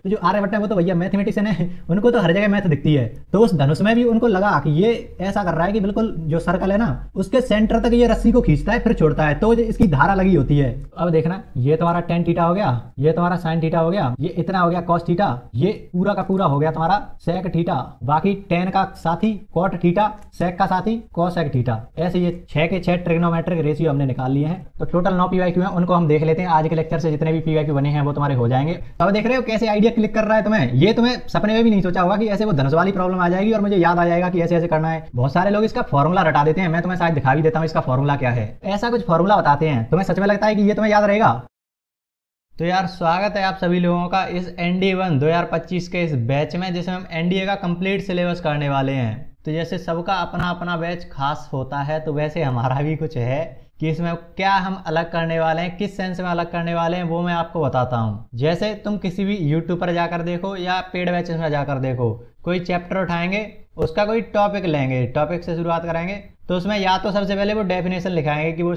तो जो आर्यभट्ट है वो तो भैया मैथमेटिशियन है, उनको तो हर जगह मैथ दिखती है। तो उस धनुष में भी उनको लगा कि ये ऐसा कर रहा है कि बिल्कुल जो सर्कल है ना उसके सेंटर तक ये रस्सी को खींचता है फिर छोड़ता है, तो इसकी धारा लगी होती है। अब देखना, ये तुम्हारा टेन थीटा हो गया, ये तुम्हारा साइन थीटा हो गया, ये इतना हो गया कॉस थीटा, ये पूरा का पूरा हो गया तुम्हारा सेक थीटा, बाकी टेन का साथी कॉट थीटा, सेक का साथी कोसेक थीटा। ऐसे ये 6 के 6 ट्रिग्नोमेट्रिक रेशियो हमने निकाल लिए हैं। तो टोटल 9 पीवाईक्यू हैं, उनको हम देख लेते हैं। आज के लेक्चर से जितने भी पीवाईक्यू बने हैं वो तुम्हारे हो जाएंगे। अब देख रहे हो कैसे आइडिया क्लिक कर रहा है तुम्हें। ये तुम्हें सपने में भी नहीं सोचा होगा कि ऐसे वो धनुष वाली प्रॉब्लम आ जाएगी और मुझे याद आ जाएगा कि ऐसे ऐसे करना है। बहुत सारे लोग इसका फॉर्मूला रटा देते हैं, मैं तुम्हें शायद दिखा भी देता हूँ इसका फॉर्मूला क्या है। ऐसा कुछ फॉर्मूला बताते हैं, तुम्हें सच में लगता है कि ये तुम्हें याद रहेगा। तो यार स्वागत है आप सभी लोगों का इस NDA-1 2025 के इस बैच में, जिसमें हम NDA का कंप्लीट सिलेबस करने वाले हैं। तो जैसे सबका अपना अपना बैच खास होता है, तो वैसे हमारा भी कुछ है कि इसमें क्या हम अलग करने वाले हैं, किस सेंस में अलग करने वाले हैं वो मैं आपको बताता हूँ। जैसे तुम किसी भी यूट्यूब पर जाकर देखो या पेड बैचेस में जाकर देखो, कोई चैप्टर उठाएंगे, उसका कोई टॉपिक लेंगे, टॉपिक से शुरुआत करेंगे, तो उसमें या तो सबसे पहले वो डेफिनेशन लिखाएंगे कि वो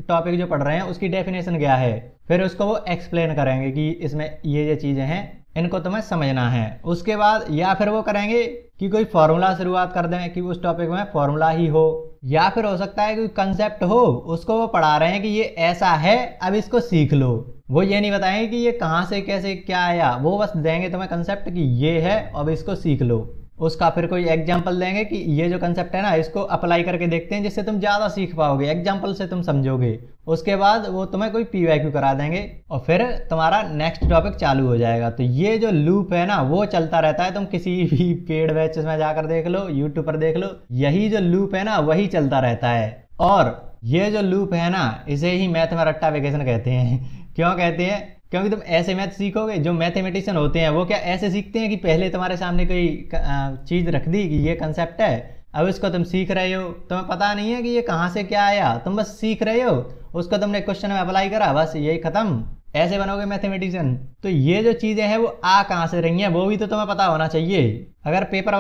टॉपिक जो पढ़ रहे हैं उसकी डेफिनेशन क्या है, फिर उसको वो एक्सप्लेन करेंगे कि इसमें ये चीज़ें हैं, इनको तुम्हें समझना है। उसके बाद या फिर वो करेंगे कि कोई फॉर्मूला शुरुआत कर दें कि उस टॉपिक में फॉर्मूला ही हो, या फिर हो सकता है कोई कंसेप्ट हो, उसको वो पढ़ा रहे हैं कि ये ऐसा है अब इसको सीख लो। वो ये नहीं बताएंगे कि ये कहाँ से कैसे क्या आया, वो बस देंगे तुम्हें कंसेप्ट कि ये है अब इसको सीख लो। उसका फिर कोई एग्जाम्पल देंगे कि ये जो कंसेप्ट है ना इसको अप्लाई करके देखते हैं, जिससे तुम ज़्यादा सीख पाओगे, एग्जाम्पल से तुम समझोगे। उसके बाद वो तुम्हें कोई पीवाईक्यू करा देंगे और फिर तुम्हारा नेक्स्ट टॉपिक चालू हो जाएगा। तो ये जो लूप है ना वो चलता रहता है, तुम किसी भी पेड बैचेस में जाकर देख लो, यूट्यूब पर देख लो, यही जो लूप है ना वही चलता रहता है। और ये जो लूप है ना इसे ही मैथ में रट्टा वेकेशन कहते हैं। क्यों कहते हैं? क्योंकि तुम ऐसे मैथ सीखोगे, जो मैथमेटिशियन होते हैं वो क्या ऐसे सीखते हैं कि पहले तुम्हारे सामने कोई चीज़ रख दी कि ये कंसेप्ट है, अब इसको तुम सीख रहे हो, तुम्हें पता नहीं है कि ये कहाँ से क्या आया, तुम बस सीख रहे हो, उसको तुमने क्वेश्चन में अप्लाई करा, बस यही खत्म, ऐसे बनोगे मैथमेटिशियन। तो ये जो चीज़ें हैं वो आ कहाँ से रही हैं वो भी तो तुम्हें पता होना चाहिए। अगर पेपर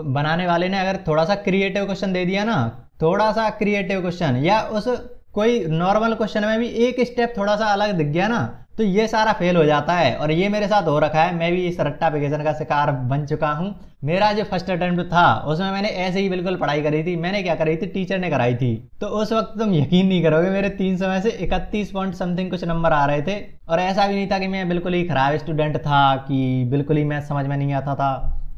बनाने वाले ने अगर थोड़ा सा क्रिएटिव क्वेश्चन दे दिया ना, थोड़ा सा क्रिएटिव क्वेश्चन, या उस कोई नॉर्मल क्वेश्चन में भी एक स्टेप थोड़ा सा अलग दिख गया ना, तो ये सारा फेल हो जाता है। और ये मेरे साथ हो रखा है, मैं भी इस रट्टा वेकेशन का शिकार बन चुका हूँ। मेरा जो फर्स्ट अटेम्प्ट था उसमें मैंने ऐसे ही बिल्कुल पढ़ाई करी थी। मैंने क्या करी थी, टीचर ने कराई थी। तो उस वक्त तुम यकीन नहीं करोगे, मेरे 300 में से 31 पॉइंट समथिंग कुछ नंबर आ रहे थे। और ऐसा भी नहीं था कि मैं बिल्कुल ही खराब स्टूडेंट था, कि बिल्कुल ही मैथ समझ में नहीं आता था,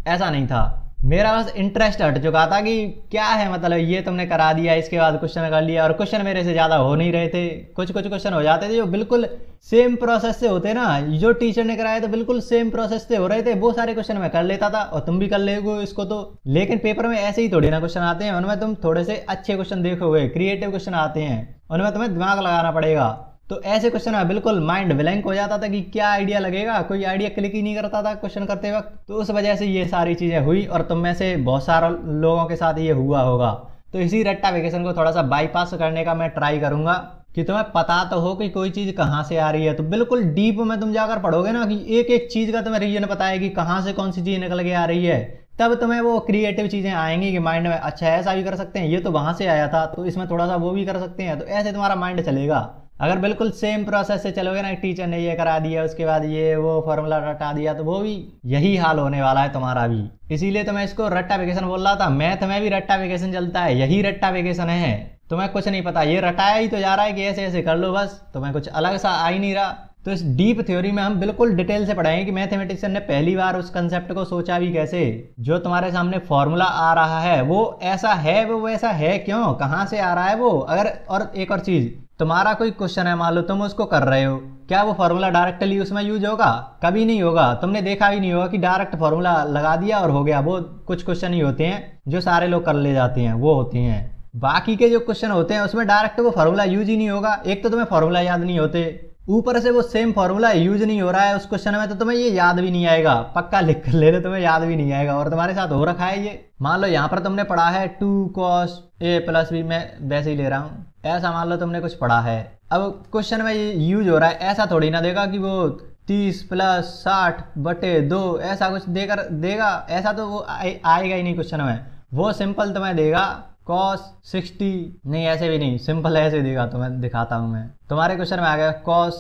ऐसा नहीं था। मेरा बस इंटरेस्ट हट चुका था कि क्या है, मतलब ये तुमने करा दिया, इसके बाद क्वेश्चन कर लिया, और क्वेश्चन मेरे से ज़्यादा हो नहीं रहे थे। कुछ क्वेश्चन हो जाते थे जो बिल्कुल सेम प्रोसेस से होते ना, जो टीचर ने कराया था बिल्कुल सेम प्रोसेस से हो रहे थे, वो सारे क्वेश्चन मैं कर लेता था और तुम भी कर लेगो इसको तो। लेकिन पेपर में ऐसे ही थोड़ी ना क्वेश्चन आते हैं, उनमें तुम थोड़े से अच्छे क्वेश्चन देखोगे, क्रिएटिव क्वेश्चन आते हैं, उनमें तुम्हें दिमाग लगाना पड़ेगा। तो ऐसे क्वेश्चन में बिल्कुल माइंड ब्लैंक हो जाता था कि क्या आइडिया लगेगा, कोई आइडिया क्लिक ही नहीं करता था क्वेश्चन करते वक्त। तो उस वजह से ये सारी चीज़ें हुई, और तुम में से बहुत सारे लोगों के साथ ये हुआ होगा। तो इसी रट्टा वेकेशन को थोड़ा सा बाईपास करने का मैं ट्राई करूंगा कि तुम्हें पता तो हो कि कोई चीज़ कहाँ से आ रही है। तो बिल्कुल डीप में तुम जाकर पढ़ोगे ना कि एक एक चीज़ का तुम्हें रीजन पता है कि कहाँ से कौन सी चीज़ निकल के आ रही है, तब तुम्हें वो क्रिएटिव चीज़ें आएंगी कि माइंड में अच्छा ऐसा भी कर सकते हैं, ये तो वहाँ से आया था तो इसमें थोड़ा सा वो भी कर सकते हैं। तो ऐसे तुम्हारा माइंड चलेगा। अगर बिल्कुल सेम प्रोसेस से चलोगे ना, टीचर ने ये करा दिया उसके बाद ये वो फॉर्मूला रटा दिया, तो वो भी यही हाल होने वाला है तुम्हारा भी। इसीलिए तो मैं इसको रट्टा वेकेशन बोल रहा था। मैथ में भी रट्टा वेकेशन चलता है, यही रट्टा वेकेशन है। तुम्हें कुछ नहीं पता, ये रटाया ही तो जा रहा है कि ऐसे ऐसे कर लो, बस तुम्हें कुछ अलग सा आ ही नहीं रहा। तो इस डीप थ्योरी में हम बिल्कुल डिटेल से पढ़ाएंगे कि मैथमेटिशियन ने पहली बार उस कंसेप्ट को सोचा भी कैसे। जो तुम्हारे सामने फॉर्मूला आ रहा है वो ऐसा है, वो वैसा है क्यों, कहाँ से आ रहा है वो। अगर और एक और चीज़, तुम्हारा कोई क्वेश्चन है, मान लो तुम उसको कर रहे हो, क्या वो फॉर्मूला डायरेक्टली उसमें यूज होगा? कभी नहीं होगा। तुमने देखा भी नहीं होगा कि डायरेक्ट फॉर्मूला लगा दिया और हो गया। वो कुछ क्वेश्चन ही होते हैं जो सारे लोग कर ले जाते हैं, वो होते हैं। बाकी के जो क्वेश्चन होते हैं उसमें डायरेक्ट वो फॉर्मूला यूज ही नहीं होगा। एक तो तुम्हें फॉर्मूला याद नहीं होते, ऊपर से वो सेम फॉर्मूला यूज नहीं हो रहा है उस क्वेश्चन में, तो तुम्हें ये याद भी नहीं आएगा। पक्का लिख कर ले लो, तुम्हें याद भी नहीं आएगा। और तुम्हारे साथ हो रखा है ये। मान लो यहाँ पर तुमने पढ़ा है 2 cos A + B, मैं वैसे ही ले रहा हूँ, ऐसा मान लो तुमने कुछ पढ़ा है। अब क्वेश्चन में ये यूज हो रहा है, ऐसा थोड़ी ना देगा कि वो 30 + 60/2 ऐसा कुछ देगा। ऐसा तो वो आएगा ही नहीं क्वेश्चन में। वो सिंपल तुम्हें देगा cos 60, नहीं ऐसे भी नहीं, सिंपल ऐसे देगा। तुम्हें दिखाता हूँ मैं। तुम्हारे क्वेश्चन में आ गया cos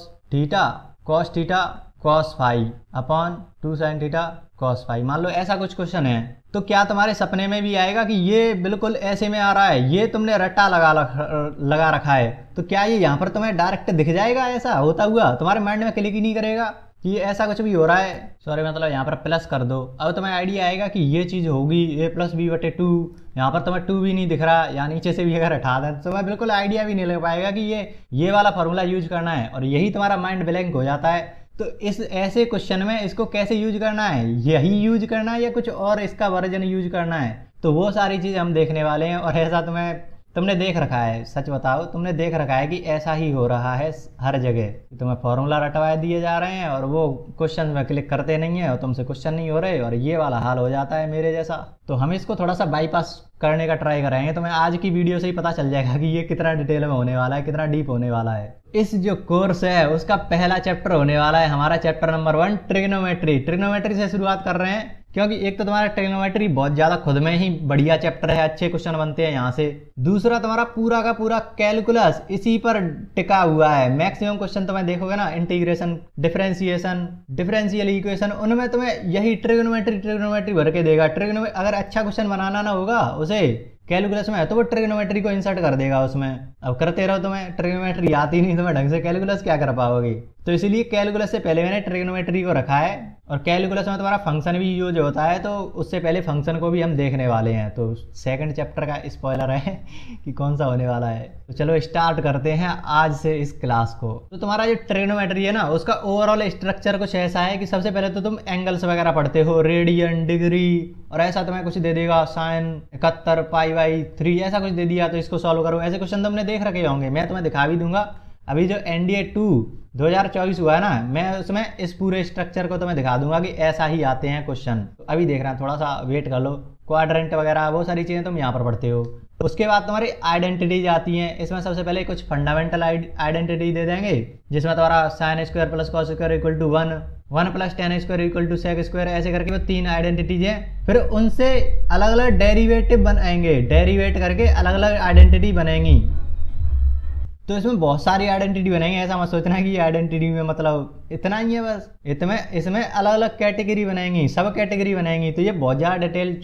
theta cos phi upon 2 sine theta cos phi. मान लो ऐसा कुछ क्वेश्चन है, तो क्या तुम्हारे सपने में भी आएगा कि ये बिल्कुल ऐसे में आ रहा है, ये तुमने रट्टा लगा रखा है, तो क्या ये यहाँ पर तुम्हें डायरेक्ट दिख जाएगा ऐसा होता हुआ? तुम्हारे माइंड में क्लिक ही नहीं करेगा कि ये ऐसा कुछ भी हो रहा है। सॉरी, मतलब यहाँ पर प्लस कर दो, अब तुम्हें आइडिया आएगा कि ये चीज़ होगी a+b/2। यहाँ पर तुम्हें 2 भी नहीं दिख रहा, या नीचे से भी अगर हटा दें तो तुम्हें बिल्कुल आइडिया भी नहीं लग पाएगा कि ये वाला फॉर्मूला यूज करना है, और यही तुम्हारा माइंड ब्लैंक हो जाता है। तो इस ऐसे क्वेश्चन में इसको कैसे यूज करना है, यही यूज करना है या कुछ और इसका वर्जन यूज करना है, तो वो सारी चीज़ हम देखने वाले हैं। और ऐसा तुमने देख रखा है, सच बताओ तुमने देख रखा है कि ऐसा ही हो रहा है हर जगह, तुम्हें फॉर्मूला रटवाए दिए जा रहे हैं और वो क्वेश्चन में क्लिक करते नहीं है और तुमसे क्वेश्चन नहीं हो रहे, और ये वाला हाल हो जाता है मेरे जैसा। तो हम इसको थोड़ा सा बाईपास करने का ट्राई करेंगे। तुम्हें आज की वीडियो से ही पता चल जाएगा कि ये कितना डिटेल में होने वाला है, कितना डीप होने वाला है। इस जो कोर्स है उसका पहला चैप्टर होने वाला है हमारा चैप्टर नंबर 1 ट्रिग्नोमेट्री। ट्रिग्नोमेट्री से शुरुआत कर रहे हैं क्योंकि एक तो तुम्हारा ट्रिग्नोमेट्री बहुत ज्यादा खुद में ही बढ़िया चैप्टर है, अच्छे क्वेश्चन बनते हैं यहाँ से। दूसरा तुम्हारा पूरा का पूरा कैलकुलस इसी पर टिका हुआ है। मैक्सिमम क्वेश्चन तुम्हें देखोगे ना, इंटीग्रेशन, डिफरेंशिएशन, डिफरेंशियल इक्वेशन, उनमें तुम्हें यही ट्रिग्नोमेट्री भर के देगा। ट्रिग्नोमेट्री अगर अच्छा क्वेश्चन बनाना ना होगा उसे कैलकुलस में, तो वो ट्रिग्नोमेट्री को इंसर्ट कर देगा उसमें। अब करते रहो, तुम्हें ट्रिग्नोमेट्री आती नहीं, तुम्हें ढंग से कैलकुलस क्या कर पाओगे। तो इसलिए कैलकुलस से पहले मैंने ट्रिग्नोमेट्री को रखा है, और कैलकुलस में तुम्हारा फंक्शन भी यूज होता है, तो उससे पहले फंक्शन को भी हम देखने वाले हैं। तो सेकंड चैप्टर का स्पॉइलर है कि कौन सा होने वाला है। तो चलो स्टार्ट करते हैं आज से इस क्लास को। तो तुम्हारा जो ट्रिग्नोमेट्री है ना, उसका ओवरऑल स्ट्रक्चर कुछ ऐसा है कि सबसे पहले तो तुम एंगल्स वगैरह पढ़ते हो, रेडियन, डिग्री, और ऐसा तुम्हें कुछ दे देगा साइन 71 π/3 ऐसा कुछ दे दिया, तो इसको सॉल्व करो। ऐसे क्वेश्चन तुमने देख रखे होंगे, मैं तुम्हें दिखा भी दूंगा। अभी जो NDA 2 2024 हुआ है ना, मैं उसमें इस पूरे स्ट्रक्चर को तुम्हें दिखा दूंगा कि ऐसा ही आते हैं क्वेश्चन। तो अभी देख रहे हैं, थोड़ा सा वेट कर लो। क्वाड्रेंट वगैरह वो सारी चीज़ें तुम यहाँ पर पढ़ते हो। उसके बाद तुम्हारी आइडेंटिटीज आती हैं। इसमें सबसे पहले कुछ फंडामेंटल आइडेंटिटी दे देंगे, जिसमें तुम्हारा sine square plus cos square equal to 1, 1 + tan square equal to sec square, ऐसे करके वो 3 आइडेंटिटीज हैं। फिर उनसे अलग अलग डेरिवेटिव बनाएंगे, डेरिवेट करके अलग अलग आइडेंटिटी बनेंगी। तो इसमें बहुत सारी आइडेंटिटी बनेंगे, ऐसा मत सोचना कि आइडेंटिटी में मतलब इतना ही है बस। इसमें अलग अलग कैटेगरी बनाएंगी, सब कैटेगरी बनाएंगी। तो ये बहुत ज़्यादा डिटेल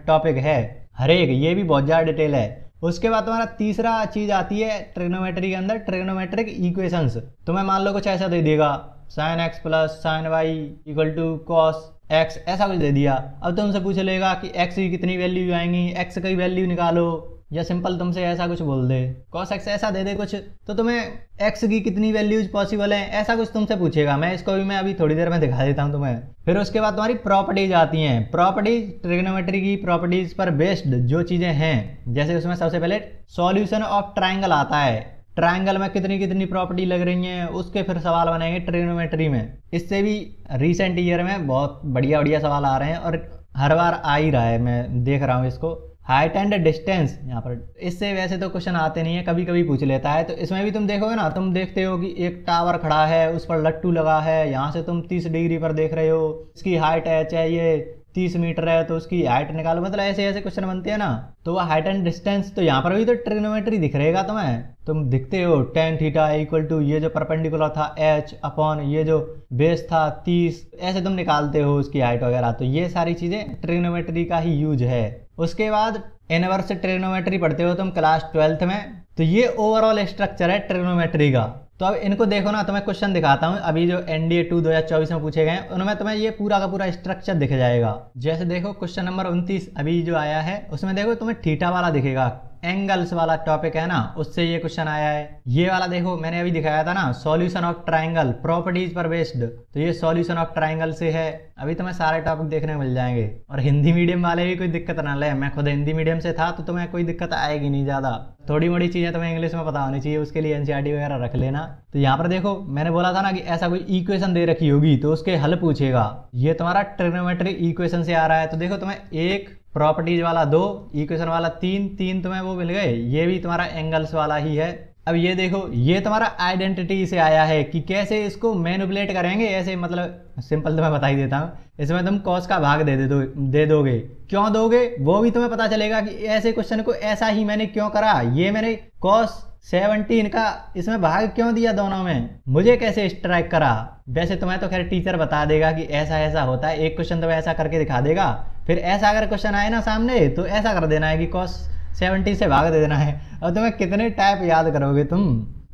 टॉपिक है, हर एक ये भी बहुत ज़्यादा डिटेल है। उसके बाद तुम्हारा तीसरा चीज़ आती है ट्रिग्नोमेट्री के अंदर, ट्रिग्नोमेट्रिक इक्वेशंस। तुम्हें मान लो कुछ ऐसा दे देगा, sin x + sin y equal to cos x, ऐसा कुछ दे दिया। अब तुमसे पूछ लेगा कि x की कितनी वैल्यू आएंगी, x की वैल्यू निकालो, या सिंपल तुमसे ऐसा कुछ बोल दे, cos x ऐसा दे दे कुछ, तो तुम्हें x की कितनी वैल्यूज पॉसिबल है, ऐसा कुछ तुमसे पूछेगा। इसको भी मैं अभी थोड़ी देर में दिखा देता हूँ तुम्हें। फिर उसके बाद तुम्हारी प्रॉपर्टीज आती हैं। प्रॉपर्टीज ट्रिग्नोमेट्री की प्रॉपर्टीज पर बेस्ड जो चीजें हैं, जैसे उसमें सबसे पहले सॉल्यूशन ऑफ ट्राइंगल आता है। ट्राइंगल में कितनी कितनी प्रॉपर्टी लग रही हैं, उसके फिर सवाल बनेंगे ट्रिग्नोमेट्री में। इससे भी रिसेंट ईयर में बहुत बढ़िया बढ़िया सवाल आ रहे हैं, और हर बार आ ही रहा है, मैं देख रहा हूँ इसको। हाइट एंड डिस्टेंस यहाँ पर, इससे वैसे तो क्वेश्चन आते नहीं है, कभी कभी पूछ लेता है। तो इसमें भी तुम देखोगे ना, तुम देखते हो कि एक टावर खड़ा है, उस पर लट्टू लगा है, यहाँ से तुम 30 डिग्री पर देख रहे हो, इसकी हाइट है चाहिए 30 मीटर है, तो उसकी हाइट निकालो। मतलब ऐसे ऐसे क्वेश्चन बनते हैं ना, तो वह हाइट एंड डिस्टेंस। तो यहाँ पर भी तो ट्रिग्नोमेट्री दिख रहेगा तुम्हें, तुम दिखते हो tan थीटा इक्वल टू ये जो परपेंडिकुलर था h अपॉन ये जो बेस था 30, ऐसे तुम निकालते हो उसकी हाइट वगैरह। तो ये सारी चीजें ट्रिग्नोमेट्री का ही यूज है। उसके बाद इनवर्स ट्रिग्नोमेट्री पढ़ते हो तुम क्लास 12th में। तो ये ओवरऑल स्ट्रक्चर है ट्रिग्नोमेट्री का। तो अब इनको देखो ना, तुम्हें क्वेश्चन दिखाता हूँ। अभी जो NDA 2 2024 में पूछे गए उनमें तुम्हें ये पूरा का पूरा स्ट्रक्चर दिख जाएगा। जैसे देखो क्वेश्चन नंबर 29 अभी जो आया है, उसमें देखो तुम्हें थीटा वाला दिखेगा, एंगल्स वाला टॉपिक है ना, उससे ये क्वेश्चन आया है। ये वाला देखो मैंने अभी दिखाया था ना, सॉल्यूशन ऑफ ट्राइंगल प्रॉपर्टीज पर बेस्ड, तो ये सॉल्यूशन ऑफ ट्राइंगल से है। अभी तुम्हें सारे टॉपिक देखने को मिल जाएंगे। और हिंदी मीडियम वाले भी कोई दिक्कत ना ले, मैं खुद हिंदी मीडियम से था, तो तुम्हें कोई दिक्कत आएगी नहीं ज़्यादा। थोड़ी मोड़ी चीज़ें तुम्हें इंग्लिश में पता होनी चाहिए, उसके लिए NCERT वगैरह रख लेना। तो यहाँ पर देखो मैंने बोला था ना कि ऐसा कोई इक्वेशन दे रखी होगी तो उसके हल पूछेगा। ये तुम्हारा ट्रिग्नोमेट्रिक इक्वेशन से आ रहा है। तो देखो तुम्हें 1 प्रॉपर्टीज वाला 2, इक्वेशन वाला 3 तुम्हें वो मिल गए। ये भी तुम्हारा एंगल्स वाला ही है। अब ये देखो, ये तुम्हारा आइडेंटिटी से आया है कि कैसे इसको मैनिपुलेट करेंगे। ऐसे मतलब सिंपल तुम्हें बता ही देता हूँ, इसमें तुम कॉस का भाग दे दोगे। क्यों दोगे वो भी तुम्हें पता चलेगा कि ऐसे क्वेश्चन को ऐसा ही मैंने क्यों करा। ये मैंने कॉस 17 का इसमें भाग क्यों दिया दोनों में, मुझे कैसे स्ट्राइक करा। वैसे तुम्हें तो खैर टीचर बता देगा कि ऐसा ऐसा होता है, एक क्वेश्चन तो ऐसा करके दिखा देगा, फिर ऐसा अगर क्वेश्चन आए ना सामने तो ऐसा कर देना है कि cos 17 से भाग दे देना है। अब तुम्हें कितने टाइप याद करोगे तुम।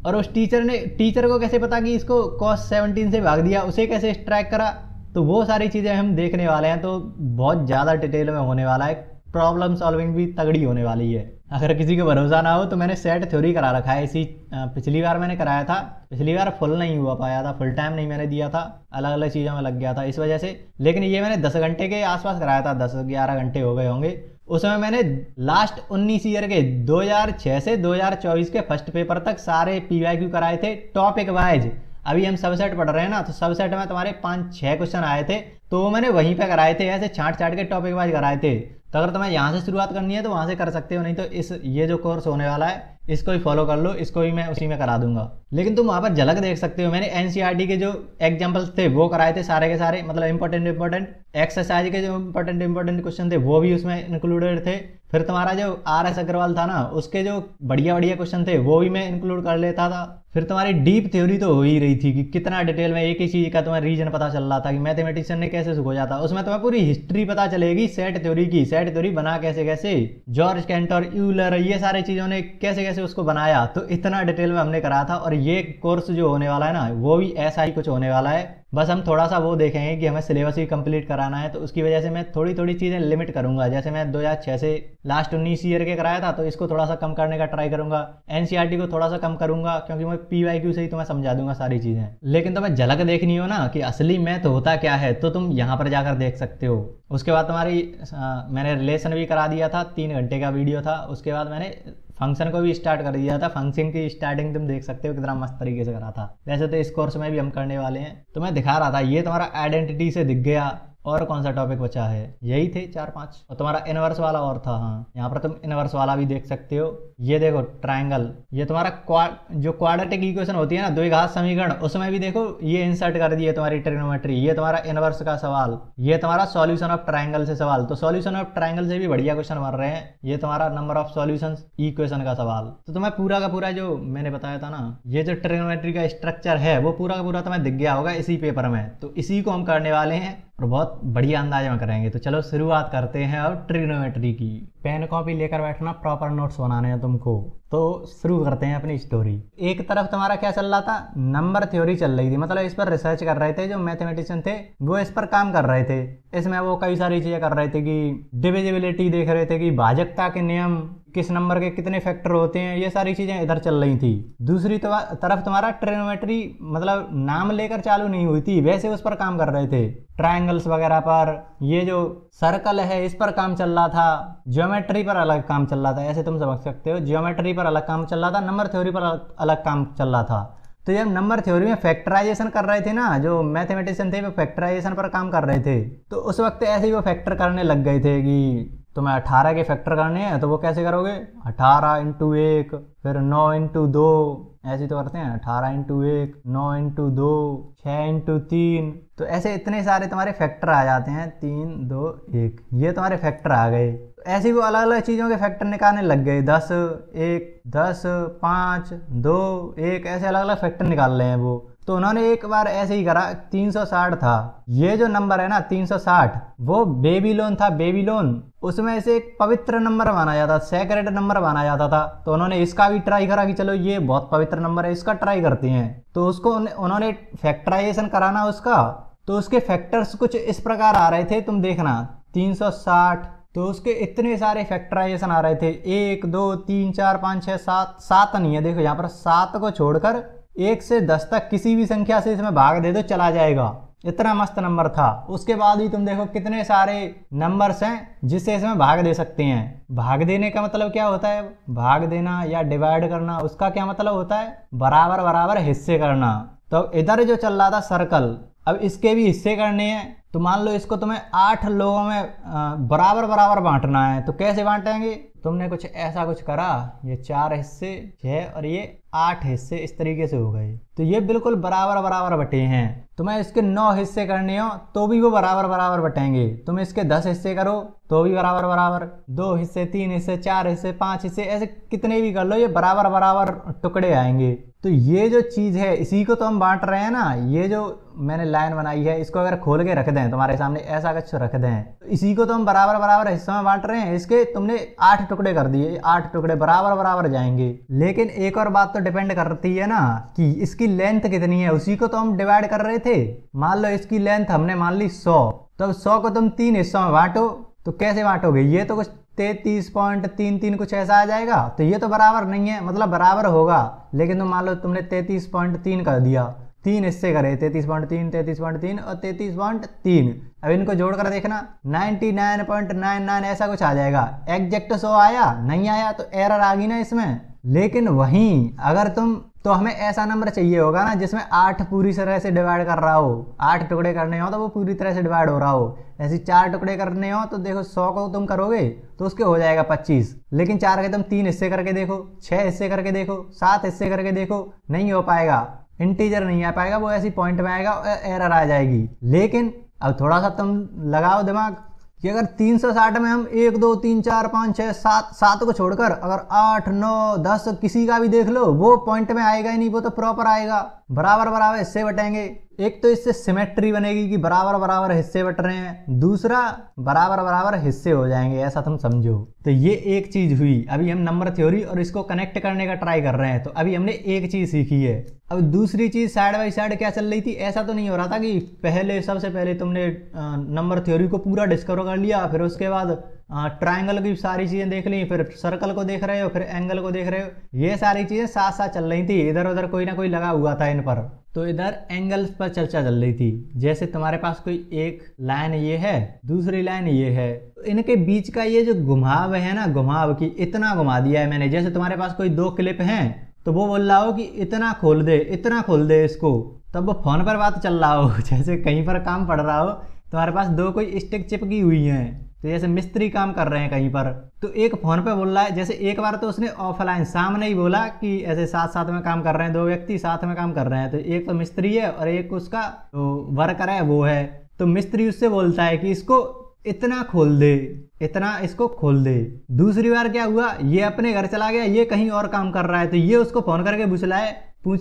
और उस टीचर को कैसे पता कि इसको cos 17 से भाग दिया, उसे कैसे स्ट्राइक करा, तो वो सारी चीज़ें हम देखने वाले हैं। तो बहुत ज़्यादा डिटेल में होने वाला है, प्रॉब्लम सॉल्विंग भी तगड़ी होने वाली है। अगर किसी को भरोसा ना हो तो मैंने सेट थ्योरी करा रखा है इसी पिछली बार मैंने कराया था, पिछली बार फुल नहीं हुआ पाया था, फुल टाइम नहीं मैंने दिया था, अलग अलग चीज़ों में लग गया था इस वजह से। लेकिन ये मैंने 10 घंटे के आसपास कराया था, 10-11 घंटे हो गए होंगे। उसमें मैंने लास्ट 19 ईयर के 2006 से 2024 के फर्स्ट पेपर तक सारे PYQ कराए थे टॉपिक वाइज। अभी हम सबसेट पढ़ रहे हैं ना, तो सबसेट में तुम्हारे 5-6 क्वेश्चन आए थे, तो वो मैंने वहीं पे कराए थे, ऐसे छांट छांट के टॉपिक वाइज कराए थे। तो अगर तुम्हें यहाँ से शुरुआत करनी है तो वहाँ से कर सकते हो, नहीं तो ये जो कोर्स होने वाला है इसको ही फॉलो कर लो, इसको ही मैं उसी में करा दूंगा। लेकिन तुम वहाँ पर झलक देख सकते हो, मैंने NCERT के जो एग्जाम्पल्स थे वो कराए थे सारे के सारे, मतलब इंपॉर्टेंट एक्सरसाइज के जो इंपॉर्टेंट क्वेश्चन थे वो भी उसमें इंक्लूडेड थे। फिर तुम्हारा जो RS अग्रवाल था ना, उसके जो बढ़िया क्वेश्चन थे वो भी मैं इंक्लूड कर लेता था। फिर तुम्हारी डीप थ्योरी तो हो ही रही थी कि कितना डिटेल में एक ही चीज का तुम्हें रीजन पता चल रहा था कि मैथमेटिशियन ने कैसे सुखोजा था। उसमें तुम्हें पूरी हिस्ट्री पता चलेगी सेट थ्योरी की, सेट थ्योरी बना कैसे जॉर्ज कैंटर, यूलर, ये सारे चीजों ने कैसे उसको बनाया। तो इतना डिटेल में हमने करा था। और ये कोर्स जो होने वाला है ना, वो भी ऐसा ही कुछ होने वाला है। बस हम थोड़ा सा वो देखेंगे कि हमें सिलेबस भी कंप्लीट कराना है, तो उसकी वजह से मैं थोड़ी चीज़ें लिमिट करूंगा। जैसे मैं 2006 से लास्ट 19 ईयर के कराया था, तो इसको थोड़ा सा कम करने का ट्राई करूंगा। NCERT को थोड़ा सा कम करूंगा, क्योंकि मैं PYQ से ही तुम्हें समझा दूंगा सारी चीज़ें। लेकिन तुम्हें झलक देखनी हो ना कि असली मैथ होता क्या है, तो तुम यहाँ पर जाकर देख सकते हो। उसके बाद तुम्हारी मैंने रिलेशन भी करा दिया था, 3 घंटे का वीडियो था। उसके बाद मैंने फंक्शन को भी स्टार्ट कर दिया था। फंक्शन की स्टार्टिंग तुम देख सकते हो कितना मस्त तरीके से करा था। वैसे तो इस कोर्स में भी हम करने वाले हैं। तो मैं दिखा रहा था, ये तुम्हारा आइडेंटिटी से दिख गया। और कौन सा टॉपिक बचा है, यही थे 4-5। और तुम्हारा इनवर्स वाला और था, हाँ यहाँ पर तुम इनवर्स वाला भी देख सकते हो। ये देखो ट्रायंगल, ये तुम्हारा जो क्वाड्रेटिक इक्वेशन होती है ना, द्विघात समीकरण, उसमें भी देखो ये इंसर्ट कर दी है तुम्हारी ट्रिग्नोमेट्री। ये तुम्हारा इनवर्स का सवाल, ये तुम्हारा सॉल्यूशन ऑफ ट्रायंगल से सवाल। तो सॉल्यूशन ऑफ ट्रायंगल से भी बढ़िया क्वेश्चन बन रहे हैं। ये तुम्हारा नंबर ऑफ सॉल्यूशंस इक्वेशन का सवाल। तो तुम्हें पूरा का पूरा जो मैंने बताया था ना, ये जो ट्रिग्नोमेट्री का स्ट्रक्चर है वो पूरा का पूरा तुम्हें दिख गया होगा इसी पेपर में। तो इसी को हम करने वाले हैं और बहुत बढ़िया अंदाज में करेंगे। तो चलो शुरुआत करते हैं अब ट्रिग्नोमेट्री की। पेन कॉपी लेकर बैठना, प्रॉपर नोट्स बनाने हैं तुमको। तो शुरू करते हैं अपनी स्टोरी। एक तरफ तुम्हारा क्या चल रहा था, नंबर थ्योरी चल रही थी, मतलब इस पर रिसर्च कर रहे थे जो मैथमेटिशियन थे, वो इस पर काम कर रहे थे। इसमें वो कई सारी चीजें कर रहे थे कि डिविजिबिलिटी देख रहे थे कि भाजकता के नियम, किस नंबर के कितने फैक्टर होते हैं, ये सारी चीजें इधर चल रही थी। दूसरी तरफ तुम्हारा ट्रिग्नोमेट्री मतलब नाम लेकर चालू नहीं हुई थी, वैसे उस पर काम कर रहे थे। ट्रायंगल्स वगैरह पर, ये जो सर्कल है इस पर काम चल रहा था। ज्योमेट्री पर अलग काम चल रहा था, ऐसे तुम समझ सकते हो। ज्योमेट्री पर अलग काम चल रहा था, नंबर थ्योरी पर अलग काम चल रहा था। तो जब नंबर थ्योरी में फैक्टराइजेशन कर रहे थे ना, जो मैथमेटिशियन थे वो फैक्टराइजेशन पर काम कर रहे थे, तो उस वक्त ऐसे ही वो फैक्टर करने लग गए थे कि तुम्हें 18 के फैक्टर करने हैं। तो वो कैसे करोगे, 18 × 1, फिर 9 × 2, ऐसे तो करते हैं 18 × 1, 9 × 2, 6 × 3। तो ऐसे इतने सारे तुम्हारे फैक्टर आ जाते हैं, 3, 2, 1, ये तुम्हारे फैक्टर आ गए। ऐसे ही वो अलग अलग चीज़ों के फैक्टर निकालने लग गए, 10, 1, 10, 5, 2, 1, ऐसे अलग अलग फैक्टर निकाल रहे हैं वो। तो उन्होंने एक बार ऐसे ही करा, 360 था ये जो नंबर है ना 360, वो बेबीलोन था, बेबीलोन। उसमें से एक पवित्र नंबर माना जाता, सेक्रेड नंबर माना जाता था। तो उन्होंने इसका भी ट्राई करा कि चलो ये बहुत पवित्र नंबर है, इसका ट्राई करते हैं। तो उसको उन्होंने फैक्टराइजेशन कराना उसका, तो उसके फैक्टर्स कुछ इस प्रकार आ रहे थे, तुम देखना 360। तो उसके इतने सारे फैक्टराइजेशन आ रहे थे, 1, 2, 3, 4, 5, 6, 7, 7 नहीं है, देखो यहाँ पर 7 को छोड़कर 1 से 10 तक किसी भी संख्या से इसमें भाग दे दो चला जाएगा, इतना मस्त नंबर था। उसके बाद भी तुम देखो कितने सारे नंबर्स हैं जिससे इसमें भाग दे सकते हैं। भाग देने का मतलब क्या होता है, भाग देना या डिवाइड करना, उसका क्या मतलब होता है, बराबर बराबर हिस्से करना। तो इधर जो चल रहा था सर्कल, अब इसके भी हिस्से करने हैं। तो मान लो इसको तुम्हें 8 लोगों में बराबर बराबर बांटना है, तो कैसे बांटेंगे, तुमने कुछ ऐसा कुछ करा, ये 4 हिस्से 6 और ये 8 हिस्से इस तरीके से हो गए। तो ये बिल्कुल बराबर बराबर बटे हैं। तुम्हें इसके 9 हिस्से करने हो तो भी वो बराबर बराबर बटेंगे। तुम इसके 10 हिस्से करो तो भी बराबर बराबर, 2 हिस्से, 3 हिस्से, 4 हिस्से, 5 हिस्से, ऐसे कितने भी कर लो ये बराबर बराबर टुकड़े आएंगे। तो ये जो चीज है इसी को तो हम बांट रहे हैं ना। ये जो मैंने लाइन बनाई है इसको अगर खोल के रख दें तुम्हारे सामने, ऐसा कुछ रख दें, तो इसी को तो हम बराबर बराबर हिस्सों में बांट रहे हैं। इसके तुमने 8 टुकड़े कर दिए, 8 टुकड़े बराबर बराबर जाएंगे। लेकिन एक और बात तो डिपेंड करती है ना कि इसकी लेंथ कितनी है, उसी को तो हम डिवाइड कर रहे थे। मान लो इसकी लेंथ हमने मान ली 100, तो 100 को तुम 3 हिस्सों में बांटो, तो कैसे बांटोगे? ये तो कुछ 33.33 कुछ ऐसा आ जाएगा। तो ये तो बराबर नहीं है, मतलब बराबर होगा लेकिन तुम मान लो तुमने 33.3 कर दिया, 3 हिस्से करे, 33.3, 33.3 और 33.3। अब इनको जोड़कर देखना 99.99 ऐसा कुछ आ जाएगा। एग्जैक्ट 100 आया? नहीं आया, तो एरर आ गई ना इसमें। लेकिन वहीं अगर तुम, तो हमें ऐसा नंबर चाहिए होगा ना जिसमें 8 पूरी तरह से डिवाइड कर रहा हो। 8 टुकड़े करने हो तो वो पूरी तरह से डिवाइड हो रहा हो। ऐसे 4 टुकड़े करने हो तो देखो 100 को तुम करोगे तो उसके हो जाएगा 25। लेकिन 4 के तुम 3 हिस्से करके देखो, 6 हिस्से करके देखो, 7 हिस्से करके देखो, नहीं हो पाएगा। इंटीजर नहीं आ पाएगा, वो ऐसी पॉइंट में आएगा, एरर आ जाएगी। लेकिन अब थोड़ा सा तुम लगाओ दिमाग कि अगर 360 में हम 1 2 3 4 5 6 7 को छोड़कर अगर 8 9 10 किसी का भी देख लो, वो पॉइंट में आएगा ही नहीं, वो तो प्रॉपर आएगा। बराबर बराबर हिस्से बटेंगे। एक तो इससे सिमेट्री बनेगी कि बराबर बराबर हिस्से बट रहे हैं, दूसरा बराबर बराबर हिस्से हो जाएंगे, ऐसा तुम समझो। तो ये एक चीज हुई। अभी हम नंबर थ्योरी और इसको कनेक्ट करने का ट्राई कर रहे हैं। तो अभी हमने एक चीज सीखी है। अब दूसरी चीज साइड बाई साइड क्या चल रही थी, ऐसा तो नहीं हो रहा था कि पहले सबसे पहले तुमने नंबर थ्योरी को पूरा डिस्कवर कर लिया, फिर उसके बाद ट्रायंगल की सारी चीजें देख ली, फिर सर्कल को देख रहे हो, फिर एंगल को देख रहे हो। ये सारी चीजें साथ साथ चल रही थी, इधर उधर कोई ना कोई लगा हुआ था इन पर। तो इधर एंगल्स पर चर्चा चल रही थी। जैसे तुम्हारे पास कोई एक लाइन ये है, दूसरी लाइन ये है, तो इनके बीच का ये जो घुमाव है ना, घुमाव की इतना घुमा दिया है मैंने। जैसे तुम्हारे पास कोई 2 क्लिप हैं तो वो बोल रहा हो कि इतना खोल दे, इतना खोल दे इसको, तब वो फोन पर बात चल रहा हो, जैसे कहीं पर काम पड़ रहा हो, तुम्हारे पास 2 कोई स्टिक चिपकी हुई हैं, तो जैसे मिस्त्री काम कर रहे हैं कहीं पर, तो एक फोन पे बोल रहा है। जैसे एक बार तो उसने ऑफलाइन सामने ही बोला कि ऐसे साथ साथ में काम कर रहे हैं, 2 व्यक्ति साथ में काम कर रहे हैं, तो एक तो मिस्त्री है और एक उसका वर्कर है वो है। तो मिस्त्री उससे बोलता है कि इसको इतना खोल दे, इतना इसको खोल दे। दूसरी बार क्या हुआ, ये अपने घर चला गया, ये कहीं और काम कर रहा है, तो ये उसको फोन करके पूछ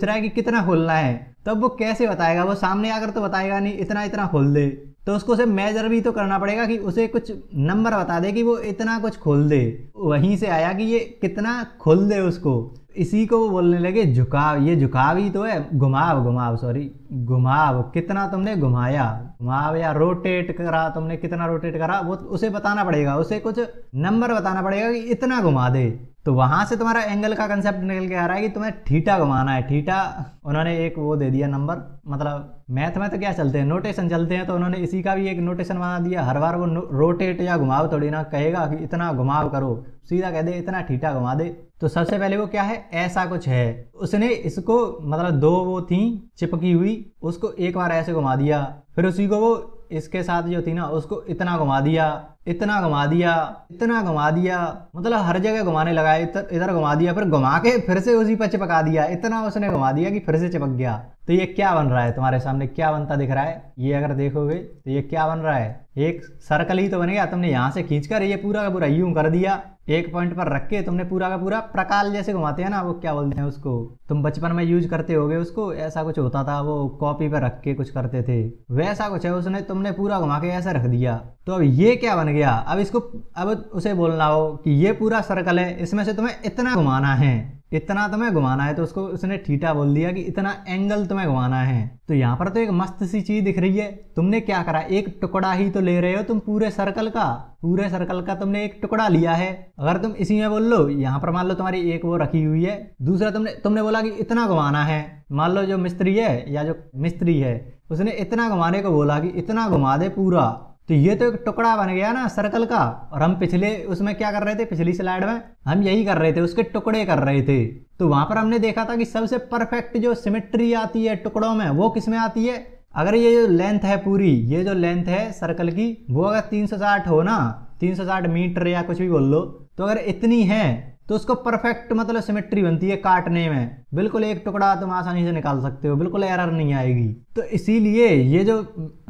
रहा है कि कितना खोलना है। तब वो कैसे बताएगा, वो सामने आकर तो बताएगा नहीं, इतना इतना खोल दे। तो उसको उसे मेजर भी तो करना पड़ेगा कि उसे कुछ नंबर बता दे कि वो इतना कुछ खोल दे। वहीं से आया कि ये कितना खोल दे उसको। इसी को वो बोलने लगे झुकाव। ये झुकाव ही तो है, घुमाव कितना तुमने घुमाया, घुमाव या रोटेट करा तुमने, कितना रोटेट करा, वो उसे बताना पड़ेगा, उसे कुछ नंबर बताना पड़ेगा कि इतना घुमा दे। तो वहां से तुम्हारा एंगल का कंसेप्ट निकल के आ रहा है कि तुम्हें थीटा घुमाना है। थीटा उन्होंने एक वो दे दिया नंबर, मतलब मैथ में तो क्या चलते हैं, नोटेशन चलते हैं, तो उन्होंने इसी का भी एक नोटेशन बना दिया। हर बार वो रोटेट या घुमाव थोड़ी ना कहेगा कि इतना घुमाव करो, सीधा कह दे इतना थीटा घुमा दे। तो सबसे पहले वो क्या है, ऐसा कुछ है, उसने इसको मतलब 2 वो थी चिपकी हुई, उसको एक बार ऐसे घुमा दिया, फिर उसी को वो इसके साथ जो थी ना उसको इतना घुमा दिया, इतना घुमा दिया, इतना घुमा दिया, मतलब हर जगह घुमाने लगा, इधर घुमा दिया, फिर घुमा के फिर से उसी पर चिपका दिया, इतना उसने घुमा दिया कि फिर से चिपक गया। तो ये क्या बन रहा है तुम्हारे सामने, क्या बनता दिख रहा है? ये अगर देखोगे तो ये क्या बन रहा है, एक सर्कल ही तो बन गया। तुमने यहाँ से खींचकर ये पूरा का पूरा यूं कर दिया, एक पॉइंट पर रख के तुमने पूरा का पूरा प्रकाल जैसे घुमाते हैं ना, वो क्या बोलते हैं उसको, तुम बचपन में यूज करते होगे उसको, ऐसा कुछ होता था, वो कॉपी पर रख के कुछ करते थे, वैसा कुछ है। उसने तुमने पूरा घुमा के ऐसे रख दिया। तो अब ये क्या बन गया, अब उसे बोलना हो कि ये पूरा सर्कल है, इसमें से तुम्हें इतना घुमाना है, इतना तुम्हें घुमाना है, तो उसको उसने थीटा बोल दिया कि इतना एंगल तुम्हें घुमाना है। तो यहाँ पर तो एक मस्त सी चीज दिख रही है। तुमने क्या करा, एक टुकड़ा ही तो ले रहे हो तुम पूरे सर्कल का तुमने एक टुकड़ा लिया है। अगर तुम इसी में बोल लो, यहाँ पर मान लो तुम्हारी एक वो रखी हुई है, दूसरा तुमने बोला कि इतना घुमाना है, मान लो जो मिस्त्री है या जो मिस्त्री है उसने इतना घुमाने को बोला कि इतना घुमा दे पूरा, तो ये तो एक टुकड़ा बन गया ना सर्कल का। और हम पिछले उसमें क्या कर रहे थे, पिछली स्लाइड में हम यही कर रहे थे, उसके टुकड़े कर रहे थे। तो वहां पर हमने देखा था कि सबसे परफेक्ट जो सिमेट्री आती है टुकड़ों में, वो किसमें आती है, अगर ये जो लेंथ है पूरी, ये जो लेंथ है सर्कल की, वो अगर 360 हो ना, 360 मीटर या कुछ भी बोल लो, तो अगर इतनी है तो उसको परफेक्ट मतलब सिमेट्री बनती है काटने में, बिल्कुल एक टुकड़ा तुम आसानी से निकाल सकते हो, बिल्कुल एरर नहीं आएगी। तो इसीलिए ये जो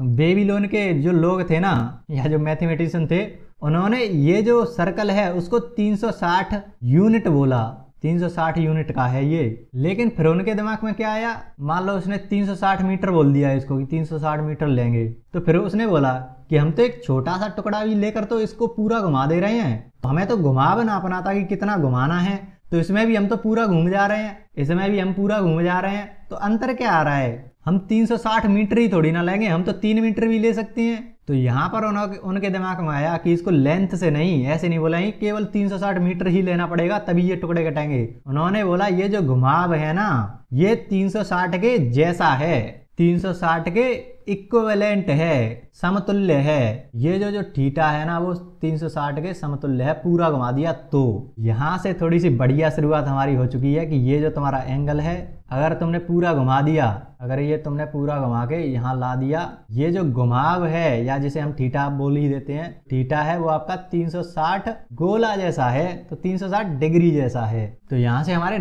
बेबीलोन के जो लोग थे ना, या जो मैथमेटिशियन थे, उन्होंने ये जो सर्कल है उसको 360 यूनिट बोला, 360 यूनिट का है ये। लेकिन फिर उनके दिमाग में क्या आया, मान लो उसने 360 मीटर बोल दिया इसको कि 360 मीटर लेंगे, तो फिर उसने बोला कि हम तो एक छोटा सा टुकड़ा भी लेकर तो इसको पूरा घुमा दे रहे हैं, हमें तो घुमा नापना था कि कितना घुमाना है, तो इसमें भी हम तो पूरा घूम जा रहे हैं, इसमें भी हम पूरा घूम जा रहे हैं, तो अंतर क्या आ रहा है, हम 360 मीटर ही थोड़ी ना लेंगे, हम तो 3 मीटर भी ले सकते हैं। तो यहाँ पर उनके दिमाग में आया कि इसको लेंथ से नहीं, ऐसे नहीं बोला, केवल 360 मीटर ही लेना पड़ेगा तभी ये टुकड़े कटेंगे। उन्होंने बोला ये जो घुमाव है ना ये 360 के जैसा है, 360 के इक्विवेलेंट है, समतुल्य है। ये जो थीटा है ना वो 360 के समतुल्य है, पूरा घुमा दिया। तो यहाँ से थोड़ी सी बढ़िया शुरुआत हमारी हो चुकी है कि ये जो तुम्हारा एंगल है अगर तुमने पूरा घुमा दिया, अगर ये तुमने पूरा घुमा के यहाँ ला दिया, ये जो घुमाव है या जिसे हम थीटा बोल ही देते हैं, थीटा है वो आपका 360 गोला जैसा है, तो 360 डिग्री जैसा है। तो यहाँ से हमारे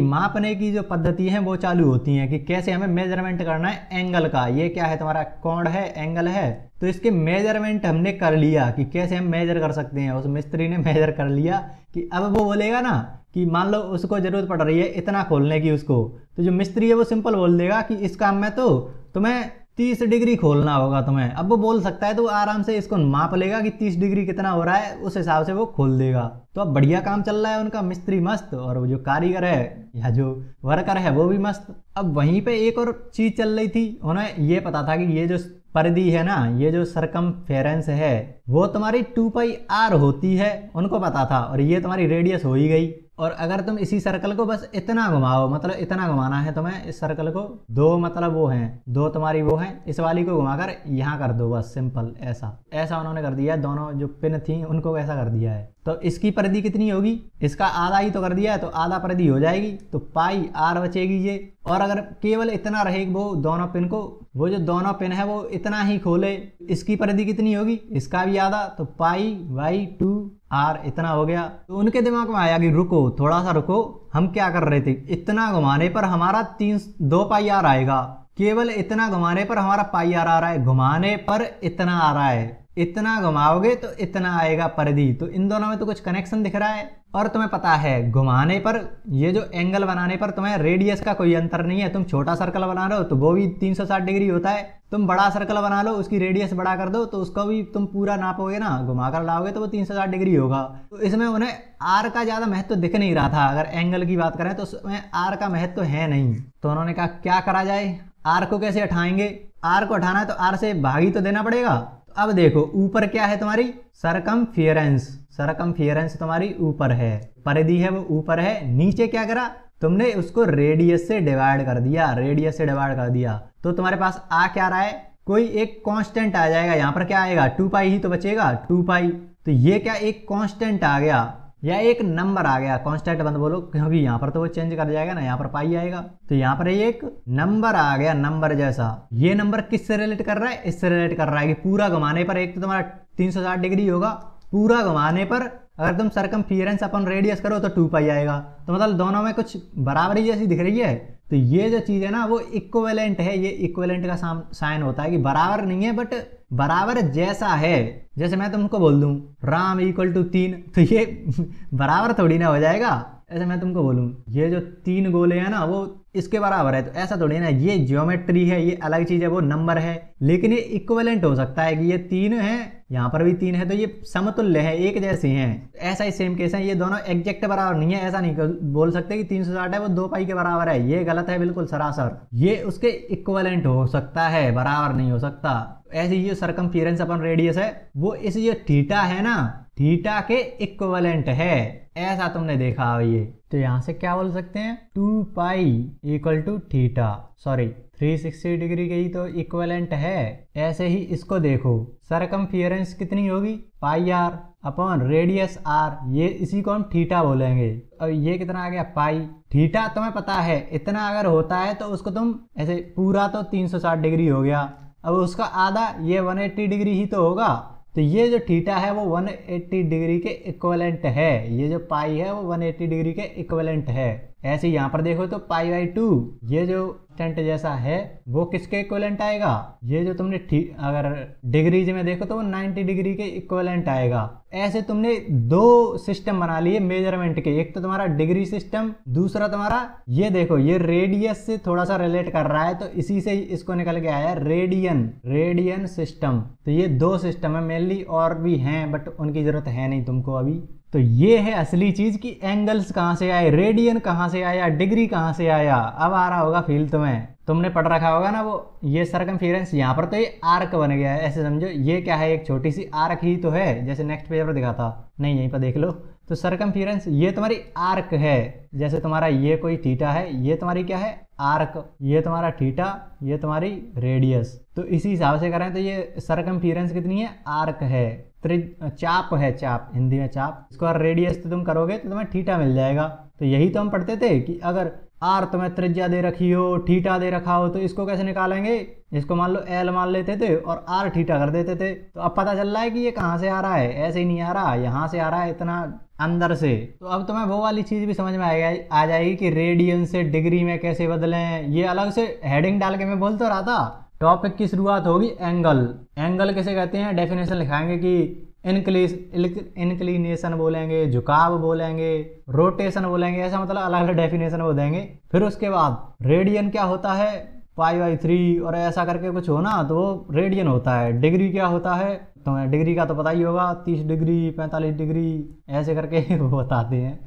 मापने की जो पद्धति है वो चालू होती है कि कैसे हमें मेजरमेंट करना है एंगल का। ये क्या है, तुम्हारा कोण है, एंगल है, तो इसके मेजरमेंट हमने कर लिया कि कैसे हम मेजर कर सकते हैं। उस मिस्त्री ने मेजर कर लिया कि अब वो बोलेगा ना कि मान लो उसको जरूरत पड़ रही है इतना खोलने की उसको, तो जो मिस्त्री है वो सिंपल बोल देगा कि इस काम में तो तुम्हें 30 डिग्री खोलना होगा तुम्हें। अब वो बोल सकता है तो आराम से इसको माप लेगा कि 30 डिग्री कितना हो रहा है, उस हिसाब से वो खोल देगा। तो अब बढ़िया काम चल रहा है उनका, मिस्त्री मस्त और वो जो कारीगर है या जो वर्कर है वो भी मस्त। अब वहीं पे एक और चीज चल रही थी, उन्हें ये पता था कि ये जो परिधि है ना, ये जो सरकमफेरेंस है वो तुम्हारी 2πr होती है, उनको पता था, और ये तुम्हारी रेडियस हो ही गई। और अगर तुम इसी सर्कल को बस इतना घुमाओ, मतलब इतना घुमाना है तुम्हें इस सर्कल को, दो मतलब वो हैं, दो तुम्हारी वो हैं, इस वाली को घुमाकर यहाँ कर दो बस, सिंपल ऐसा उन्होंने कर दिया। दोनों जो पिन थी उनको ऐसा कर दिया है। तो इसकी परिधि कितनी होगी, इसका आधा ही तो कर दिया है, तो आधा परिधि हो जाएगी, तो πr बचेगी ये। और अगर केवल इतना रहे वो दोनों पिन को, वो जो दोनों पिन है वो इतना ही खोले, इसकी परिधि कितनी होगी, इसका भी आधा, तो π/2r इतना हो गया। तो उनके दिमाग में आया कि रुको थोड़ा सा रुको, हम क्या कर रहे थे, इतना घुमाने पर हमारा 2πr आएगा, केवल इतना घुमाने पर हमारा πr आ रहा है, घुमाने पर इतना आ रहा है, इतना घुमाओगे तो इतना आएगा परिधि। तो इन दोनों में तो कुछ कनेक्शन दिख रहा है। और तुम्हें पता है घुमाने पर, ये जो एंगल बनाने पर तुम्हें रेडियस का कोई अंतर नहीं है। तुम छोटा सर्कल बना रहे हो तो वो भी 360 डिग्री होता है, तुम बड़ा सर्कल बना लो उसकी रेडियस बड़ा कर दो तो उसको भी तुम पूरा नापोगे ना, घुमा कर लाओगे तो वो 360 डिग्री होगा। तो इसमें उन्हें आर का ज्यादा महत्व दिख नहीं रहा था। अगर एंगल की बात करें तो उसमें आर का महत्व है नहीं। तो उन्होंने कहा क्या करा जाए, आर को कैसे हटाएंगे, आर को हटाना है तो आर से भाग ही तो देना पड़ेगा। अब देखो ऊपर क्या है तुम्हारी सरकमफियरेंस, सरकमफियरेंस तुम्हारी ऊपर है, परिधि है वो ऊपर है। नीचे क्या करा तुमने, उसको रेडियस से डिवाइड कर दिया, रेडियस से डिवाइड कर दिया। तो तुम्हारे पास आ क्या रहा है, कोई एक कांस्टेंट आ जाएगा। यहाँ पर क्या आएगा, 2π ही तो बचेगा, 2π। तो ये क्या एक कांस्टेंट आ गया या एक नंबर आ गया, कांस्टेंट बंद बोलो क्योंकि यहाँ पर तो वो चेंज कर जाएगा ना, यहाँ पर पाई आएगा। तो यहाँ पर एक नंबर आ गया, नंबर जैसा। ये नंबर किससे रिलेट कर रहा है, इससे रिलेट कर रहा है कि पूरा घुमाने पर एक तो तुम्हारा 360 डिग्री होगा, पूरा घुमाने पर अगर तुम सरकमफियरेंस अपन रेडियस करो तो 2π आएगा। तो मतलब दोनों में कुछ बराबरी जैसी दिख रही है। तो ये जो चीज है ना वो इक्विवेलेंट है। ये इक्विवेलेंट का साइन होता है कि बराबर नहीं है बट बराबर जैसा है। जैसे मैं तुमको बोल दूं राम = 3, तो ये बराबर थोड़ी ना हो जाएगा। ऐसे मैं तुमको बोलूं ये जो 3 गोले हैं ना वो इसके बराबर है, तो ऐसा थोड़ी ना। ये ज्योमेट्री है, ये अलग चीज है, वो नंबर है, लेकिन ये इक्विवेलेंट हो सकता है कि ये 3 है, यहाँ पर भी 3 है, तो ये समतुल्य है, एक जैसे हैं। ऐसा ही सेम केस है, ये दोनों एग्जैक्ट बराबर नहीं है। ऐसा नहीं बोल सकते कि 360 है वो 2π के बराबर है, ये गलत है बिल्कुल सरासर। ये उसके इक्विवेलेंट हो सकता है, बराबर नहीं हो सकता। ऐसे ये सरकमफियरेंस अपन रेडियस है वो इस ये थीटा है ना, थीटा के इक्विवेलेंट है, ऐसा तुमने देखा ये। तो यहाँ से क्या बोल सकते हैं, 2π = थीटा, सॉरी 360 डिग्री के ही तो इक्विवेलेंट है। ऐसे ही इसको देखो, सरकमफियरेंस कितनी होगी, πr अपॉन रेडियस r, ये इसी को हम थीटा बोलेंगे। अब ये कितना आ गया, पाई। थीटा तुम्हें पता है इतना अगर होता है तो उसको तुम ऐसे पूरा तो 360 डिग्री हो गया, अब उसका आधा ये 180 डिग्री ही तो होगा, तो ये जो थीटा है वो 180 डिग्री के इक्विवेलेंट है, ये जो पाई है वो 180 डिग्री के इक्विवेलेंट है। ऐसे यहाँ पर देखो तो पाई बाई 2 ये जो टेंट जैसा है वो किसके इक्विवेलेंट आएगा, ये जो तुमने अगर डिग्रीज में देखो तो वो 90 डिग्री के इक्विवेलेंट आएगा। ऐसे तुमने दो सिस्टम बना लिए मेजरमेंट के, एक तो तुम्हारा डिग्री सिस्टम, दूसरा तुम्हारा ये देखो ये रेडियस से थोड़ा सा रिलेट कर रहा है तो इसी से इसको निकल के आया रेडियन सिस्टम। तो ये दो सिस्टम है मेनली, और भी हैं बट उनकी जरूरत है नहीं तुमको अभी। तो ये है असली चीज कि एंगल्स कहाँ से आए, रेडियन कहाँ से आया, डिग्री कहाँ से आया। अब आ रहा होगा फील तुम्हें, तुमने पढ़ रखा होगा ना वो ये सर्कमफेरेंस, यहाँ पर तो ये आर्क बन गया है, ऐसे समझो ये क्या है, एक छोटी सी आर्क ही तो है, जैसे नेक्स्ट पेज पर दिखाता नहीं, यहीं पर देख लो। तो सर्कमफेरेंस ये तुम्हारी आर्क है, जैसे तुम्हारा ये कोई थीटा है, ये तुम्हारी क्या है आर्क, ये तुम्हारा थीटा, ये तुम्हारी रेडियस। तो इसी हिसाब से करें तो ये सर्कमफेरेंस कितनी है, आर्क है, चाप है, चाप हिंदी में चाप। इसको रेडियस तो तुम करोगे तो तुम्हें थीटा मिल जाएगा। तो यही तो हम पढ़ते थे कि अगर आर तुम्हें त्रिज्या दे रखी हो, थीटा दे रखा हो, तो इसको कैसे निकालेंगे, इसको मान लो एल मान लेते थे और आर थीटा कर देते थे। तो अब पता चल रहा है कि ये कहाँ से आ रहा है, ऐसे ही नहीं आ रहा, यहाँ से आ रहा है इतना अंदर से। तो अब तुम्हें वो वाली चीज भी समझ में आ जाएगी कि रेडियन से डिग्री में कैसे बदलें। ये अलग से हेडिंग डाल के मैं बोल तो रहा था। टॉपिक की शुरुआत होगी एंगल किसे कहते हैं, डेफिनेशन लिखाएंगे कि इंक्लिनेशन बोलेंगे, झुकाव बोलेंगे, रोटेशन बोलेंगे, ऐसा मतलब अलग अलग डेफिनेशन वो देंगे। फिर उसके बाद रेडियन क्या होता है, पाई बाई 3 और ऐसा करके कुछ हो ना तो वो रेडियन होता है। डिग्री क्या होता है, तो डिग्री का तो पता ही होगा, 30 डिग्री 45 डिग्री ऐसे करके वो बताते हैं।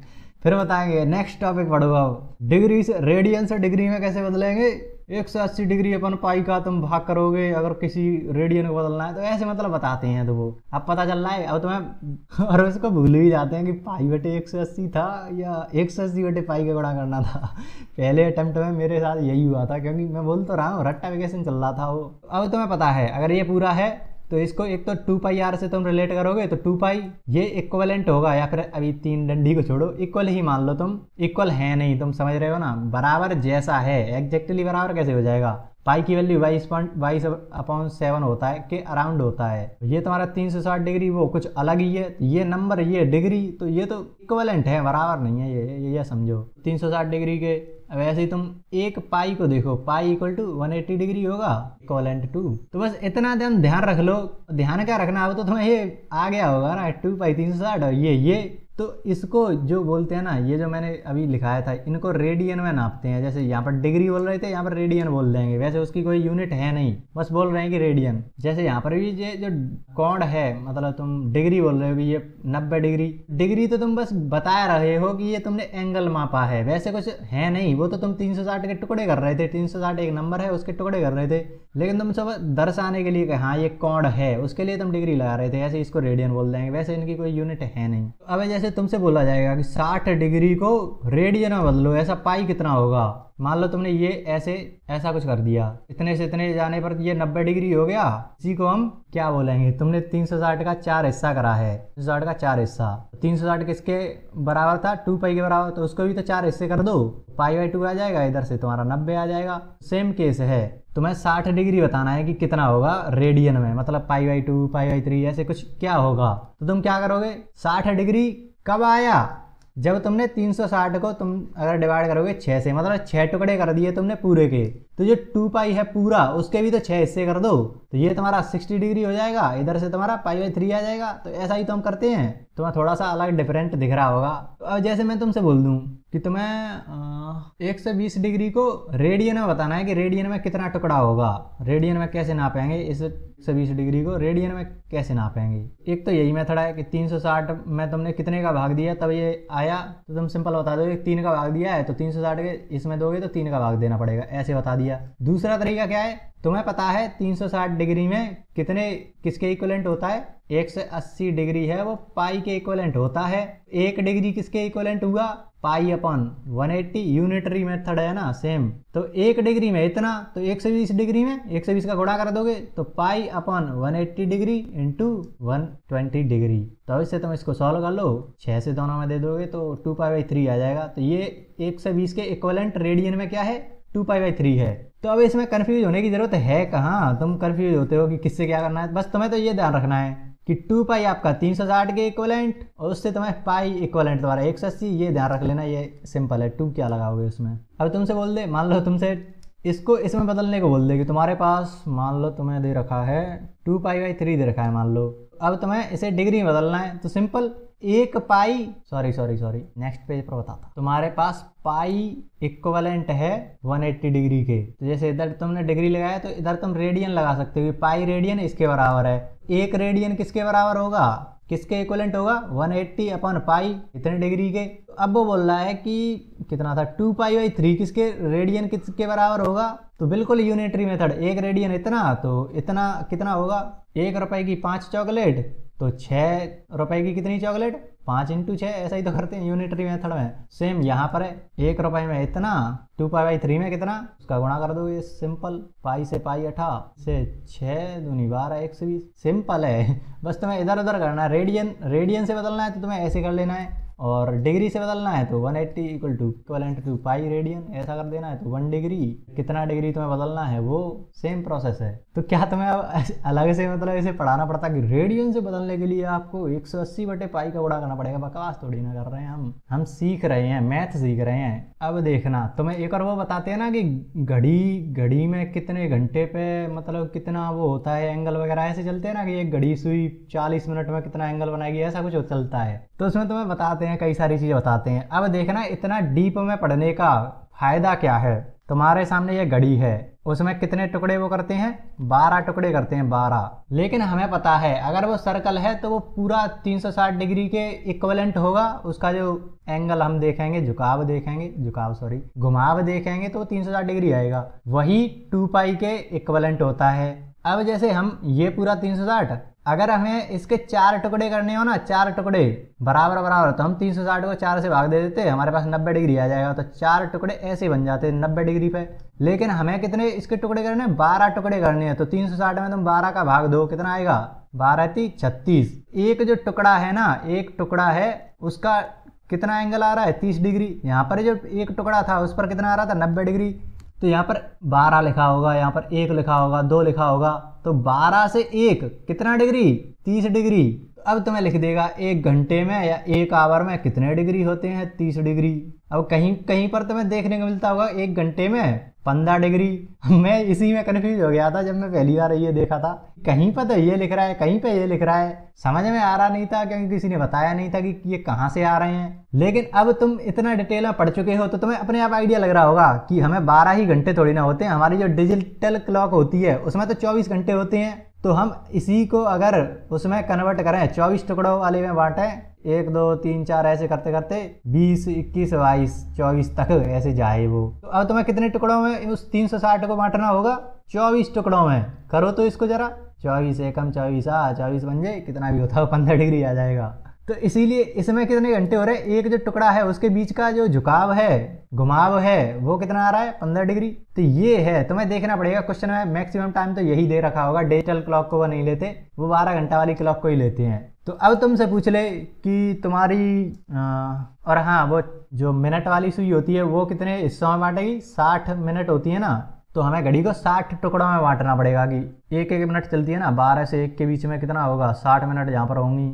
फिर बताएंगे नेक्स्ट टॉपिक पढ़ो अब, डिग्री से रेडियन से डिग्री में कैसे बदलेंगे। 180 डिग्री अपन पाई का तुम भाग करोगे अगर किसी रेडियन को बदलना है, तो ऐसे मतलब बताते हैं। तो वो अब पता चल रहा है, अब तुम्हें और उसको भूल भी जाते हैं कि पाई बटे 180 था या 180 बटे पाई का गुणा करना था। पहले अटेम्प्ट में मेरे साथ यही हुआ था, क्योंकि मैं बोल तो रहा हूँ रट्टा वेकेशन चल रहा था वो। अब तुम्हें पता है अगर ये पूरा है तो इसको एक तो 2 पाई आर से तुम रिलेट करोगे तो 2 पाई ये इक्विवेलेंट होगा, या फिर अभी 3 डंडी को छोड़ो इक्वल ही मान लो तुम, इक्वल है नहीं, तुम समझ रहे हो ना, बराबर जैसा है, एग्जैक्टली बराबर कैसे हो जाएगा। पाई की वैल्यू 22/7 होता है के अराउंड होता है। ये तुम्हारा 360 डिग्री वो कुछ अलग ही है, ये नंबर ये डिग्री, तो ये तो इक्विवेलेंट है, बराबर नहीं है ये समझो 360 डिग्री के। अब ऐसे ही तुम एक पाई को देखो, पाई इक्वल टू 180 डिग्री होगा इक्वलेंट टू। तो बस इतना ध्यान रख लो, ध्यान क्या रखना हो तो तुम्हें ये आ गया होगा ना 2 पाई 360 ये तो इसको जो बोलते हैं ना, ये जो मैंने अभी लिखाया था इनको रेडियन में नापते हैं। जैसे यहाँ पर डिग्री बोल रहे थे, यहाँ पर रेडियन बोल देंगे, वैसे उसकी कोई यूनिट है नहीं, बस बोल रहे हैं कि रेडियन। जैसे यहाँ पर भी ये जो कोण है, मतलब तुम डिग्री बोल रहे हो कि ये 90 डिग्री तो तुम बस बता रहे हो कि ये तुमने एंगल मापा है, वैसे कुछ है नहीं। वो तो तुम 360 के टुकड़े कर रहे थे, 360 एक नंबर है उसके टुकड़े कर रहे थे, लेकिन तुम सब दर्शाने के लिए कि हाँ ये कोण है उसके लिए तुम डिग्री लगा रहे थे, ऐसे इसको रेडियन बोल देंगे, वैसे इनकी कोई यूनिट है नहीं। अब जैसे तुमसे बोला जाएगा कि 60 डिग्री को रेडियन में बदलो, ऐसा पाई कितना होगा। मान लो तुमने ये ऐसा कुछ कर दिया, इतने से इतने जाने पर ये 90 डिग्री हो गया। इसी को हम क्या बोलेंगे, तुमने 360 का 4 हिस्सा करा है, 360 का 4 हिस्सा, 360 किसके बराबर था 2 पाई के बराबर, तो उसको भी तो 4 हिस्से कर दो, पाई बाई 2 आ जाएगा, इधर से तुम्हारा 90 आ जाएगा। सेम केस है, तुम्हें 60 डिग्री बताना है कि कितना होगा रेडियन में, मतलब पाई बाई 2 पाई बाई 3 ऐसे कुछ क्या होगा। तो तुम क्या करोगे, 60 डिग्री कब आया, जब तुमने 360 को तुम अगर डिवाइड करोगे 6 से, मतलब 6 टुकड़े कर दिए तुमने पूरे के, तो जो 2 पाई है पूरा उसके भी तो 6 हिस्से कर दो, तो ये तुम्हारा 60 डिग्री हो जाएगा, इधर से तुम्हारा पाई बाई 3 आ जाएगा। तो ऐसा ही तो हम करते हैं, तुम्हें थोड़ा सा अलग डिफरेंट दिख रहा होगा। तो अब जैसे मैं तुमसे बोल दूं कि तुम्हें 120 डिग्री को रेडियन में बताना है कि रेडियन में कितना टुकड़ा होगा, रेडियन में कैसे नापेंगे, इस 120 डिग्री को रेडियन में कैसे नापेंगे। एक तो यही मेथड है कि 360 में तुमने कितने का भाग दिया तब ये आया, तो तुम सिंपल बता दो 3 का भाग दिया है तो 360 के इसमें दोगे तो 3 का भाग देना पड़ेगा, ऐसे बता दिया। दूसरा तरीका क्या है, तुम्हें पता है 360 डिग्री में कितने किसके इक्विवेलेंट होता है, 180 डिग्री है वो पाई के इक्विवेलेंट होता है। 1 डिग्री किसके इक्विवेलेंट हुआ, पाई अपन 180, यूनिटरी मेथड है ना सेम। तो 1 डिग्री में इतना, तो 120 डिग्री में 120 का गुणा कर दोगे तो पाई अपन 180 डिग्री इंटू 120 डिग्री। तो इससे तुम इसको सॉल्व कर लो, 6 से दोनों में दे दोगे तो 2 पाई बाई 3 आ जाएगा। तो ये 120 के इक्विवेलेंट रेडियन में क्या है, 2 पाई बाई 3 है। तो अब इसमें कंफ्यूज होने की जरूरत है कहाँ, तुम कंफ्यूज होते हो कि किससे क्या करना है। बस तुम्हें तो ये ध्यान रखना है कि 2 पाई आपका 360 के इक्वलेंट और उससे तुम्हें पाई इक्वलेंट द्वारा 180। ये ध्यान रख लेना, ये सिंपल है। 2 क्या लगाओगे उसमें। अब तुमसे बोल दे, मान लो तुमसे इसको इसमें बदलने को बोल दे कि तुम्हारे पास मान लो तुम्हें दे रखा है 2 पाई बाई 3 दे रखा है मान लो। अब तुम्हें इसे डिग्री में बदलना है तो सिंपल 1 पाई सॉरी नेक्स्ट पेज पर बताता। तुम्हारे पास पाई इक्वलेंट है 180 डिग्री के, तो जैसे इधर तुमने डिग्री लगाया तो इधर तुम रेडियन लगा सकते हो। पाई रेडियन इसके बराबर है। 1 रेडियन किसके बराबर होगा, किसके इक्वलेंट होगा 180 अपॉन पाई इतने डिग्री के। तो अब वो बोल रहा है कि कितना था 2 पाई बाई 3 किसके रेडियन किसके बराबर होगा, तो बिल्कुल यूनिटरी मेथड। 1 रेडियन इतना, तो इतना कितना होगा 1 रुपए की 5 चॉकलेट, तो 6 रुपए की कितनी चॉकलेट 5 × 6। ऐसा ही तो करते हैं यूनिटरी मेथड में। सेम यहाँ पर है 1 रुपए में इतना, 2 पाई बाई 3 में कितना, उसका गुणा कर दो। ये सिंपल पाई से पाई 8 से 6 दूनी 12 120। सिंपल है, बस तुम्हें इधर उधर करना है। रेडियन से बदलना है तो तुम्हें ऐसे कर लेना है, और डिग्री से बदलना है तो 180 इक्वलेंट टू पाई रेडियन ऐसा कर देना है। तो 1 डिग्री कितना डिग्री तुम्हें बदलना है वो सेम प्रोसेस है। तो क्या तुम्हें अब अलग से मतलब इसे पढ़ाना पड़ता कि रेडियन से बदलने के लिए आपको 180 बटे पाई का गुणा करना पड़ेगा। बकवास थोड़ी ना कर रहे हैं हम सीख रहे हैं, मैथ सीख रहे हैं। अब देखना तुम्हें एक और वो बताते हैं ना कि घड़ी में कितने घंटे पे मतलब कितना वो होता है एंगल वगैरह, ऐसे चलते हैं ना कि एक घड़ी सुई 40 मिनट में कितना एंगल बनाएगी, ऐसा कुछ चलता है। तो उसमें तुम्हें बताते हैं, कई सारी चीजें बताते हैं। अब देखना इतना डीप में पढ़ने का फायदा क्या है। तुम्हारे सामने ये घड़ी है, उसमें कितने टुकड़े वो करते हैं 12 टुकड़े करते हैं 12। लेकिन हमें पता है अगर वो सर्कल है तो वो पूरा 360 डिग्री के इक्वलेंट होगा। उसका जो एंगल हम देखेंगे घुमाव देखेंगे तो 360 डिग्री आएगा, वही 2 पाई के इक्वलेंट होता है। अब जैसे हम ये पूरा 360, अगर हमें इसके 4 टुकड़े करने हो ना, 4 टुकड़े बराबर, तो हम 360 को 4 से भाग दे देते, हमारे पास 90 डिग्री आ जाएगा। तो 4 टुकड़े ऐसे बन जाते हैं 90 डिग्री पे। लेकिन हमें कितने इसके टुकड़े करने हैं 12 टुकड़े करने हैं। तो 360 में तुम 12 का भाग दो, कितना आएगा 12 × 36। एक जो टुकड़ा है ना, एक टुकड़ा है उसका कितना एंगल आ रहा है 30 डिग्री। यहाँ पर जो एक टुकड़ा था उस पर कितना आ रहा था 90 डिग्री। तो यहाँ पर 12 लिखा होगा, यहाँ पर 1 लिखा होगा, 2 लिखा होगा, तो 12 से 1 कितना डिग्री 30 डिग्री। अब तुम्हें लिख देगा 1 घंटे में या 1 आवर में कितने डिग्री होते हैं 30 डिग्री। अब कहीं पर तुम्हें देखने को मिलता होगा 1 घंटे में 15 डिग्री। मैं इसी में कंफ्यूज हो गया था जब मैं पहली बार ये देखा था। कहीं पर तो ये लिख रहा है, कहीं पे ये लिख रहा है, समझ में आ रहा नहीं था क्योंकि किसी ने बताया नहीं था कि ये कहाँ से आ रहे हैं। लेकिन अब तुम इतना डिटेल में पढ़ चुके हो तो तुम्हें अपने आप आइडिया लग रहा होगा कि हमें 12 ही घंटे थोड़ी ना होते हैं। हमारी जो डिजिटल क्लॉक होती है उसमें तो 24 घंटे होते हैं। तो हम इसी को अगर उसमें कन्वर्ट करें 24 टुकड़ों वाले में बांटें, 1 2 3 4 ऐसे करते करते 20 21 22 24 तक ऐसे जाए वो। तो अब तुम्हें कितने टुकड़ों में उस 360 को बांटना होगा 24 टुकड़ों में। करो तो इसको जरा, 24 एकम 24 24 बन जाए, कितना भी होता है 15 डिग्री आ जाएगा। तो इसीलिए इसमें कितने घंटे हो रहे हैं, एक जो टुकड़ा है उसके बीच का जो झुकाव है घुमाव है वो कितना आ रहा है 15 डिग्री। तो ये है, तुम्हें देखना पड़ेगा क्वेश्चन में मैक्सिमम टाइम तो यही दे रखा होगा। डिजिटल क्लॉक को वो नहीं लेते, वो 12 घंटा वाली क्लॉक को ही लेते हैं। तो अब तुमसे पूछ ले कि तुम्हारी और हाँ वो जो मिनट वाली सुई होती है वो कितने हिस्सों में बांटेगी 60 मिनट होती है ना। तो हमें घड़ी को 60 टुकड़ों में बांटना पड़ेगा कि 1-1 मिनट चलती है ना, 12 से 1 के बीच में कितना होगा 60 मिनट यहाँ पर होंगी,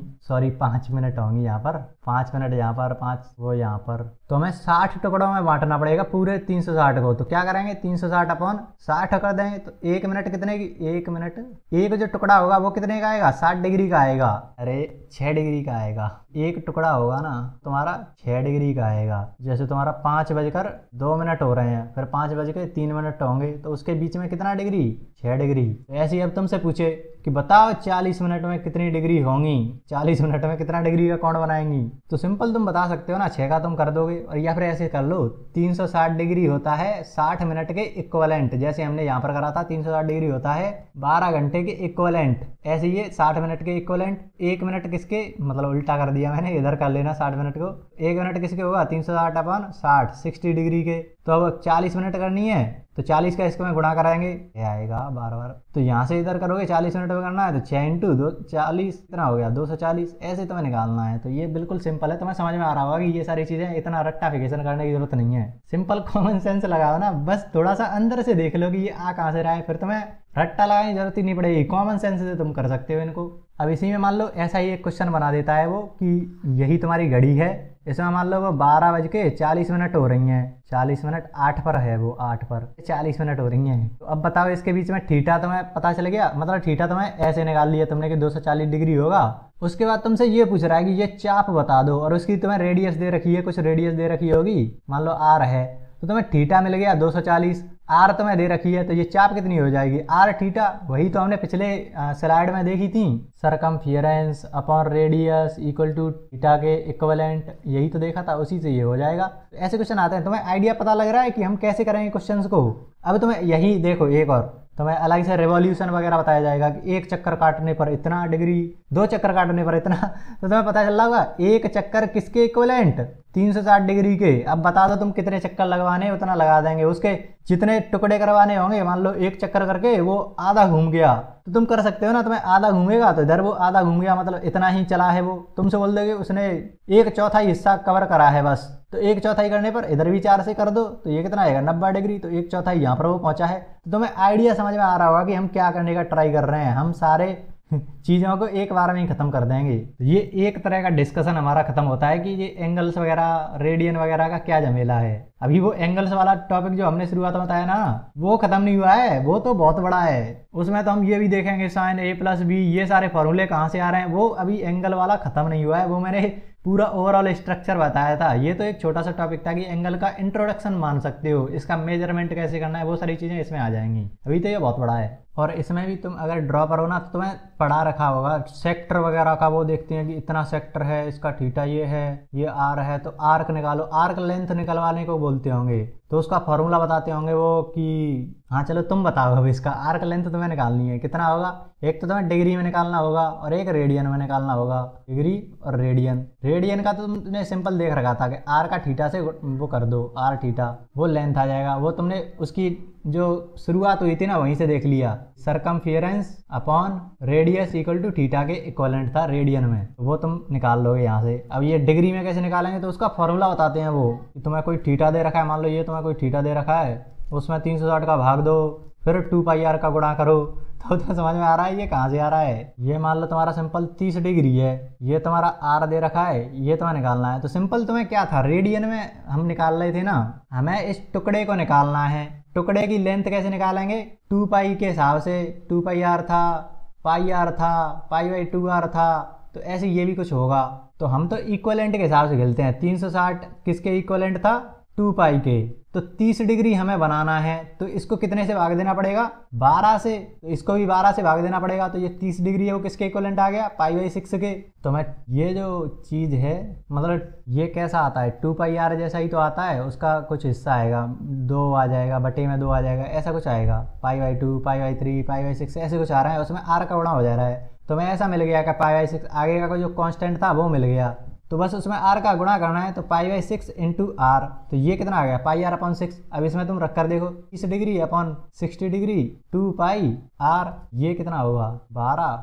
5 मिनट होंगी यहाँ पर, 5 मिनट यहाँ पर, 5 वो यहाँ पर। तो हमें 60 टुकड़ों में बांटना पड़ेगा पूरे 360 को। तो क्या करेंगे 360 अपॉन 60 कर देंगे तो 1 मिनट कितने की 1 मिनट, एक जो टुकड़ा होगा वो कितने का आएगा 60 डिग्री का आएगा, अरे 6 डिग्री का आएगा। एक टुकड़ा होगा ना तुम्हारा 6 डिग्री का आएगा। जैसे तुम्हारा 5:02 हो रहे हैं, फिर 5:03 होंगे, तो उसके बीच में कितना डिग्री 6 डिग्री। ऐसे ही अब तुमसे पूछे कि बताओ 40 मिनट में कितनी डिग्री होंगी, 40 मिनट में कितना डिग्री का कोण बनाएंगी। तो सिंपल तुम बता सकते हो ना, 6 का तुम कर दोगे। और या फिर ऐसे कर लो 360 डिग्री होता है 60 मिनट के इक्वलेंट, जैसे हमने यहाँ पर करा था 360 डिग्री होता है 12 घंटे के इक्वलेंट। ऐसे ये 60 मिनट के इक्वलेंट, 1 मिनट किसके, मतलब उल्टा कर दिया मैंने, इधर कर लेना 60 मिनट को, 1 मिनट किसके होगा 360 अपॉन 60 डिग्री के। तो अब 40 मिनट करनी है तो 40 का इसको में गुणा कराएंगे, ये आएगा बार। तो यहाँ से इधर करोगे 40 मिनट में करना है तो 6 × 2 40 कितना हो गया 240, ऐसे तुम्हें निकालना है। तो ये बिल्कुल सिंपल है, तुम्हें समझ में आ रहा होगा कि ये सारी चीजें इतना रट्टाफिकेशन करने की जरूरत नहीं है। सिंपल कॉमन सेंस लगाओ ना, बस थोड़ा सा अंदर से देख लो कि ये आ कहाँ से रहा है, फिर तुम्हें रट्टा लगाने की जरूरत ही नहीं पड़ेगी। कॉमन सेंस से तुम कर सकते हो इनको। अब इसी में मान लो ऐसा ही एक क्वेश्चन बना देता है वो कि यही तुम्हारी घड़ी है, इसमें मान लो वो 12:40 हो रही हैं, 40 मिनट 8 पर है, वो 8 पर 40 मिनट हो रही हैं। तो अब बताओ इसके बीच में थीटा तुम्हें पता चल गया, मतलब थीटा तुम्हें ऐसे निकाल लिया तुमने कि 240 डिग्री होगा। उसके बाद तुमसे ये पूछ रहा है कि ये चाप बता दो और उसकी तुम्हें रेडियस दे रखी है, कुछ रेडियस दे रखी होगी, मान लो आर है, तो तुम्हें थीटा मिल गया 240, आर तुम्हें दे रखी है, तो ये चाप कितनी हो जाएगी, आर थीटा, वही तो हमने पिछले स्लाइड में देखी थी, circumference upon radius equal to theta के इक्विवेलेंट, यही तो देखा था, उसी से ये हो जाएगा। तो ऐसे क्वेश्चन आते हैं, तुम्हें आइडिया पता लग रहा है कि हम कैसे करेंगे क्वेश्चंस को। अब तुम्हें यही देखो, एक और तुम्हें अलग से रेवोल्यूशन वगैरह बताया जाएगा कि 1 चक्कर काटने पर इतना डिग्री, 2 चक्कर काटने पर इतना, तो तुम्हें पता चल रहा होगा 1 चक्कर किसके इक्विवेलेंट, 360 डिग्री के। अब बता दो तुम कितने चक्कर लगवाने, उतना लगा देंगे, उसके जितने टुकड़े करवाने होंगे, मान लो 1 चक्कर करके वो आधा घूम गया, तो तुम कर सकते हो ना, तुम्हें आधा घूमेगा तो इधर वो आधा घूम गया, मतलब इतना ही चला है वो, तुमसे बोल दोगे उसने 1/4 हिस्सा कवर करा है बस, तो 1/4 करने पर इधर भी 4 से कर दो तो ये कितना आएगा 90 डिग्री, तो 1/4 यहाँ पर वो पहुंचा है। तो तुम्हें आइडिया समझ में आ रहा होगा कि हम क्या करने का ट्राई कर रहे हैं, हम सारे चीज़ों को एक बार में ही खत्म कर देंगे। तो ये एक तरह का डिस्कशन हमारा खत्म होता है कि ये एंगल्स वगैरह रेडियन वगैरह का क्या झमेला है। अभी वो एंगल्स वाला टॉपिक जो हमने शुरुआत में बताया ना, वो खत्म नहीं हुआ है, वो तो बहुत बड़ा है, उसमें तो हम ये भी देखेंगे साइन a+b, ये सारे फॉर्मूले कहाँ से आ रहे हैं, वो अभी एंगल वाला खत्म नहीं हुआ है, वो मैंने पूरा ओवरऑल स्ट्रक्चर बताया था। ये तो एक छोटा सा टॉपिक था कि एंगल का इंट्रोडक्शन मान सकते हो, इसका मेजरमेंट कैसे करना है, वो सारी चीज़ें इसमें आ जाएंगी। अभी तो ये बहुत बड़ा है। और इसमें भी तुम अगर ड्रॉ करो ना तो तुम्हें पढ़ा रखा होगा सेक्टर वगैरह का, वो देखते हैं कि इतना सेक्टर है, इसका थीटा ये है, ये आर है, तो आर्क निकालो, आर्क लेंथ निकलवाने को बोलते होंगे, तो उसका फॉर्मूला बताते होंगे वो कि हाँ चलो तुम बताओ अब इसका आर्क लेंथ तुम्हें निकालनी है, कितना होगा, एक तो तुम्हें डिग्री में निकालना होगा और एक रेडियन में निकालना होगा, डिग्री और रेडियन। रेडियन का तो तुमने सिंपल देख रखा था कि आर का थीटा से वो कर दो, आर थीटा, वो लेंथ आ जाएगा, वो तुमने उसकी जो शुरुआत हुई थी ना वहीं से देख लिया, circumference upon radius equal to theta के इक्वलेंट था रेडियन में, तो वो तुम निकाल लोगे यहाँ से। अब ये डिग्री में कैसे निकालेंगे, तो उसका फॉर्मूला बताते हैं वो कि तुम्हें कोई थीटा दे रखा है, मान लो ये तुम्हें कोई थीटा दे रखा है, उसमें 360 का भाग दो, फिर 2πr का गुणा करो, तो समझ में आ रहा है ये कहाँ से आ रहा है। ये मान लो तुम्हारा सिंपल 30 डिग्री है, ये तुम्हारा आर दे रखा है, ये तुम्हें निकालना है, तो सिंपल तुम्हें क्या था, रेडियन में हम निकाल रहे थे ना, हमें इस टुकड़े को निकालना है, टुकड़े की लेंथ कैसे निकालेंगे, 2π के हिसाब से, 2πr था, πr था, π/2r था, तो ऐसे ये भी कुछ होगा। तो हम तो इक्वलेंट के हिसाब से खेलते हैं, 360 किसके इक्वलेंट था, 2π के, तो 30 डिग्री हमें बनाना है, तो इसको कितने से भाग देना पड़ेगा, 12 से, तो इसको भी 12 से भाग देना पड़ेगा, तो ये 30 डिग्री है वो किसके इक्वलेंट आ गया, π/6 के। तो मैं ये जो चीज़ है, मतलब ये कैसा आता है, 2πr जैसा ही तो आता है, उसका कुछ हिस्सा आएगा, 2 आ जाएगा, बटे में 2 आ जाएगा, ऐसा कुछ आएगा, π/2, π/3, π/6 ऐसे कुछ आ रहा है, उसमें आर का गुणा हो जा रहा है, तो मैं ऐसा मिल गया कि π/6 आगे का जो कांस्टेंट था वो मिल गया, तो बस उसमें r का गुणा करना है, तो π/6 इंटू आर, तो ये कितना आ गया, πr/6। अब इसमें तुम रख कर देखो, 30 डिग्री अपॉन 60 डिग्री 2πr, ये कितना होगा 12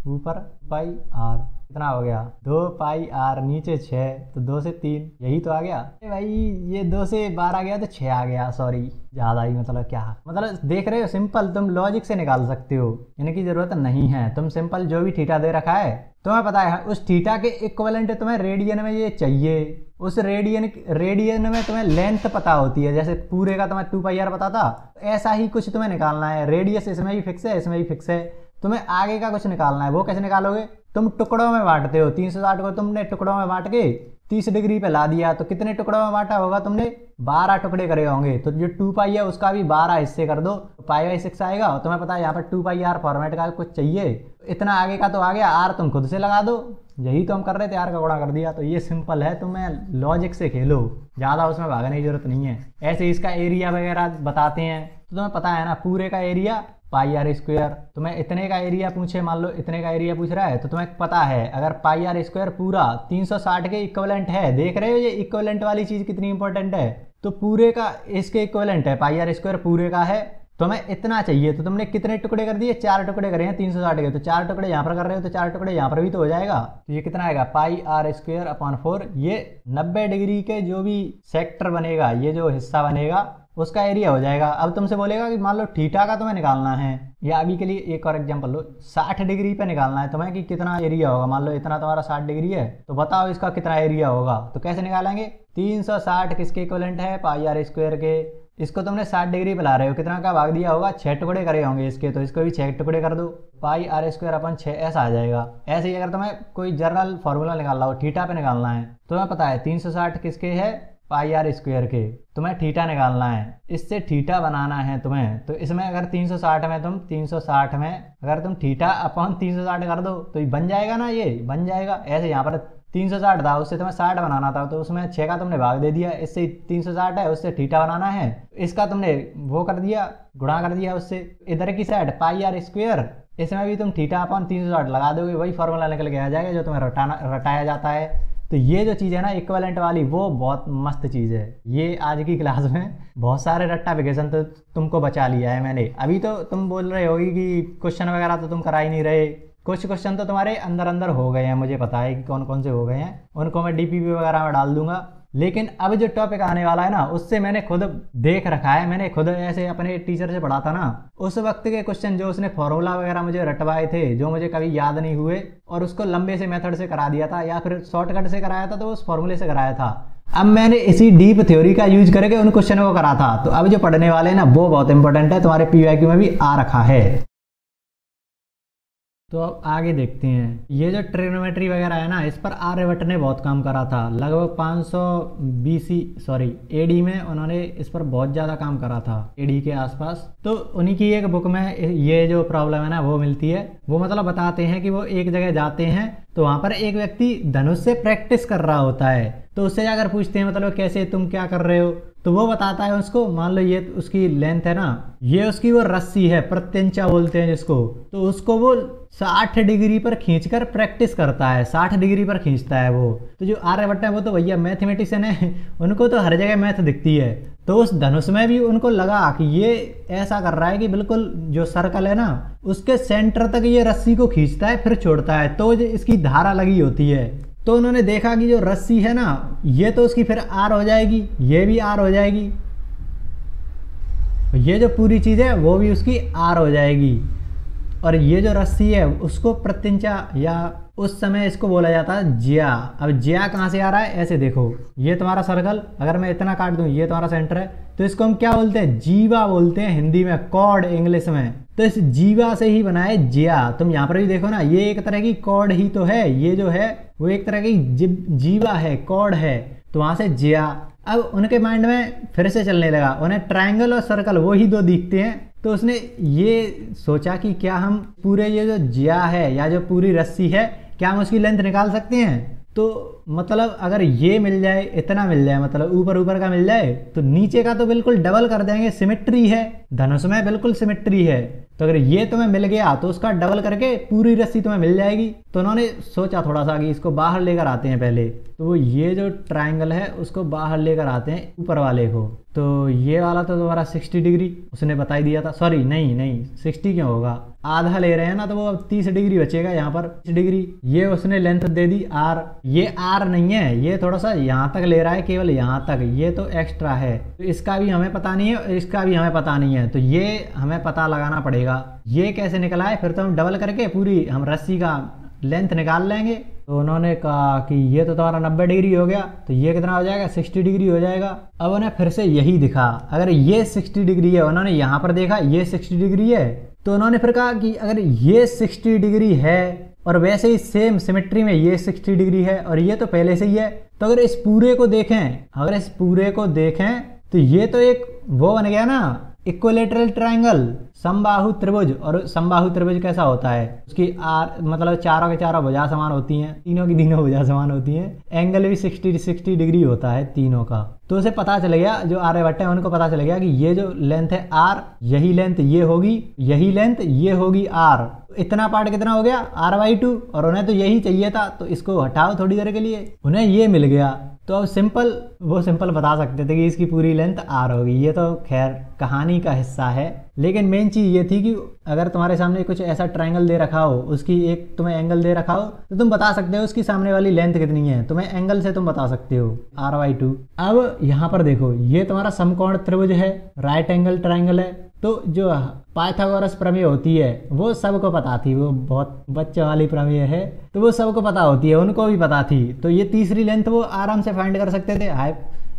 ऊपर πr, कितना हो गया 2πr, नीचे 6, तो 2 से 3, यही तो आ गया भाई, ये 2 से 12 गया तो 6 आ गया, सॉरी ज़्यादा ही, मतलब क्या, मतलब देख रहे हो, सिंपल तुम लॉजिक से निकाल सकते हो, इनकी ज़रूरत नहीं है, तुम सिंपल जो भी थीटा दे रखा है तुम्हें पता है, उस थीटा के इक्विवेलेंट तुम्हें रेडियन में ये चाहिए, उस रेडियन में तुम्हें लेंथ पता होती है, जैसे पूरे का तुम्हें 2πr पता था, ऐसा ही कुछ तुम्हें निकालना है, रेडियस इसमें भी फिक्स है, इसमें भी फिक्स है, तुम्हें आगे का कुछ निकालना है, वो कैसे निकालोगे, तुम टुकड़ों में बांटते हो, 360 को तुमने टुकड़ों में बांट के 30 डिग्री पे ला दिया, तो कितने टुकड़ों में बांटा होगा तुमने, 12 टुकड़े करे होंगे, तो जो 2π है उसका भी 12 हिस्से कर दो, तो π/6 आएगा, और तुम्हें पता है यहाँ पर 2πr फॉर्मेट का कुछ चाहिए, इतना आगे का तो आ गया, आर तुम खुद से लगा दो, यही तो हम कर रहे थे, आर का गुणा कर दिया, तो ये सिंपल है, तुम्हें लॉजिक से खेलो, ज़्यादा उसमें भागने की जरूरत नहीं है। ऐसे इसका एरिया वगैरह बताते हैं, तो तुम्हें पता है ना, पूरे का एरिया πr², तुम्हें इतने का एरिया पूछे, मान लो इतने का एरिया पूछ रहा है, तो तुम्हें पता है अगर πr² पूरा 360 के इक्विवेलेंट है, देख रहे हो ये इक्विवेलेंट वाली चीज़ कितनी इंपॉर्टेंट है, तो पूरे का इसके इक्विवेलेंट है, πr² पूरे का है, तो हमें इतना चाहिए, तो तुमने कितने टुकड़े कर दिए, 4 टुकड़े करे हैं 360 के, तो 4 टुकड़े यहाँ पर कर रहे हो, तो 4 टुकड़े यहाँ पर भी तो हो जाएगा, तो ये कितना आएगा πr²/4, ये 90 डिग्री के जो भी सेक्टर बनेगा, ये जो हिस्सा बनेगा उसका एरिया हो जाएगा। अब तुमसे बोलेगा कि मान लो थीटा का तुम्हें निकालना है, या अभी के लिए एक और एग्जांपल लो, 60 डिग्री पे निकालना है तुम्हें कि कितना एरिया होगा। मान लो इतना तुम्हारा 60 डिग्री है, तो बताओ इसका कितना एरिया होगा। तो कैसे निकालेंगे, 360 किसके इक्विवेलेंट है, पाई आर स्क्वायर के। इसको तुमने 60 डिग्री पे ला रहे हो, कितना का भाग दिया होगा, 6 टुकड़े करे होंगे इसके, तो इसको भी 6 टुकड़े कर दो, पाई आर स्क्वायर अपन 6 ऐसा आ जाएगा। ऐसे ही अगर तुम्हें कोई जनरल फॉर्मूला निकालना हो, थीटा पे निकालना है, तुम्हें पता है 360 किसके है, पाई आर स्क्वायर के, तुम्हें थीटा निकालना है, इससे थीटा बनाना है तुम्हें। तो इसमें अगर 360 में तुम 360 में अगर तुम थीटा अपॉन 360 कर दो तो ये बन जाएगा ना, ये बन जाएगा। ऐसे यहाँ पर 360 था, उससे तुम्हें 60 बनाना था, तो उसमें 6 का तुमने भाग दे दिया, इससे 360 है, उससे थीटा बनाना है, इसका तुमने वो कर दिया, गुणा कर दिया उससे। इधर की साइड पाई आर स्क्वायर, इसमें भी तुम थीटा अपॉन 360 लगा दोगे, वही फॉर्मूला निकल के आ जाएगा जो तुम्हें रटाया जाता है। तो ये जो चीज़ है ना इक्विवेलेंट वाली, वो बहुत मस्त चीज़ है। ये आज की क्लास में बहुत सारे रट्टाफिकेशन तो तुमको बचा लिया है मैंने। अभी तो तुम बोल रहे होगी कि क्वेश्चन वगैरह तो तुम करा ही नहीं रहे, कुछ क्वेश्चन तो तुम्हारे अंदर अंदर हो गए हैं, मुझे पता है कि कौन कौन से हो गए हैं, उनको मैं डीपीपी वगैरह में डाल दूंगा। लेकिन अब जो टॉपिक आने वाला है ना, उससे मैंने खुद देख रखा है, मैंने खुद ऐसे अपने टीचर से पढ़ा था ना, उस वक्त के क्वेश्चन जो उसने फॉर्मूला वगैरह मुझे रटवाए थे, जो मुझे कभी याद नहीं हुए, और उसको लंबे से मेथड से करा दिया था या फिर शॉर्टकट से कराया था, तो उस फॉर्मूले से कराया था। अब मैंने इसी डीप थ्योरी का यूज करके उन क्वेश्चनों को करा था। तो अब जो पढ़ने वाले हैं ना, वो बहुत इंपॉर्टेंट है, तुम्हारे पीवाईक्यू में भी आ रखा है। तो अब आगे देखते हैं, ये जो ट्रिग्नोमेट्री वगैरह है ना, इस पर आर्यभट्ट ने बहुत काम करा था। लगभग 500 BC एडी में उन्होंने इस पर बहुत ज़्यादा काम करा था, एडी के आसपास। तो उन्हीं की एक बुक में ये जो प्रॉब्लम है ना वो मिलती है। वो मतलब बताते हैं कि वो एक जगह जाते हैं, तो वहाँ पर एक व्यक्ति धनुष से प्रैक्टिस कर रहा होता है। तो उससे जाकर पूछते हैं मतलब कैसे, तुम क्या कर रहे हो, तो वो बताता है उसको, मान लो ये उसकी लेंथ है ना, ये उसकी वो रस्सी है, प्रत्यंचा बोलते हैं जिसको, तो उसको वो 60 डिग्री पर खींचकर प्रैक्टिस करता है, 60 डिग्री पर खींचता है वो। तो जो आर्यभट्ट है वो तो भैया मैथमेटिशियन है, उनको तो हर जगह मैथ दिखती है। तो उस धनुष में भी उनको लगा कि ये ऐसा कर रहा है कि बिल्कुल जो सर्कल है ना, उसके सेंटर तक ये रस्सी को खींचता है फिर छोड़ता है, तो इसकी धारा लगी होती है। तो उन्होंने देखा कि जो रस्सी है ना, ये तो उसकी फिर आर हो जाएगी, ये भी आर हो जाएगी, ये जो पूरी चीज़ है वो भी उसकी आर हो जाएगी, और ये जो रस्सी है उसको प्रत्यंचा, या उस समय इसको बोला जाता है ज्या। अब ज्या कहाँ से आ रहा है, ऐसे देखो, ये तुम्हारा सर्कल, अगर मैं इतना काट दूं, ये तुम्हारा सेंटर है, तो इसको हम क्या बोलते हैं, जीवा बोलते हैं हिंदी में, कॉर्ड इंग्लिश में। तो इस जीवा से ही बना है ज्या। तुम यहाँ पर भी देखो ना, ये एक तरह की कॉर्ड ही तो है, ये जो है वो एक तरह की जीवा है, कॉर्ड है, तो वहां से ज्या। अब उनके माइंड में फिर से चलने लगा, उन्हें ट्रायंगल और सर्कल वो ही दो दिखते हैं। तो उसने ये सोचा कि क्या हम पूरे ये जो ज्या है या जो पूरी रस्सी है, क्या हम उसकी लेंथ निकाल सकते हैं। तो मतलब अगर ये मिल जाए, इतना मिल जाए, मतलब ऊपर ऊपर का मिल जाए, तो नीचे का तो बिल्कुल डबल कर देंगे, सिमेट्री है, धनुष में बिल्कुल सिमेट्री है। तो अगर ये तुम्हें मिल गया तो उसका डबल करके पूरी रस्सी तुम्हें मिल जाएगी। तो उन्होंने सोचा थोड़ा सा कि इसको बाहर लेकर आते हैं पहले, तो वो ये जो ट्रायंगल है उसको बाहर लेकर आते हैं ऊपर वाले को। तो ये वाला तो तुम्हारा 60 डिग्री उसने बता ही दिया था, सॉरी नहीं 60 क्यों होगा, आधा ले रहे हैं ना, तो वो अब 30 डिग्री बचेगा यहाँ पर, 30 डिग्री। ये उसने लेंथ दे दी आर, ये आर नहीं है, ये थोड़ा सा यहाँ तक ले रहा है, केवल यहाँ तक, ये तो एक्स्ट्रा है, तो इसका भी हमें पता नहीं है, इसका भी हमें पता नहीं है, तो ये हमें पता लगाना पड़ेगा। ये कैसे निकला है, फिर तो हम डबल करके पूरी हम रस्सी का लेंथ निकाल लेंगे। तो उन्होंने कहा कि ये तो तुम्हारा 90 डिग्री हो गया, तो ये कितना हो जाएगा, 60 डिग्री हो जाएगा। अब उन्हें फिर से यही दिखा, अगर ये 60 डिग्री है, उन्होंने यहाँ पर देखा ये 60 डिग्री है, तो उन्होंने फिर कहा कि अगर ये 60 डिग्री है और वैसे ही सेम सिमेट्री में ये 60 डिग्री है और ये तो पहले से ही है, तो अगर इस पूरे को देखें, तो ये तो एक वो बन गया ना, इक्विलेटरल ट्रायंगल, समबाहु त्रिभुज। और समबाहु त्रिभुज कैसा होता है, उसकी आर मतलब चारों के चारों भुजा समान होती हैं, तीनों की तीनों भुजा समान होती हैं, एंगल भी 60 डिग्री होता है तीनों का। तो उसे पता चल गया, जो आर्यभट्ट है उनको पता चल गया कि ये जो लेंथ है आर, यही लेंथ ये होगी, यही लेंथ ये होगी आर। इतना पार्ट कितना हो गया, r/2, और उन्हें तो यही चाहिए था, तो इसको हटाओ थोड़ी देर के लिए, उन्हें ये मिल गया। तो अब सिंपल बता सकते थे कि इसकी पूरी लेंथ आर होगी। ये तो खैर कहानी का हिस्सा है, लेकिन मेन चीज़ ये थी कि अगर तुम्हारे सामने कुछ ऐसा ट्रायंगल दे रखा हो, उसकी एक तुम्हें एंगल दे रखा हो, तो तुम बता सकते हो उसकी सामने वाली लेंथ कितनी है, तुम्हें एंगल से तुम बता सकते हो r/2। अब यहाँ पर देखो, ये तुम्हारा समकोण त्रिभुज है, राइट एंगल ट्रायंगल है। तो जो पाइथागोरस प्रमेय होती है वो सबको पता थी, वो बहुत बच्चों वाली प्रमेय है, तो वो सबको पता होती है, उनको भी पता थी। तो ये तीसरी लेंथ वो आराम से फाइंड कर सकते थे।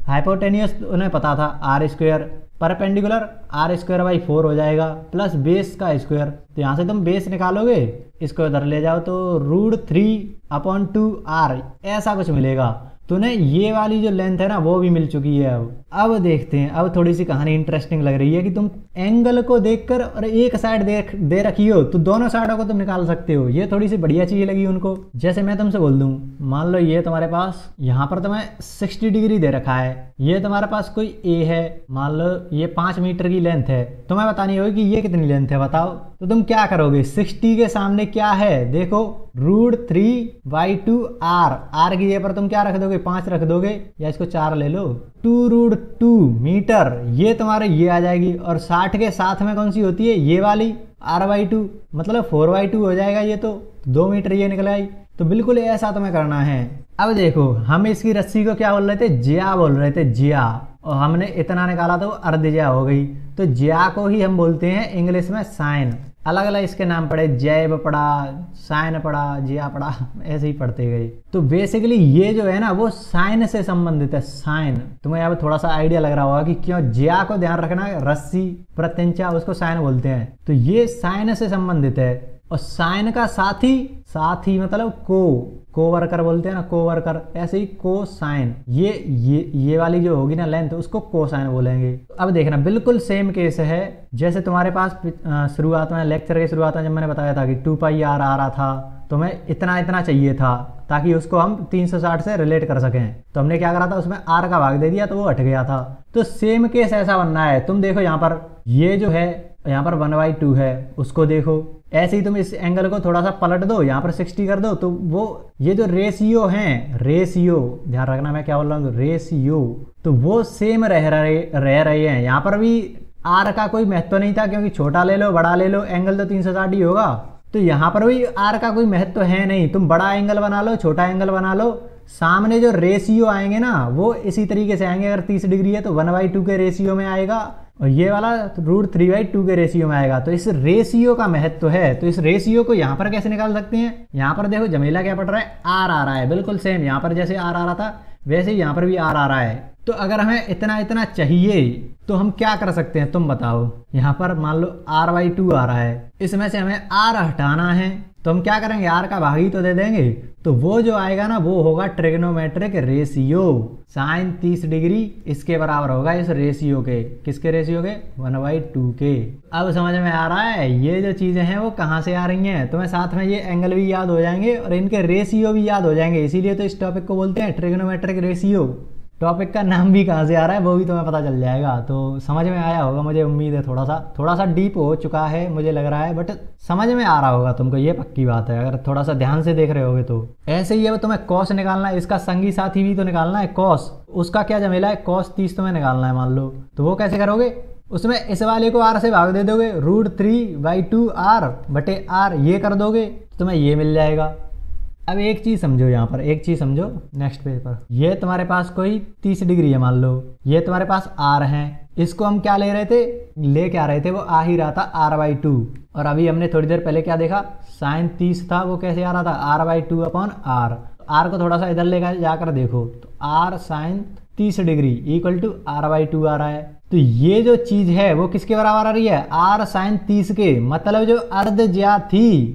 हाइपोटेनियस उन्हें पता था, r², परपेंडिकुलर r²/4 हो जाएगा, प्लस बेस का स्क्वायर। तो यहाँ से तुम बेस निकालोगे, इसको इधर ले जाओ तो √3/2r ऐसा कुछ मिलेगा। तो ना ये वाली जो लेंथ है ना वो भी मिल चुकी है। अब देखते हैं, अब थोड़ी सी कहानी इंटरेस्टिंग लग रही है कि तुम एंगल को देखकर और एक साइड दे रखी हो तो दोनों साइडों को तुम निकाल सकते हो। ये थोड़ी सी बढ़िया चीज लगी उनको। जैसे मैं तुमसे बोल दूं, मान लो ये तुम्हारे पास यहाँ पर तुम्हें 60 डिग्री दे रखा है, ये तुम्हारे पास कोई ए है, मान लो ये 5 मीटर की लेंथ है, तुम्हें बतानी होगी कि ये कितनी लेंथ है, बताओ। तो तुम क्या करोगे, 60 के सामने क्या है, देखो √3/2r, r की जगह पर तुम क्या रख दोगे, 5 रख दोगे, या इसको 4 ले लो, 2√2 मीटर, ये तुम्हारे ये आ जाएगी। और 60 के साथ में कौन सी होती है, ये वाली r/2, मतलब 4/2 हो जाएगा, ये तो 2 मीटर ये निकल आई। तो बिल्कुल ऐसा तुम्हें करना है। अब देखो, हम इसकी रस्सी को क्या बोल रहे थे, ज्या बोल रहे थे, ज्या, और हमने इतना निकाला तो अर्धज्या हो गई। तो ज्या को ही हम बोलते हैं इंग्लिश में साइन। अलग अलग इसके नाम पड़े, जैब पड़ा, साइन पड़ा, जिया पड़ा, ऐसे ही पढ़ते गए। तो बेसिकली ये जो है ना वो साइन से संबंधित है, साइन। तुम्हें अब थोड़ा सा आइडिया लग रहा होगा कि क्यों। जिया को ध्यान रखना, रस्सी प्रत्यंचा उसको साइन बोलते हैं। तो ये साइन से संबंधित है। और साइन का साथी मतलब को वर्कर बोलते हैं ना, को वर्कर, ऐसे ही को साइन। ये वाली जो होगी ना लेंथ, उसको को साइन बोलेंगे। अब देखना, बिल्कुल सेम केस है जैसे तुम्हारे पास शुरुआत में, लेक्चर के शुरुआत में जब मैंने बताया था कि 2πr आ रहा था, तो हमें इतना चाहिए था ताकि उसको हम 360 से रिलेट कर सकें। तो हमने क्या करा था, उसमें r का भाग दे दिया तो वो हट गया था। तो सेम केस ऐसा बनना है। तुम देखो यहाँ पर ये जो है, यहाँ पर 1/2 है, उसको देखो। ऐसे ही तुम इस एंगल को थोड़ा सा पलट दो, यहाँ पर 60 कर दो, तो वो ये जो रेशियो हैं, रेशियो ध्यान रखना मैं क्या बोल रहा हूँ, रेशियो, तो वो सेम रह रहे हैं। यहाँ पर भी r का कोई महत्व नहीं था, क्योंकि छोटा ले लो बड़ा ले लो एंगल तो 360 ही होगा। तो यहाँ पर भी r का कोई महत्व है नहीं। तुम बड़ा एंगल बना लो, छोटा एंगल बना लो, सामने जो रेशियो आएंगे ना वो इसी तरीके से आएंगे। अगर 30 डिग्री है तो 1/2 के रेशियो में आएगा, और ये वाला √3/2 के रेशियो में आएगा। तो इस रेशियो का महत्व है। तो इस रेशियो को यहाँ पर कैसे निकाल सकते हैं, यहाँ पर देखो जमेला क्या पड़ रहा है, r आ रहा है, बिल्कुल सेम। यहाँ पर जैसे r आ रहा था वैसे ही यहाँ पर भी r आ रहा है। तो अगर हमें इतना चाहिए तो हम क्या कर सकते हैं, तुम बताओ। यहाँ पर मान लो r/2 आ रहा है, इसमें से हमें r हटाना है, तो हम क्या करेंगे, r का भाग ही तो दे देंगे। तो वो जो आएगा ना वो होगा ट्रिग्नोमेट्रिक रेशियो। साइन 30 डिग्री इसके बराबर होगा इस रेशियो के, किसके रेशियो के, 1/2 के। अब समझ में आ रहा है ये जो चीजें हैं वो कहाँ से आ रही हैं। तुम्हें साथ में ये एंगल भी याद हो जाएंगे और इनके रेशियो भी याद हो जाएंगे। इसीलिए तो इस टॉपिक को बोलते हैं ट्रिग्नोमेट्रिक रेशियो। टॉपिक का नाम भी कहाँ से आ रहा है वो भी तुम्हें पता चल जाएगा। तो समझ में आया होगा, मुझे उम्मीद है। थोड़ा सा डीप हो चुका है मुझे लग रहा है, बट समझ में आ रहा होगा तुमको, ये पक्की बात है अगर थोड़ा सा ध्यान से देख रहे होगे तो। ऐसे ही है, तुम्हें कॉस निकालना है, इसका संगी साथी भी तो निकालना है कॉस। उसका क्या जमेला है, cos 30 तुम्हें निकालना है मान लो। तो वो कैसे करोगे, उसमें इस वाले को r से भाग दे दोगे, √3/2r/r ये कर दोगे तो तुम्हें ये मिल जाएगा। अब एक चीज समझो, यहाँ पर एक चीज समझो, नेक्स्ट पेज पर ये तुम्हारे पास कोई 30 डिग्री है मान लो, ये तुम्हारे पास r है, इसको हम क्या ले रहे थे, ले आ रहे थे, वो आ ही रहा था r/2। और अभी हमने थोड़ी देर पहले क्या देखा, साइन 30 था, वो कैसे आ रहा था, r/2/r। r को थोड़ा सा इधर लेकर जाकर देखो तो r sine 30 degree equal to r/2 आ रहा है। तो ये जो चीज है वो किसके बराबर आ रही है, r साइन 30 के। मतलब जो अर्धज्या थी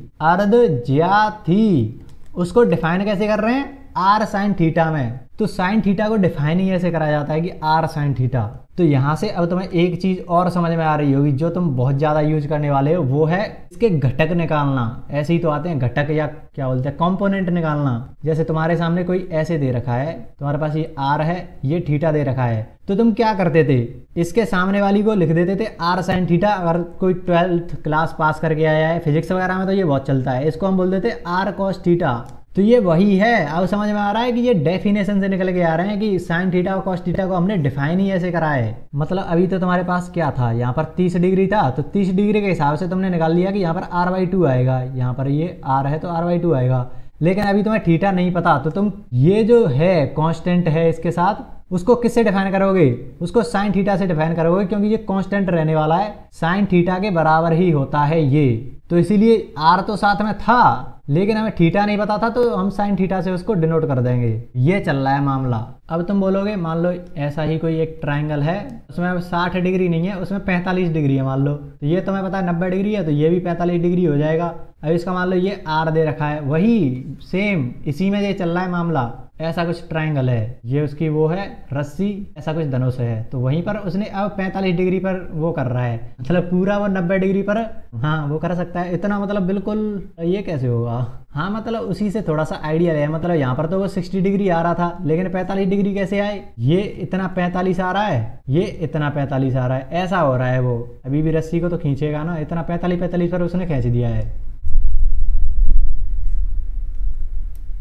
उसको डिफाइन कैसे कर रहे हैं, r साइन थीटा में। तो साइन थीटा को डिफाइन ही ऐसे करा जाता है कि r साइन थीटा। तो यहाँ से अब तुम्हें एक चीज और समझ में आ रही होगी जो तुम बहुत ज्यादा यूज करने वाले हो, वो है इसके घटक निकालना। ऐसे ही तो आते हैं घटक, या क्या बोलते हैं, कंपोनेंट निकालना। जैसे तुम्हारे सामने कोई ऐसे दे रखा है, तुम्हारे पास ये r है, ये थीटा दे रखा है, तो तुम क्या करते थे, इसके सामने वाली को लिख देते थे r साइन थीटा। अगर कोई 12th क्लास पास करके आया है, फिजिक्स वगैरह में तो ये बहुत चलता है, इसको हम बोल देते r cos थीटा। तो ये वही है। अब समझ में आ रहा है कि ये डेफिनेशन से निकल के आ रहे हैं कि साइन थीटा और कॉस थीटा को हमने डिफाइन ही ऐसे करा है। मतलब अभी तो तुम्हारे पास क्या था, यहाँ पर 30 डिग्री था, तो 30 डिग्री के हिसाब से तुमने निकाल लिया कि यहाँ पर r/2 आएगा, यहाँ पर ये r है तो r/2 आएगा। लेकिन अभी तुम्हें थीटा नहीं पता, तो तुम ये जो है कांस्टेंट है इसके साथ, उसको किससे डिफाइन करोगे, उसको साइन थीटा से डिफाइन करोगे, क्योंकि ये कांस्टेंट रहने वाला है, साइन थीटा के बराबर ही होता है ये। तो इसीलिए r तो साथ में था, लेकिन हमें थीटा नहीं पता था, तो हम साइन थीटा से उसको डिनोट कर देंगे। ये चल रहा है मामला। अब तुम बोलोगे मान लो ऐसा ही कोई एक ट्राइंगल है, उसमें 60 डिग्री नहीं है, उसमें 45 डिग्री है मान लो, तो ये तुम्हें पता है 90 डिग्री है, तो ये भी 45 डिग्री हो जाएगा। अब इसका मान लो ये r दे रखा है, वही सेम इसी में ये चल रहा है मामला। ऐसा कुछ ट्राइंगल है, ये उसकी वो है रस्सी, ऐसा कुछ धनुष है, तो वहीं पर उसने अब 45 डिग्री पर वो कर रहा है, मतलब पूरा वो 90 डिग्री पर हाँ वो कर सकता है इतना, मतलब बिल्कुल ये कैसे होगा। हाँ मतलब उसी से थोड़ा सा आइडिया है, मतलब यहाँ पर तो वो 60 डिग्री आ रहा था, लेकिन 45 डिग्री कैसे आए, ये इतना 45 आ रहा है, ये इतना 45 आ रहा है, ऐसा हो रहा है। वो अभी भी रस्सी को तो खींचेगा ना, इतना 45 पर उसने खींच दिया है।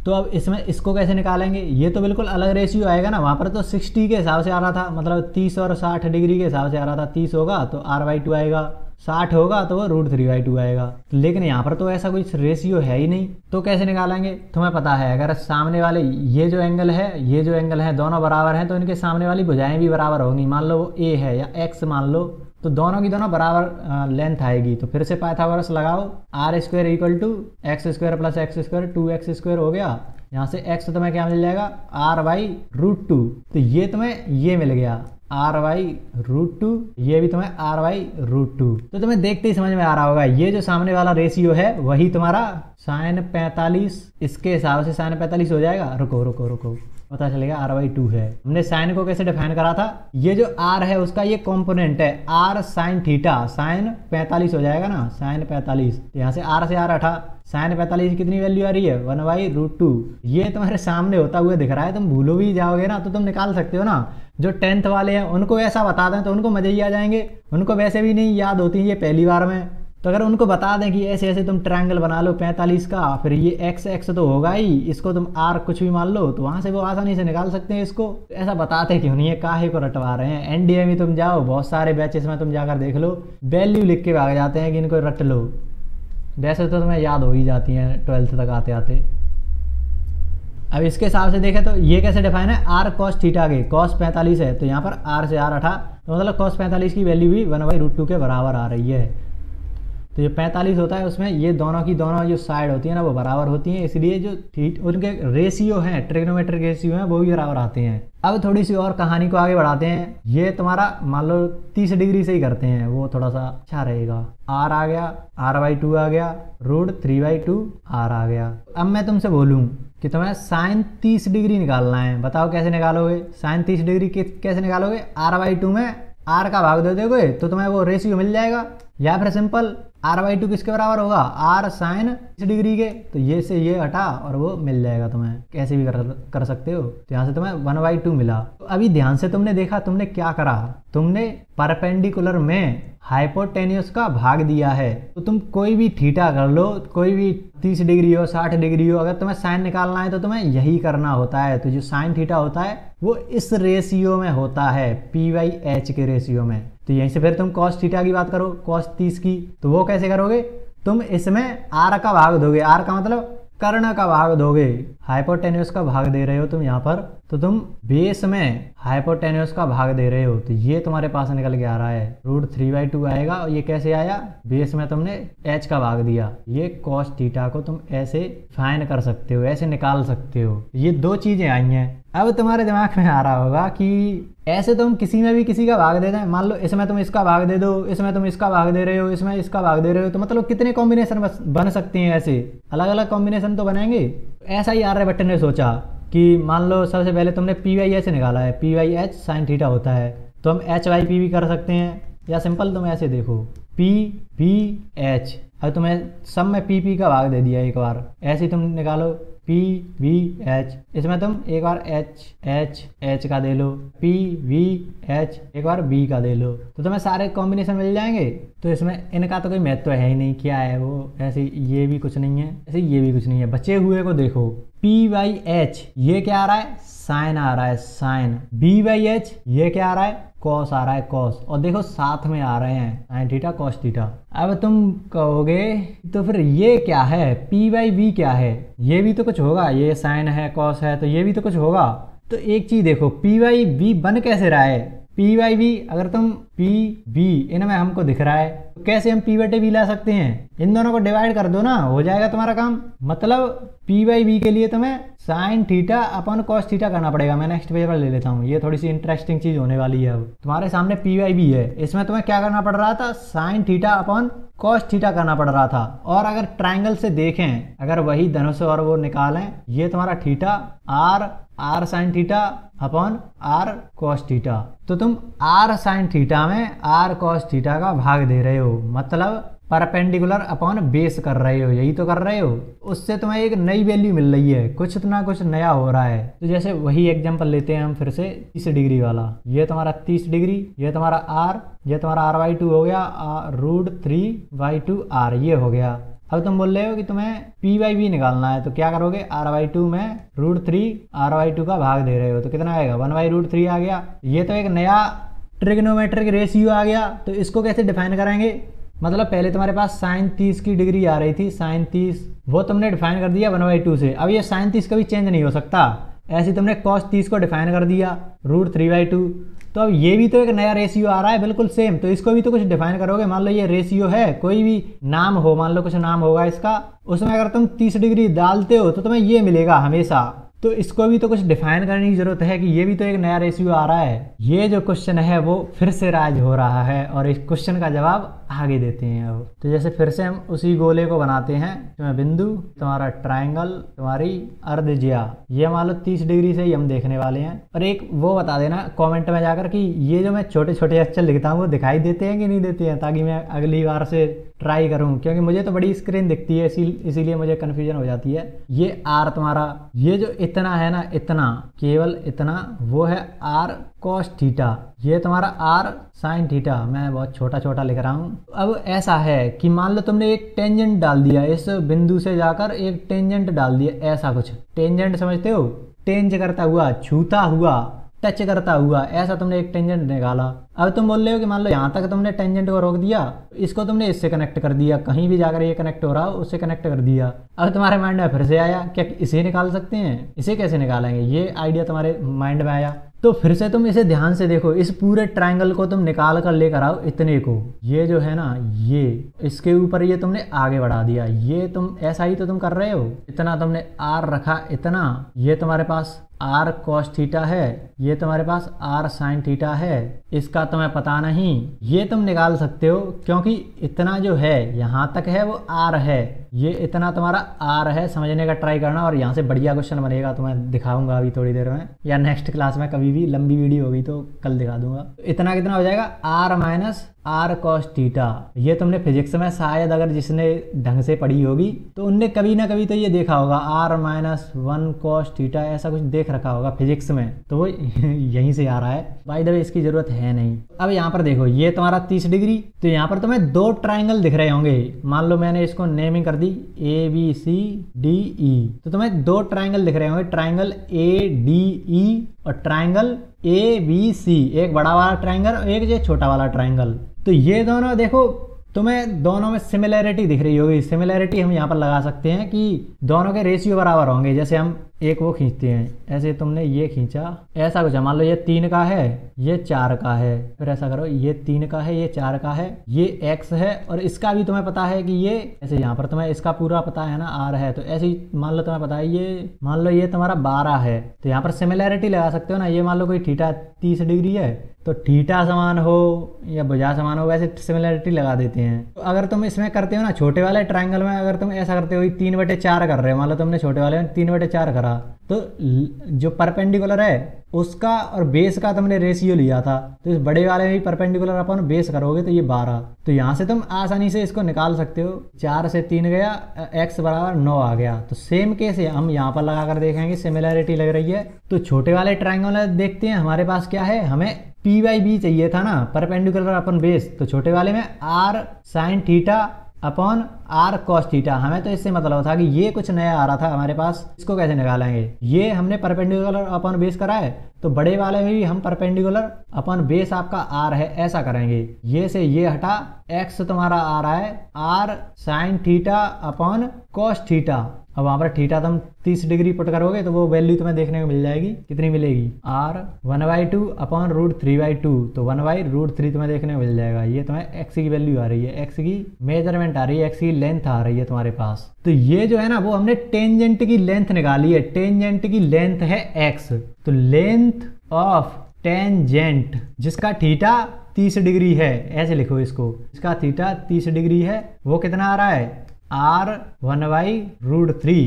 तो अब इसमें इसको कैसे निकालेंगे, ये तो बिल्कुल अलग रेशियो आएगा ना, वहाँ पर तो 60 के हिसाब से आ रहा था, मतलब 30 और 60 डिग्री के हिसाब से आ रहा था। 30 होगा तो r/2 आएगा, 60 होगा तो वो √3/2 आएगा। लेकिन यहाँ पर तो ऐसा कोई रेशियो है ही नहीं, तो कैसे निकालेंगे। तुम्हें पता है अगर सामने वाले ये जो एंगल है, ये जो एंगल है, दोनों बराबर हैं, तो इनके सामने वाली भुजाएं भी बराबर होंगी। मान लो वो a है या x मान लो, तो दोनों की दोनों बराबर लेंथ आएगी। तो फिर से पाइथागोरस लगाओ, r² = x² + x² 2x² हो गया। यहाँ से x तुम्हें क्या मिल जाएगा, r/√2, तो ये तुम्हें ये मिल गया r/√2, ये भी तुम्हें r/√2। तो तुम्हें देखते ही समझ में आ रहा होगा, ये जो सामने वाला रेशियो है वही तुम्हारा sin 45, इसके हिसाब से sin 45 हो जाएगा। रुको रुको रुको, पता चलेगा r/2 है। हमने साइन को कैसे डिफाइन करा था, ये जो r है उसका ये कंपोनेंट है r sin थीटा, sin 45 हो जाएगा ना, sin 45। तो यहाँ से r से r हटा, sin 45 की कितनी वैल्यू आ रही है, 1/√2। ये तुम्हारे सामने होता हुआ दिख रहा है, तुम भूलो भी जाओगे ना तो तुम निकाल सकते हो ना। जो 10th वाले हैं उनको ऐसा बता दें तो उनको मजे ही आ जाएंगे, उनको वैसे भी नहीं याद होती ये पहली बार में। तो अगर उनको बता दें कि ऐसे ऐसे तुम ट्रायंगल बना लो 45 का, फिर ये x तो होगा ही, इसको तुम r कुछ भी मान लो, तो वहां से वो आसानी से निकाल सकते हैं इसको। ऐसा बताते क्यों नहीं है, काहे को रटवा रहे हैं। एनडीए में तुम जाओ, बहुत सारे बैचेस में तुम जाकर देख लो, वैल्यू लिख के भाग जाते हैं कि इनको रट लो। वैसे तो तुम्हें याद हो ही जाती हैं 12th तक आते आते। अब इसके हिसाब से देखें तो ये कैसे डिफाइन है, r cos थीटा के, cos 45 है तो यहाँ पर r से r हटा, तो मतलब cos 45 की वैल्यू भी 1/√2 के बराबर आ रही है। तो ये 45 होता है, उसमें ये दोनों की दोनों जो साइड होती है ना वो बराबर होती हैं, इसलिए जो उनके रेशियो हैं, ट्रिग्नोमेट्रिक रेशियो हैं, वो भी बराबर आते हैं। अब थोड़ी सी और कहानी को आगे बढ़ाते हैं। ये तुम्हारा मान लो 30 डिग्री से ही करते हैं, वो थोड़ा सा अच्छा रहेगा। r आ गया, r/2 आ गया, √3/2 r आ गया। अब मैं तुमसे बोलूँ कि तुम्हें साइन 30 डिग्री निकालना है, बताओ कैसे निकालोगे। साइन 30 डिग्री कैसे निकालोगे, r/2 में r का भाग दे दोगे तो तुम्हें वो रेशियो मिल जाएगा, या फिर सिंपल r/2 किसके बराबर होगा, r sin 30 डिग्री के, तो ये से ये हटा और वो मिल जाएगा। तुम्हें कैसे भी कर सकते हो। तो यहाँ से तुम्हें 1/2 मिला। तो अभी ध्यान से तुमने देखा, तुमने क्या करा, तुमने परपेंडिकुलर में हाइपोटेन्यूस का भाग दिया है। तो तुम कोई भी थीटा कर लो, कोई भी 30 डिग्री हो 60 डिग्री हो, अगर तुम्हें साइन निकालना है तो तुम्हें यही करना होता है। तो जो साइन थीटा होता है वो इस रेशियो में होता है, p/h के रेशियो में। तो यहीं से फिर तुम cos थीटा की बात करो, cos 30 की, तो वो कैसे करोगे, तुम इसमें r का भाग दोगे, r का मतलब कर्ण का भाग दोगे। हाइपोटेन्यूस का भाग दे रहे हो तुम यहाँ पर, तो तुम बेस में हाइपोटेन्यूस का भाग दे रहे हो, तो ये तुम्हारे पास निकल के आ रहा है √3/2 आएगा। और ये कैसे आया, बेस में तुमने h का भाग दिया। ये cos थीटा को तुम ऐसे फाइन कर सकते हो, ऐसे निकाल सकते हो। ये दो चीजें आई हैं। अब तुम्हारे दिमाग में आ रहा होगा कि ऐसे तुम किसी में भी किसी का भाग दे दें, मान लो इसमें तुम इसका भाग दे दो, इसमें तुम इसका भाग दे रहे हो, इसमें इसका भाग दे रहे हो, तो मतलब कितने कॉम्बिनेशन बन सकते हैं, ऐसे अलग अलग कॉम्बिनेशन तो बनेंगे। ऐसा ही आर्यभट्ट ने सोचा कि मान लो सबसे पहले तुमने p/h निकाला है, p/h sin थीटा होता है, तो हम h/p भी कर सकते हैं, या सिंपल तुम ऐसे देखो p/h। अब तुम्हें सब में p का भाग दे दिया एक बार, ऐसे ही तुम निकालो पी वी एच, इसमें तुम एक बार एच एच एच का दे लो, पी वी एच एक बार बी का दे लो, तो तुम्हें सारे कॉम्बिनेशन मिल जाएंगे। तो इसमें इनका तो कोई महत्व है ही नहीं, क्या है वो, ऐसे ये भी कुछ नहीं है, ऐसे ये भी कुछ नहीं है। बचे हुए को देखो, पी वाई एच ये क्या आ रहा है, साइन आ रहा है साइन, बी वाई एच ये क्या आ रहा है, कॉस आ रहा है कॉस, और देखो साथ में आ रहे हैं साइन थीटा कॉस थीटा। अब तुम कहोगे तो फिर ये क्या है, पी वाई बी क्या है, ये भी तो कुछ होगा, ये साइन है कॉस है तो ये भी तो कुछ होगा। तो एक चीज देखो, पी वाई बी बन कैसे रहा है, पी वाई बी अगर तुम पी बी इनमें हमको दिख रहा है तो कैसे हम पी बटे बी ला सकते हैं, इन दोनों को डिवाइड कर दो ना, हो जाएगा तुम्हारा काम। मतलब पी बाई बी के लिए तुम्हें sign theta upon cos theta करना पड़ेगा। मैं नेक्स्ट पेज पर ले लेता हूँ, ये थोड़ी सी इंटरेस्टिंग चीज होने वाली है। अब तुम्हारे सामने पी बाई बी है, इसमें तुम्हें क्या करना पड़ रहा था, sign theta upon cos theta करना पड़ रहा था। और अगर ट्राइंगल से देखें, अगर वही धनुष और वो निकालें, ये तुम्हारा theta R sine theta upon are cos theta, तो तुम आर साइन थीटा में आर कॉस थीटा का भाग दे रहे हो, मतलब परपेंडिकुलर अपॉन बेस कर रहे हो, यही तो कर रहे हो। उससे तुम्हें एक नई वैल्यू मिल रही है, कुछ ना कुछ नया हो रहा है। तो जैसे वही एग्जांपल लेते हैं हम फिर से 30 डिग्री वाला, ये तुम्हारा 30 डिग्री, ये तुम्हारा आर, ये तुम्हारा आर बाई 2 हो गया, √3/2 आर ये हो गया। अब तुम बोल रहे हो कि तुम्हें पी बाई बी निकालना है, तो क्या करोगे, r/2 में √3 r/2 का भाग दे रहे हो तो कितना आएगा, 1/√3 आ गया। ये तो एक नया ट्रिग्नोमेट्रिक रेशियो आ गया। तो इसको कैसे डिफाइन करेंगे, मतलब पहले तुम्हारे पास साइन 30 की डिग्री आ रही थी, साइन 30 वो तुमने डिफाइन कर दिया 1/2 से। अब ये साइन 30 कभी चेंज नहीं हो सकता, ऐसे तुमने कॉस 30 को डिफाइन कर दिया √3/2। तो अब ये भी तो एक नया रेशियो आ रहा है बिल्कुल सेम, तो इसको भी तो कुछ डिफाइन करोगे। मान लो ये रेशियो है, कोई भी नाम हो, मान लो कुछ नाम होगा इसका, उसमें अगर तुम 30 डिग्री डालते हो तो तुम्हें ये मिलेगा हमेशा। तो इसको भी तो कुछ डिफाइन करने की जरूरत है कि ये भी तो एक नया रेशियो आ रहा है। ये जो क्वेश्चन है वो फिर से राज हो रहा है और इस क्वेश्चन का जवाब आगे देते हैं। अब तो जैसे फिर से हम उसी गोले को बनाते हैं, तुम्हें बिंदु, तुम्हारा ट्राइंगल, तुम्हारी अर्धज्या, ये मान लो 30 डिग्री से ही हम देखने वाले हैं। और एक वो बता देना कमेंट में जाकर कि ये जो मैं छोटे छोटे अक्षर लिखता हूँ वो दिखाई देते हैं कि नहीं देते हैं, ताकि मैं अगली बार से ट्राई करूँ, क्योंकि मुझे तो बड़ी स्क्रीन दिखती है इसीलिए मुझे कन्फ्यूजन हो जाती है। ये आर तुम्हारा, ये जो इतना है ना, इतना केवल इतना, वो है आर कॉस थीटा, ये तुम्हारा आर साइन थीटा। मैं बहुत छोटा छोटा लिख रहा हूँ। अब ऐसा है कि मान लो तुमने एक टेंजेंट डाल दिया, इस बिंदु से जाकर एक टेंजेंट डाल दिया, ऐसा कुछ टेंजेंट समझते हो, टेंज करता हुआ, छूता हुआ, टच करता हुआ, ऐसा तुमने एक टेंजेंट निकाला। अब तुम बोल रहे हो कि मान लो यहाँ तक तुमने टेंजेंट को रोक दिया, इसको तुमने इससे कनेक्ट कर दिया, कहीं भी जाकर ये कनेक्ट हो रहा हो उससे कनेक्ट कर दिया। अब तुम्हारे माइंड में फिर से आया क्या इसे निकाल सकते हैं, इसे कैसे निकालेंगे, ये आइडिया तुम्हारे माइंड में आया। तो फिर से तुम इसे ध्यान से देखो, इस पूरे ट्रायंगल को तुम निकाल कर लेकर आओ इतने को, ये जो है ना, ये इसके ऊपर ये तुमने आगे बढ़ा दिया, ये तुम ऐसा ही तो तुम कर रहे हो। इतना तुमने आर रखा, इतना, ये तुम्हारे पास आर कॉस थीटा है, ये तुम्हारे पास आर साइन थीटा है, इसका तुम्हें पता नहीं, ये तुम निकाल सकते हो क्योंकि इतना जो है यहाँ तक है वो आर है, ये इतना तुम्हारा आर है। समझने का ट्राई करना और यहाँ से बढ़िया क्वेश्चन बनेगा, तो मैं दिखाऊंगा अभी थोड़ी देर में या नेक्स्ट क्लास में, कभी भी लंबी वीडियो होगी तो कल दिखा दूंगा। इतना कितना हो जाएगा, R minus R cos theta. ये तुमने फिजिक्स में शायद अगर जिसने ढंग से पढ़ी होगी तो उनने कभी ना कभी तो ये देखा होगा, आर माइनस 1 कॉस थीटा, ऐसा कुछ देख रखा होगा फिजिक्स में, तो वो यहीं से आ रहा है। बाय द वे इसकी जरूरत है नहीं। अब यहाँ पर देखो, ये तुम्हारा 30 डिग्री, तो यहाँ पर तुम्हें 2 ट्राइंगल दिख रहे होंगे। मान लो मैंने इसको नेमिंग कर दी ABCDE, तो तुम्हें 2 ट्राइंगल दिख रहे होंगे, ट्राइंगल ADE और ट्राइंगल ABC, एक बड़ा वाला ट्राइंगल और एक ये छोटा वाला ट्राइंगल। तो ये दोनों देखो, तुम्हें दोनों में सिमिलैरिटी दिख रही होगी। सिमिलैरिटी हम यहाँ पर लगा सकते हैं कि दोनों के रेशियो बराबर होंगे। जैसे हम एक वो खींचते हैं, ऐसे तुमने ये खींचा, ऐसा कुछ, मान लो ये 3 का है, ये 4 का है, फिर ऐसा करो, ये 3 का है, ये 4 का है, ये x है और इसका भी तुम्हें पता है कि ये ऐसे, यहाँ पर तुम्हें इसका पूरा पता है ना, r है, तो ऐसे ही मान लो तुम्हें पता है ये, मान लो ये तुम्हारा 12 है, तो यहाँ पर सिमिलैरिटी लगा सकते हो ना। ये मान लो कोई थीटा 30 डिग्री है, तो थीटा समान हो या भुजा समान हो, वैसे सिमिलैरिटी लगा देते हैं। तो अगर तुम इसमें करते हो ना, छोटे वाले ट्राइंगल में अगर तुम ऐसा करते हो 3/4 कर रहे हो, मान लो तुमने छोटे वाले में 3/4 करा, तो जो परपेंडिकुलर है उसका और बेस का तुमने रेशियो लिया था, तो इस बड़े वाले में भी परपेंडिकुलर अपन बेस करोगे तो ये 12। तो यहाँ से तुम आसानी से इसको निकाल सकते हो। 4 से 3 गया, x बराबर 9 आ गया। तो सेम केस है, हम यहाँ पर लगा कर देखेंगे, सिमिलैरिटी लग रही है। तो छोटे वाले ट्रायंगल देखते हैं हमारे पास क्या है, हमें पी बाई बी चाहिए था ना, परपेंडिकुलर अपन बेस। तो छोटे वाले में r sine theta upon are cos theta. हमें तो इससे मतलब था कि ये कुछ नया आ रहा था हमारे पास, इसको कैसे निकालेंगे। ये हमने परपेंडिकुलर अपॉन बेस करा है, तो बड़े वाले में भी हम परपेंडिकुलर अपॉन बेस आपका आर है ऐसा करेंगे। ये से ये हटा, एक्स तुम्हारा आ रहा है r sine theta upon cos theta. अब वहां पर थीटा तुम 30 डिग्री पुट करोगे तो वो वैल्यू तुम्हें देखने को मिल जाएगी। कितनी मिलेगी, आर 1/2 अपॉन √3/2। तो 1/√3 तुम्हें देखने को मिल जाएगा। ये तुम्हें एक्स की वैल्यू आ रही है, एक्स की मेजरमेंट आ रही है, एक्स की लेंथ आ रही है तुम्हारे पास। तो ये जो है ना वो हमने टेंजेंट की लेंथ निकाली है। टेंजेंट की लेंथ है एक्स, तो लेंथ ऑफ टेंजेंट जिसका थीटा 30 डिग्री है, ऐसे लिखो इसको, इसका थीटा 30 डिग्री है, वो कितना आ रहा है, आर 1/√3।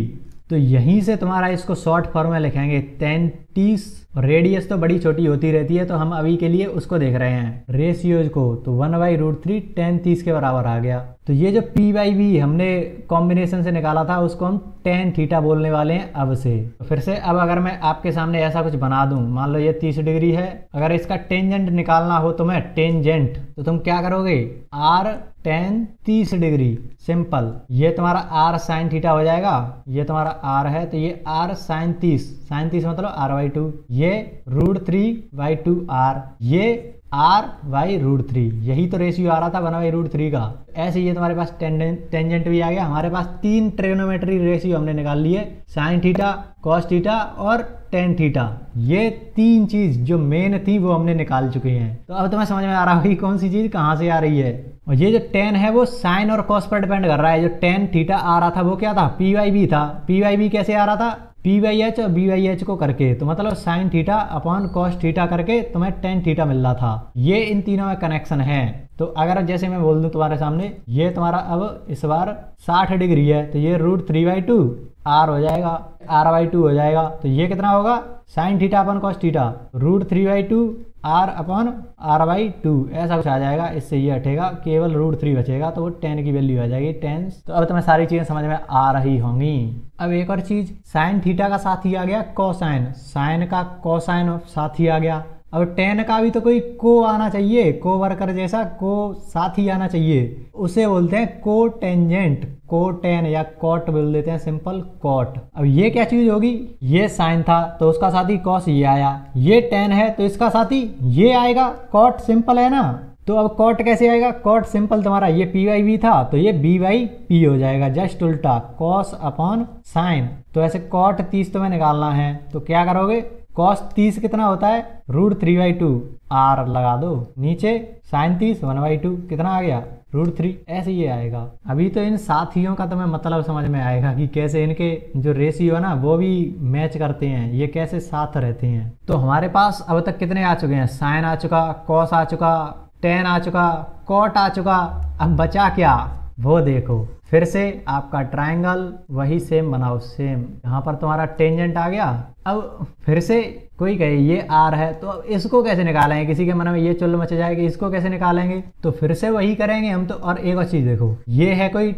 तो यहीं से तुम्हारा इसको शॉर्ट फॉर्म में लिखेंगे tan 30। रेडियस तो बड़ी छोटी होती रहती है, तो हम अभी के लिए उसको देख रहे हैं रेशियोज को। तो 1/√3 tan 30 के बराबर आ गया। तो ये जो p बाई बी हमने कॉम्बिनेशन से निकाला था उसको हम tan थीटा बोलने वाले हैं अब से। तो फिर से अब अगर मैं आपके सामने ऐसा कुछ बना दूं, मान लो ये 30 डिग्री है, अगर इसका टेंजेंट निकालना हो तुम्हें, टेंजेंट, तो तुम क्या करोगे, r tan 30 डिग्री, सिंपल। ये तुम्हारा r साइन थीटा हो जाएगा, ये तुम्हारा r है, तो ये r साइन 30, साइन 30 मतलब r/2, ये √3/2r, ये r/√3। यही तो रेशियो आ रहा था 1/√3 का। ऐसे ये तुम्हारे पास टेंजेंट भी आ गया। हमारे पास 3 ट्रिग्नोमेट्री रेशियो हमने निकाल लिए, साइन थीटा, कॉस थीटा और टेन थीटा। ये 3 चीज जो मेन थी वो हमने निकाल चुके हैं। तो अब तुम्हें समझ में आ रहा होगी कौन सी चीज कहाँ से आ रही है। और ये जो टेन है वो साइन और कॉस पर डिपेंड कर रहा है। जो टेन थीटा आ रहा था वो क्या था, पी बाई बी था। पी बाई बी कैसे आ रहा था, पी बाई एच और बी बाई एच को करके, तो मतलब sign theta upon cos theta करके तुम्हें टेन थीटा मिल रहा था। ये इन तीनों में कनेक्शन है। तो अगर जैसे मैं बोल दूं तुम्हारे सामने, ये तुम्हारा अब इस बार 60 डिग्री है, तो ये √3/2 आर हो जाएगा, r/2 हो जाएगा। तो ये कितना होगा, sine theta upon cos theta √3/2 r upon r/2, ऐसा कुछ आ जाएगा। इससे ये हटेगा, केवल √3 बचेगा, तो वो 10 की वैल्यू आ जाएगी, 10। तो अब तुम्हें सारी चीजें समझ में आ रही होंगी। अब एक और चीज, साइन थीटा का साथी आ गया कोसाइन, साइन का कोसाइन साथी आ गया। अब टेन का भी तो कोई को आना चाहिए, को वर्कर जैसा को साथी आना चाहिए, उसे बोलते हैं को टेंजेंट, को टेन या कॉट बोल देते हैं, सिंपल कॉट। अब ये क्या चीज होगी, ये साइन था तो उसका साथी कॉस ये आया, ये टेन है तो इसका साथी ये आएगा कॉट, सिंपल है ना। तो अब कॉट कैसे आएगा, कॉट सिंपल तुम्हारा ये पी बाई बी था तो ये बी बाई पी हो जाएगा, जस्ट उल्टा, कॉस अपॉन साइन। तो ऐसे कॉट 30 तुम्हें निकालना है, तो क्या करोगे, कॉस 30 कितना होता है, √3/2 आर लगा दो, नीचे साइन 30 1/2 कितना आ गया, √3, ऐसे ये आएगा। अभी तो इन साथियों का तुम्हें मतलब समझ में आएगा कि कैसे इनके जो रेशियो है ना वो भी मैच करते हैं, ये कैसे साथ रहते हैं। तो हमारे पास अब तक कितने आ चुके हैं, साइन आ चुका, कॉस आ चुका, टेन आ चुका, कॉट आ चुका। अब बचा क्या, वो देखो। फिर से आपका ट्रायंगल वही सेम बनाओ, सेम। यहाँ पर तुम्हारा टेंजेंट आ गया। अब फिर से कोई कहे ये आर है, तो अब इसको कैसे निकालेंगे, किसी के मन में ये चुल मच जाएगी, इसको कैसे निकालेंगे। तो फिर से वही करेंगे हम तो। और एक और चीज देखो, ये है कोई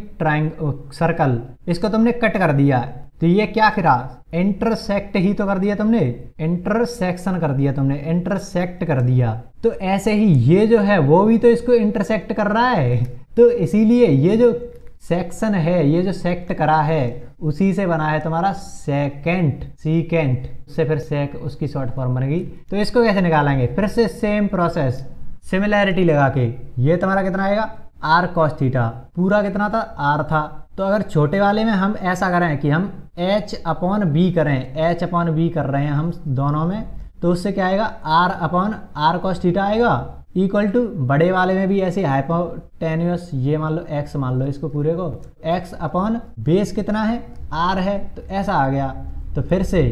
सर्कल, इसको तुमने कट कर दिया, तो ये क्या करा, इंटरसेक्ट ही तो कर दिया तुमने, इंटरसेक्शन कर दिया तुमने, इंटरसेक्ट कर दिया। तो ऐसे ही ये जो है वो भी तो इसको इंटरसेक्ट कर रहा है। तो इसीलिए ये जो सेक्शन है, ये जो सेक्ट करा है, उसी से बना है तुम्हारा सेकेंट, सीकेंट से फिर सेक उसकी शॉर्ट फॉर्म बनेगी। तो इसको कैसे निकालेंगे, फिर से सेम प्रोसेस, सिमिलैरिटी लगा के। ये तुम्हारा कितना आएगा, आर कॉस थीटा, पूरा कितना था, आर था। तो अगर छोटे वाले में हम ऐसा करें कि हम h अपॉन बी करें, h अपॉन बी कर रहे हैं हम दोनों में, तो उससे क्या आएगा, r upon are cos theta आएगा, इक्वल टू बड़े वाले में भी ऐसे हाइपोटेन्यूस, ये मान लो x मान लो इसको पूरे को, x अपॉन बेस कितना है, r है, तो ऐसा आ गया। तो फिर से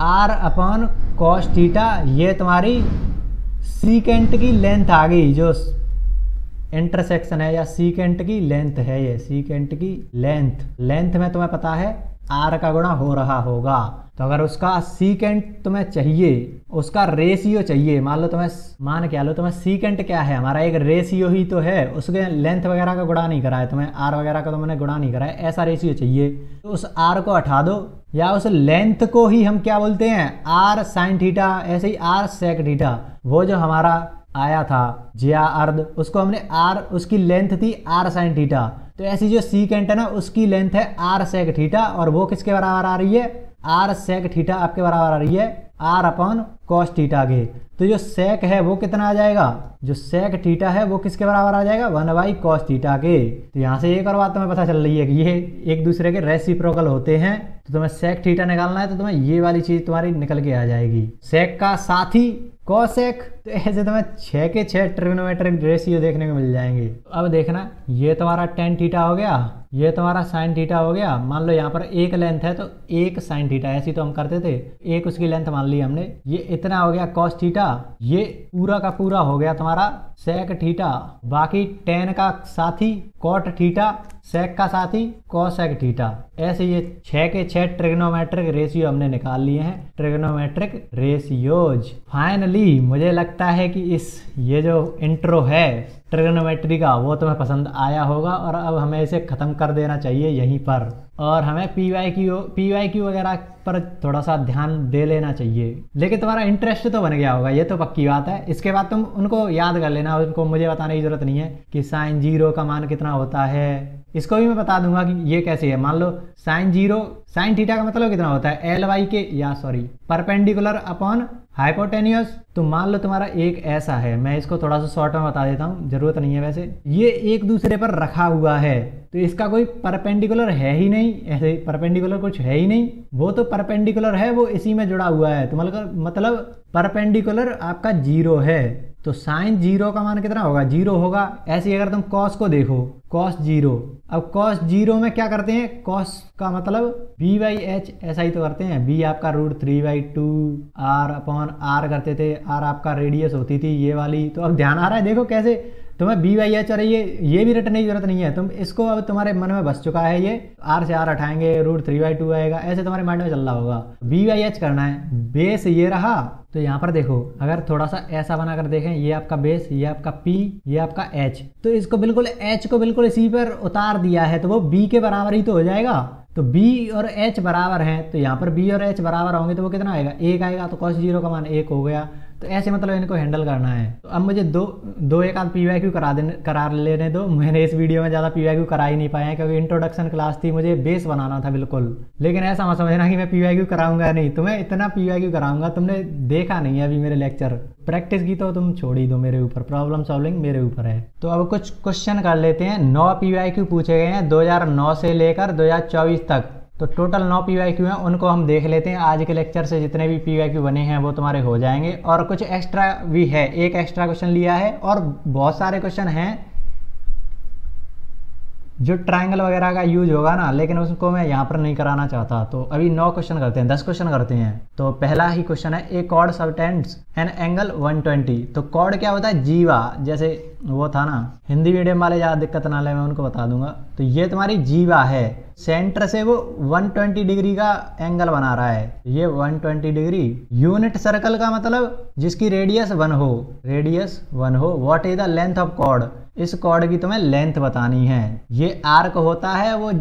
r अपॉन कॉस थीटा, ये तुम्हारी सीकेंट की लेंथ आ गई, जो इंटरसेक्शन है या सीकेंट की लेंथ है, ये सीकेंट की लेंथ। लेंथ में तुम्हें पता है आर का गुणा हो रहा होगा। तो अगर उसका सीकेंट तुम्हें चाहिए, उसका रेशियो चाहिए, मान लो तुम्हें, मान क्या लो तुम्हें सीकेंट क्या है, हमारा एक रेशियो ही तो है, उसके लेंथ वगैरह का गुणा नहीं करा है तुम्हें, आर वगैरह का तो मैंने गुणा नहीं करा है, ऐसा रेशियो चाहिए। तो उस आर को हटा दो, या उस लेंथ को ही हम क्या बोलते हैं, आर साइन थीटा, ऐसे ही आर सेक थीटा। वो जो हमारा आया था जिया अर्ध, उसको हमने आर, उसकी लेंथ थी आर साइन थीटा। तो ऐसी जो सीकेंट है ना, उसकी लेंथ है आर सेक थीटा, और वो किसके बराबर आ रही है, आर सेक थीटा आपके बराबर आ रही है आर अपॉन कॉस थीटा के। तो जो सेक है वो कितना आ जाएगा, जो सेक थीटा है वो किसके बराबर आ जाएगा, 1 कॉस थीटा के। तो यहाँ से एक और बात तुम्हें पता चल रही है कि ये एक दूसरे के रेसिप्रोकल होते हैं। तो तुम्हें सेक थीटा निकालना है तो तुम्हें ये वाली चीज तुम्हारी निकल के आ जाएगी, सेक का साथी कॉसेक। तो ऐसे तुम्हें 6 के 6 ट्रिग्नोमेट्रिक रेशियो देखने को मिल जाएंगे। अब देखना, ये तुम्हारा टेन थीटा हो गया, ये तुम्हारा साइन थीटा हो गया। मान लो यहाँ पर एक लेंथ है तो एक साइन थीटा, ऐसी तो हम करते थे, एक उसकी लेंथ मान ली हमने। ये इतना हो गया कॉस थीटा, ये पूरा का पूरा हो गया तुम्हारा सेक थीटा, बाकी टेन का साथी कॉट थीटा, सेक का साथी कॉसेक थीटा। ऐसे ये 6 के 6 ट्रिग्नोमेट्रिक रेशियो हमने निकाल लिए हैं, ट्रिग्नोमेट्रिक रेशियोज। फाइनली मुझे लगता है कि ये जो इंट्रो है ट्रिग्नोमेट्री का वो तुम्हें पसंद आया होगा, और अब हमें इसे ख़त्म कर देना चाहिए यहीं पर, और हमें पीवाईक्यू वगैरह पर थोड़ा सा ध्यान दे लेना चाहिए। लेकिन तुम्हारा इंटरेस्ट तो बन गया होगा, ये तो पक्की बात है। इसके बाद तुम उनको याद कर लेना, उनको मुझे बताने की जरूरत नहीं है कि साइन 0 का मान कितना होता है। इसको भी मैं बता दूंगा कि ये कैसे है। मान लो साइन 0, साइन थीटा का मतलब कितना होता है, एल वाई के, या सॉरी परपेंडिकुलर अपॉन हाइपोटेन्यूस। तो मान लो तुम्हारा एक ऐसा है, मैं इसको थोड़ा सा शॉर्ट में बता देता हूँ, जरूरत नहीं है वैसे। ये एक दूसरे पर रखा हुआ है तो इसका कोई परपेंडिकुलर है ही नहीं, ऐसे परपेंडिकुलर कुछ है ही नहीं, वो तो परपेंडिकुलर है, वो इसी में जुड़ा हुआ है। तो मतलब परपेंडिकुलर आपका 0 है। तो साइन 0 का मान कितना होगा, 0 होगा। ऐसे ही अगर तुम कॉस को देखो, कॉस 0, अब कॉस 0 में क्या करते हैं, कॉस का मतलब b/h, ऐसा ही तो करते हैं। b आपका √3/2 r अपॉन r करते थे, r आपका रेडियस होती थी ये वाली। तो अब ध्यान आ रहा है, देखो कैसे तुम्हें b/h, और ये भी रटने की जरूरत नहीं है, तुम इसको अब तुम्हारे मन में बस चुका है, ये r से r हटाएंगे √3/2 आएगा, ऐसे तुम्हारे माइंड में चल रहा होगा। b/h करना है, बेस ये रहा। तो यहाँ पर देखो, अगर थोड़ा सा ऐसा बनाकर देखें, ये आपका बेस, ये आपका p, ये आपका h, तो इसको बिल्कुल h को बिल्कुल इसी पर उतार दिया है, तो वो b के बराबर ही तो हो जाएगा। तो b और h बराबर हैं, तो यहाँ पर b और h बराबर होंगे तो वो कितना आएगा, 1 आएगा। तो cos 0 का मान 1 हो गया। तो ऐसे मतलब इनको हैंडल करना है। तो अब मुझे दो एक आध पीवाईक्यू करा लेने दो। मैंने इस वीडियो में ज़्यादा पीवाईक्यू करा ही नहीं पाया क्योंकि इंट्रोडक्शन क्लास थी, मुझे बेस बनाना था बिल्कुल। लेकिन ऐसा मत समझना कि मैं पीवाईक्यू कराऊंगा नहीं, तुम्हें इतना पीवाईक्यू कराऊंगा, तुमने देखा नहीं है अभी मेरे लेक्चर, प्रैक्टिस की तो तुम छोड़ ही दो, मेरे ऊपर प्रॉब्लम सॉल्विंग मेरे ऊपर है। तो अब कुछ क्वेश्चन कर लेते हैं। 9 पीवाईक्यू पूछे गए हैं 2009 से लेकर 2024 तक। तो टोटल 9 पीवाईक्यू हैं, उनको हम देख लेते हैं। आज के लेक्चर से जितने भी पीवाईक्यू बने हैं वो तुम्हारे हो जाएंगे, और कुछ एक्स्ट्रा भी है, एक एक्स्ट्रा क्वेश्चन लिया है, और बहुत सारे क्वेश्चन हैं जो ट्रायंगल वगैरह का यूज होगा ना, लेकिन उसको मैं यहाँ पर नहीं कराना चाहता। तो अभी 9 क्वेश्चन करते हैं, 10 क्वेश्चन करते हैं। तो पहला ही क्वेश्चन है, ए कॉर्ड सबटेंड्स एन एंगल 120। तो कॉर्ड क्या होता है, जीवा, जैसे वो था ना, हिंदी मीडियम वाले ज़्यादा दिक्कत ना ले, मैं उनको बता दूंगा। तो ये तुम्हारी जीवा है, सेंटर से वो 120 डिग्री का एंगल बना रहा है, ये 120 डिग्री। यूनिट सर्कल का मतलब जिसकी रेडियस 1 हो, रेडियस 1 हो। What is the length of chord, इस कॉर्ड की तुम्हें लेंथ बतानी है। ये आर्क होता है, वो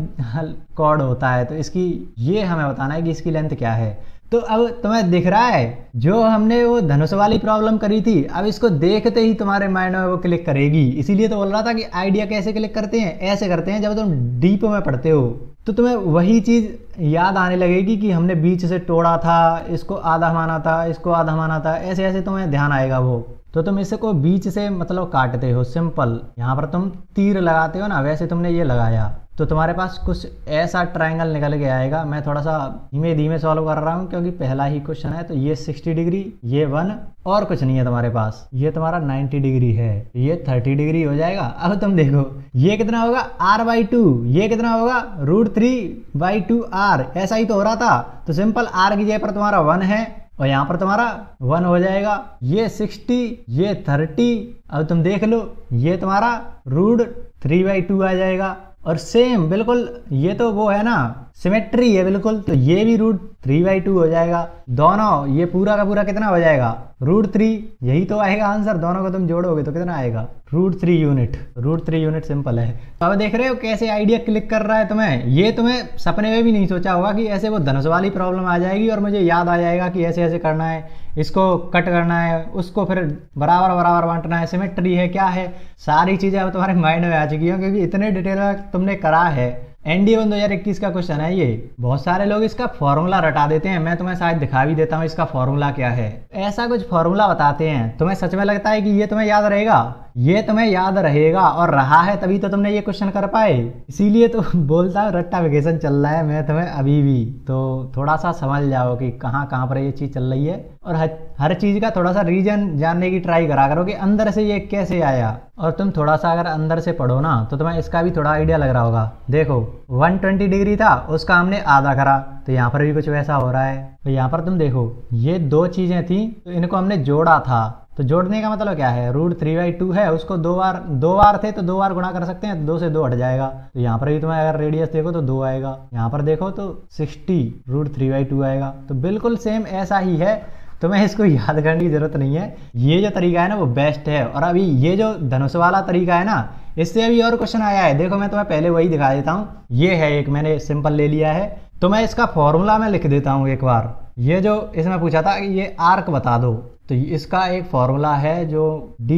कॉर्ड होता है, तो इसकी ये हमें बताना है कि इसकी लेंथ क्या है। तो अब तुम्हें दिख रहा है जो हमने वो धनुष वाली प्रॉब्लम करी थी, अब इसको देखते ही तुम्हारे माइंड में वो क्लिक करेगी। इसीलिए तो बोल रहा था कि आइडिया कैसे क्लिक करते हैं, ऐसे करते हैं जब तुम डीप में पढ़ते हो तो तुम्हें वही चीज़ याद आने लगेगी कि हमने बीच से तोड़ा था, इसको आधा माना था, इसको आधा माना था, ऐसे ऐसे तुम्हें ध्यान आएगा वो। तो तुम इसको बीच से मतलब काटते हो, सिंपल। यहाँ पर तुम तीर लगाते हो ना, वैसे तुमने ये लगाया तो तुम्हारे पास कुछ ऐसा ट्रायंगल निकल के आएगा। मैं थोड़ा सा धीमे धीमे सॉल्व कर रहा हूँ क्योंकि पहला ही क्वेश्चन है। तो ये 60 डिग्री, ये 1, और कुछ नहीं है तुम्हारे पास। ये तुम्हारा 90 डिग्री है, ये 30 डिग्री हो जाएगा। अब तुम देखो ये कितना होगा, r/2, ये कितना होगा, √3/2r। ऐसा ही तो हो रहा था। तो सिंपल r की जगह पर तुम्हारा 1 है और यहाँ पर तुम्हारा 1 हो जाएगा। ये 60, ये 30। अब तुम देख लो, ये तुम्हारा √3/2 आ जाएगा। और सेम बिल्कुल, ये तो वो है ना, सिमेट्री है बिल्कुल, तो ये भी √3/2 हो जाएगा। दोनों ये पूरा का पूरा कितना हो जाएगा, √3, यही तो आएगा आंसर। दोनों को तुम जोड़ोगे तो कितना आएगा, √3 यूनिट। √3 यूनिट सिंपल है। तो अब देख रहे हो कैसे आइडिया क्लिक कर रहा है तुम्हें। ये तुम्हें सपने में भी नहीं सोचा होगा कि ऐसे वो धनुष वाली प्रॉब्लम आ जाएगी और मुझे याद आ जाएगा कि ऐसे ऐसे करना है, इसको कट करना है, उसको फिर बराबर बराबर बांटना है, सिमेट्री है, क्या है, सारी चीजें अब तुम्हारे माइंड में आ चुकी हैं क्योंकि इतने डिटेल में तुमने करा है। एनडीए 2021 का क्वेश्चन है ये। बहुत सारे लोग इसका फॉर्मूला रटा देते हैं, मैं तुम्हें शायद दिखा भी देता हूँ इसका फॉर्मूला क्या है। ऐसा कुछ फॉर्मूला बताते हैं, तुम्हें सच में लगता है कि ये तुम्हें याद रहेगा? ये तुम्हें याद रहेगा और रहा है तभी तो तुमने ये क्वेश्चन कर पाए। इसीलिए तो बोलता हूँ रट्टा वेकेशन चल रहा है मैं तुम्हें अभी भी, तो थोड़ा सा समझ जाओ कि कहाँ कहाँ पर ये चीज़ चल रही है और हर चीज़ का थोड़ा सा रीजन जानने की ट्राई करा करो कि अंदर से ये कैसे आया। और तुम थोड़ा सा अगर अंदर से पढ़ो ना तो तुम्हें इसका भी थोड़ा आइडिया लग रहा होगा। देखो 120 डिग्री था, उसका हमने आधा करा, तो यहाँ पर भी कुछ वैसा हो रहा है। तो यहाँ पर तुम देखो ये दो चीज़ें थी तो इनको हमने जोड़ा था, तो जोड़ने का मतलब क्या है, √3/2 है, उसको दो बार थे तो 2 बार गुणा कर सकते हैं, तो 2 से 2 हट जाएगा। तो यहाँ पर भी तुम्हें अगर रेडियस देखो तो 2 आएगा, यहाँ पर देखो तो 60 √3/2 आएगा। तो बिल्कुल सेम ऐसा ही है, तुम्हें इसको याद करने की जरूरत नहीं है। ये जो तरीका है ना वो बेस्ट है। और अभी ये जो धनुष वाला तरीका है ना, इससे अभी और क्वेश्चन आया है। देखो मैं तुम्हें पहले वही दिखा देता हूँ। ये है एक, मैंने सिंपल ले लिया है, तो मैं इसका फॉर्मूला मैं लिख देता हूँ एक बार। ये जो इसमें पूछा था कि ये आर्क बता दो, तो इसका एक फॉर्मूला है जो d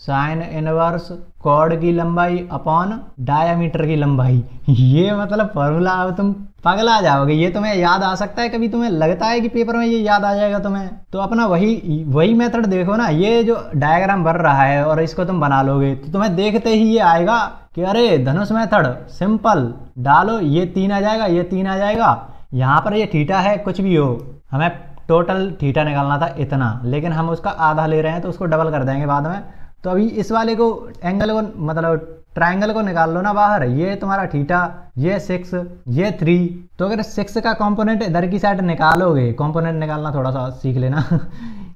sin इनवर्स कॉर्ड की लंबाई अपॉन डायामीटर की लंबाई। ये मतलब फॉर्मूला, अब तुम पगला जाओगे। ये तुम्हें याद आ सकता है, कभी तुम्हें लगता है कि पेपर में ये याद आ जाएगा तुम्हें, तो अपना वही मेथड देखो ना। ये जो डायग्राम बन रहा है और इसको तुम बना लोगे तो तुम्हें देखते ही ये आएगा कि अरे धनुष मेथड सिंपल, डालो ये 3 आ जाएगा, ये 3 आ जाएगा। यहाँ पर ये थीटा है, कुछ भी हो, हमें टोटल थीटा निकालना था इतना, लेकिन हम उसका आधा ले रहे हैं तो उसको डबल कर देंगे बाद में। तो अभी इस वाले को एंगल को मतलब ट्रायंगल को निकाल लो ना बाहर। ये तुम्हारा थीटा, ये 6, ये 3। तो अगर 6 का कंपोनेंट इधर की साइड निकालोगे, कंपोनेंट निकालना थोड़ा सा सीख लेना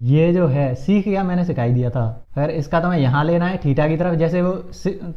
ये जो है सीख गया, मैंने सिखाई दिया था। फिर इसका तुम्हें यहाँ लेना है थीटा की तरफ। जैसे वो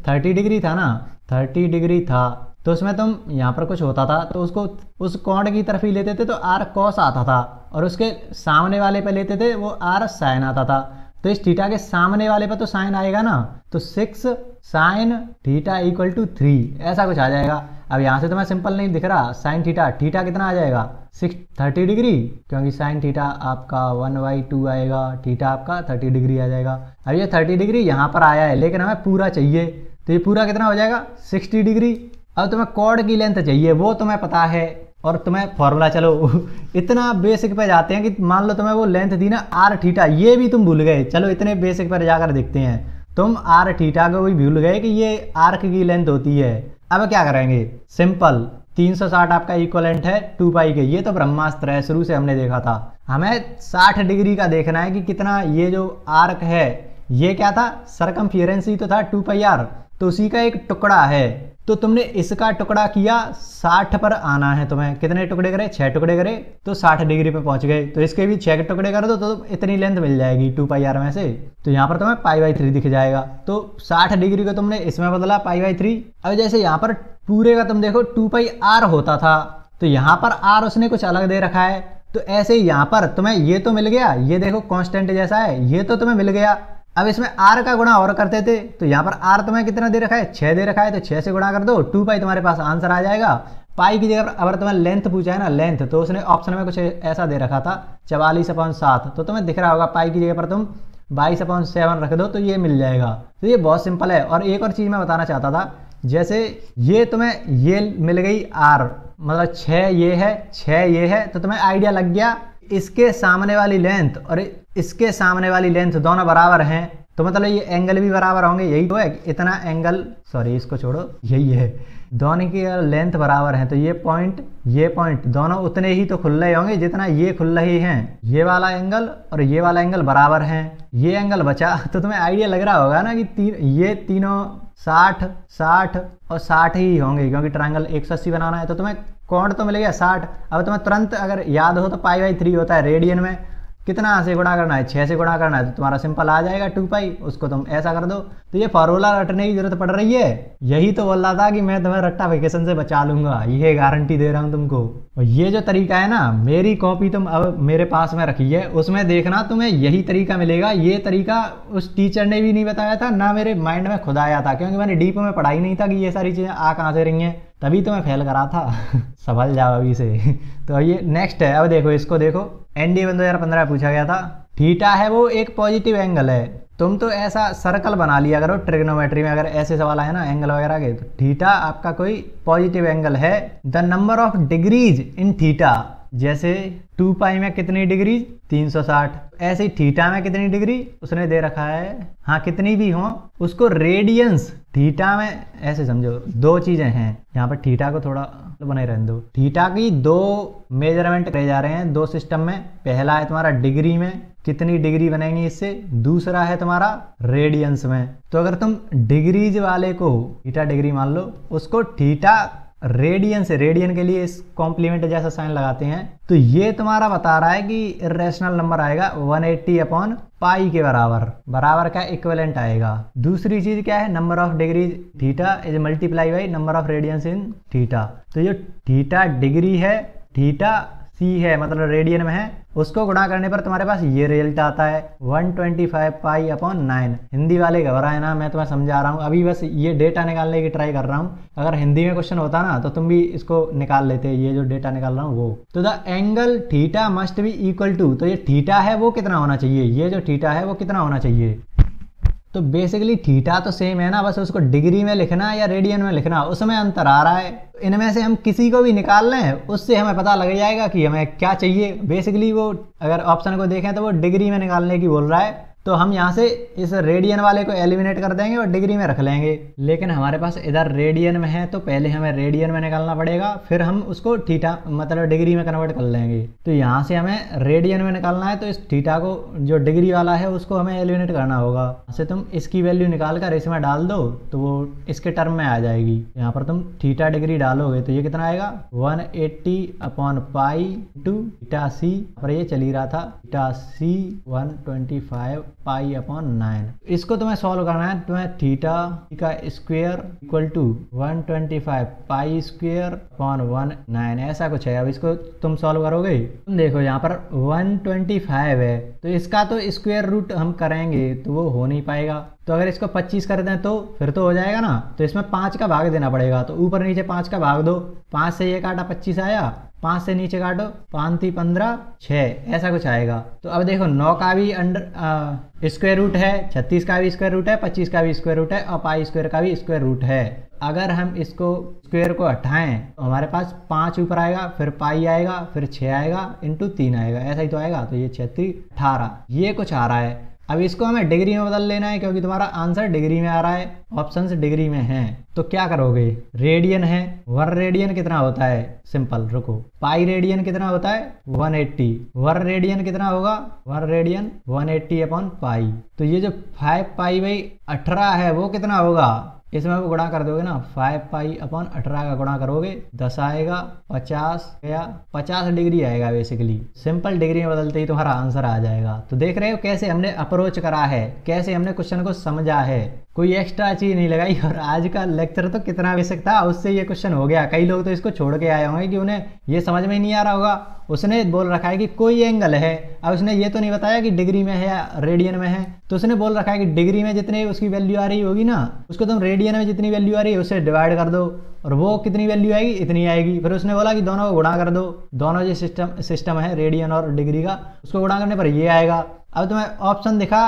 30 डिग्री था ना, 30 डिग्री था तो उसमें तुम यहाँ पर कुछ होता था तो उसको उस कोण की तरफ ही लेते थे तो r cos आता था, और उसके सामने वाले पे लेते थे वो r sin आता था। तो इस थीटा के सामने वाले पे तो साइन आएगा ना, तो 6 sin थीटा = 3 ऐसा कुछ आ जाएगा। अब यहाँ से तुम्हें सिंपल नहीं दिख रहा, साइन थीटा, थीटा कितना आ जाएगा 30 डिग्री, क्योंकि साइन थीटा आपका 1/2 आएगा, थीटा आपका 30 डिग्री आ जाएगा। अब ये 30 डिग्री यहाँ पर आया है लेकिन हमें पूरा चाहिए, तो ये पूरा कितना हो जाएगा 60 डिग्री। अब तुम्हें कॉर्ड की लेंथ चाहिए, वो तुम्हें पता है, और तुम्हें फॉर्मूला चलो इतना बेसिक पे जाते हैं कि मान लो तुम्हें वो लेंथ दी ना r थीटा, ये भी तुम भूल गए। चलो इतने बेसिक पर जाकर देखते हैं, तुम r थीटा को भी भूल गए कि ये आर्क की लेंथ होती है। अब क्या करेंगे, सिंपल 360 आपका इक्वलेंट है 2π के, ये तो ब्रह्मास्त्र है, शुरू से हमने देखा था। हमें 60 डिग्री का देखना है कि कितना ये जो आर्क है, ये क्या था, सरकमफियरेंस ही तो था 2πr, तो उसी का एक टुकड़ा है। तो तुमने इसका टुकड़ा किया, 60 पर आना है तुम्हें। कितने टुकड़े करे, 6 टुकड़े करे तो 60 डिग्री पे पहुंच गए। तो इसके भी 6 टुकड़े कर दो तो इतनी लेंथ मिल जाएगी 2πr में से। तो यहाँ पर तुम्हें π/3 दिख जाएगा। तो 60 डिग्री को तुमने इसमें बदला π/3। अब जैसे यहाँ पर पूरे का तुम देखो 2πr होता था, तो यहाँ पर r उसने कुछ अलग दे रखा है। तो ऐसे ही यहाँ पर तुम्हें ये तो मिल गया, ये देखो कांस्टेंट जैसा है, ये तो तुम्हें मिल गया। अब इसमें r का गुणा और करते थे, तो यहाँ पर r तुम्हें कितना दे रखा है, 6 दे रखा है, तो 6 से गुणा कर दो, 2π तुम्हारे पास आंसर आ जाएगा। पाई की जगह अगर तुम्हें लेंथ पूछा है ना, लेंथ, तो उसने ऑप्शन में कुछ ऐसा दे रखा था 44/7, तो तुम्हें दिख रहा होगा पाई की जगह पर तुम 22/7 रख दो तो ये मिल जाएगा। तो ये बहुत सिंपल है। और एक और चीज़ मैं बताना चाहता था, जैसे ये तुम्हें ये मिल गई r, मतलब 6 ये है, 6 ये है, तो तुम्हें आइडिया लग गया इसके सामने वाली लेंथ और इसके सामने वाली लेंथ दोनों बराबर हैं, तो मतलब ये एंगल भी बराबर होंगे। यही तो है, इतना एंगल, सॉरी इसको छोड़ो, यही है, दोनों की लेंथ बराबर है, तो ये पॉइंट दोनों उतने ही तो खुल रहे होंगे जितना ये खुल रहे हैं। ये वाला एंगल और ये वाला एंगल बराबर हैं, ये एंगल बचा। तो तुम्हें आइडिया लग रहा होगा ना कि ये तीनों 60, 60 और 60 ही होंगे, क्योंकि ट्रायंगल 180 बनाना है। तो तुम्हें कोण तो मिल गया 60। अब तुम्हें तुरंत अगर याद हो तो π/3 होता है रेडियन में, कितना से गुणा करना है, 6 से गुणा करना है, तो तुम्हारा सिंपल आ जाएगा 2 पाई, उसको तुम ऐसा कर दो। तो ये फार्मूला रटने की जरूरत पड़ रही है, यही तो बोल रहा था कि मैं तुम्हें रट्टाफिकेशन से बचा लूंगा, ये गारंटी दे रहा हूँ तुमको। और ये जो तरीका है ना, मेरी कॉपी तुम अब मेरे पास में रखी है, उसमें देखना तुम्हें यही तरीका मिलेगा। ये तरीका उस टीचर ने भी नहीं बताया था, ना मेरे माइंड में खुद आया था, क्योंकि मैंने डीप में पढ़ाई नहीं था कि ये सारी चीजें आ कहाँ से रही हैं, तभी तो मैं फेल करा था। संभल जाओ अभी से। तो ये नेक्स्ट है, अब देखो इसको देखो, एनडीए 2015 में पूछा गया था। थीटा है वो एक पॉजिटिव एंगल है, तुम तो ऐसा सर्कल बना लिया करो ट्रिग्नोमेट्री में, अगर ऐसे सवाल आए ना एंगल वगैरह के, तो थीटा आपका कोई पॉजिटिव एंगल है। The number of degrees in theta, जैसे 2 पाई में कितनी डिग्री, 360, ऐसे ही थीटा में कितनी डिग्री उसने दे रखा है, हाँ कितनी भी हो, उसको रेडियंस थीटा में, ऐसे समझो दो चीजें हैं यहाँ पर, थीटा को थोड़ा बनाए रहने दो। थीटा की 2 मेजरमेंट करे जा रहे हैं 2 सिस्टम में, पहला है तुम्हारा डिग्री में, कितनी डिग्री बनेंगी इससे, दूसरा है तुम्हारा रेडियंस में। तो अगर तुम डिग्रीज वाले को थीटा डिग्री मान लो, उसको थीटा रेडियन से, रेडियन के लिए इस कॉम्प्लीमेंट जैसा साइन लगाते हैं, तो ये तुम्हारा बता रहा है कि इरेशनल नंबर आएगा 180 अपॉन पाई के बराबर, बराबर का इक्विवेलेंट आएगा। दूसरी चीज क्या है, number of degree theta is multiply by number of radians in theta. तो जो थीटा डिग्री है, थीटा सी है मतलब रेडियन में है, उसको गुणा करने पर तुम्हारे पास ये रिजल्ट आता है 125 पाई अपॉन 9। हिंदी वाले घबराए ना, मैं तुम्हें समझा रहा हूँ, अभी बस ये डेटा निकालने की ट्राई कर रहा हूँ। अगर हिंदी में क्वेश्चन होता ना तो तुम भी इसको निकाल लेते, ये जो डेटा निकाल रहा हूँ वो। तो the angle theta must be equal to, तो ये थीटा है वो कितना होना चाहिए, ये जो थीटा है वो कितना होना चाहिए। तो बेसिकली थीटा तो सेम है ना, बस उसको डिग्री में लिखना या रेडियन में लिखना, उसमें अंतर आ रहा है। इनमें से हम किसी को भी निकाल लें, उससे हमें पता लग जाएगा कि हमें क्या चाहिए। बेसिकली वो अगर ऑप्शन को देखें तो वो डिग्री में निकालने की बोल रहा है, तो हम यहाँ से इस रेडियन वाले को एलिमिनेट कर देंगे और डिग्री में रख लेंगे। लेकिन हमारे पास इधर रेडियन में है, तो पहले हमें रेडियन में निकालना पड़ेगा, फिर हम उसको थीटा मतलब डिग्री में कन्वर्ट कर लेंगे। तो यहाँ से हमें रेडियन में निकालना है, तो इस थीटा को जो डिग्री वाला है उसको हमें एलिमिनेट करना होगा। यहाँ से तुम इसकी वैल्यू निकाल कर इसमें डाल दो तो वो इसके टर्म में आ जाएगी। यहाँ पर तुम थीटा डिग्री डालोगे तो ये कितना आएगा 180 अपॉन पाई टू थीटा सी, पर ये चली रहा था थीटा सी 125 पाई अपॉन 9। इसको तुम्हें सॉल्व करना है, तुम्हें थीटा का square equal to 125 pi square upon 9 ऐसा कुछ है। अब इसको तुम सॉल्व करोगे, तुम देखो यहाँ पर 125 है, तो इसका तो स्क्वायर रूट हम करेंगे तो वो हो नहीं पाएगा। तो अगर इसको 25 कर दें तो फिर तो हो जाएगा ना, तो इसमें 5 का भाग देना पड़ेगा। तो ऊपर नीचे 5 का भाग दो, 5 से ये काटा 25 आया, 5 से नीचे काटो 5 3 15 6 ऐसा कुछ आएगा। तो अब देखो 9 का भी अंडर स्क्वायर रूट है, 36 का भी स्क्वायर रूट है, 25 का भी स्क्वायर रूट है और पाई स्क्वायर का भी स्क्वायर रूट है। अगर हम इसको स्क्वायर को हटाएं तो हमारे पास 5 ऊपर आएगा, फिर पाई आएगा, फिर 6 आएगा इंटू 3 आएगा, ऐसा ही तो आएगा। तो ये 36 18 ये कुछ आ रहा है। अब इसको हमें डिग्री में बदल लेना है क्योंकि तुम्हारा आंसर डिग्री में आ रहा है, ऑप्शंस डिग्री में हैं। तो क्या करोगे, रेडियन है, 1 रेडियन कितना होता है, सिंपल रुको, पाई रेडियन कितना होता है 180, 1 रेडियन कितना होगा 1 रेडियन 180 अपॉन पाई। तो ये जो 5 पाई बाई 18 है वो कितना होगा, इसमें वो गुणा कर दोगे ना, 5 पाई अपॉन 18 का गुणा करोगे 10 आएगा, 50 या 50 डिग्री आएगा। बेसिकली सिंपल डिग्री में बदलते ही तुम्हारा आंसर आ जाएगा। तो देख रहे हो कैसे हमने अप्रोच करा है, कैसे हमने क्वेश्चन को समझा है, कोई एक्स्ट्रा चीज नहीं लगाई। और आज का लेक्चर तो कितना बेसिक था, उससे ये क्वेश्चन हो गया। कई लोग तो इसको छोड़ के आए होंगे कि उन्हें ये समझ में नहीं आ रहा होगा। उसने बोल रखा है कि कोई एंगल है, अब उसने ये तो नहीं बताया कि डिग्री में है या रेडियन में है, तो उसने बोल रखा है कि डिग्री में जितने उसकी वैल्यू आ रही होगी ना, उसको तुम रेडियन में जितनी वैल्यू आ रही है उससे डिवाइड कर दो और वो कितनी वैल्यू आएगी इतनी आएगी। फिर उसने बोला कि दोनों को गुणा कर दो, दोनों जो सिस्टम है रेडियन और डिग्री का, उसको गुणा करने पर ये आएगा। अब तुम्हें ऑप्शन दिखा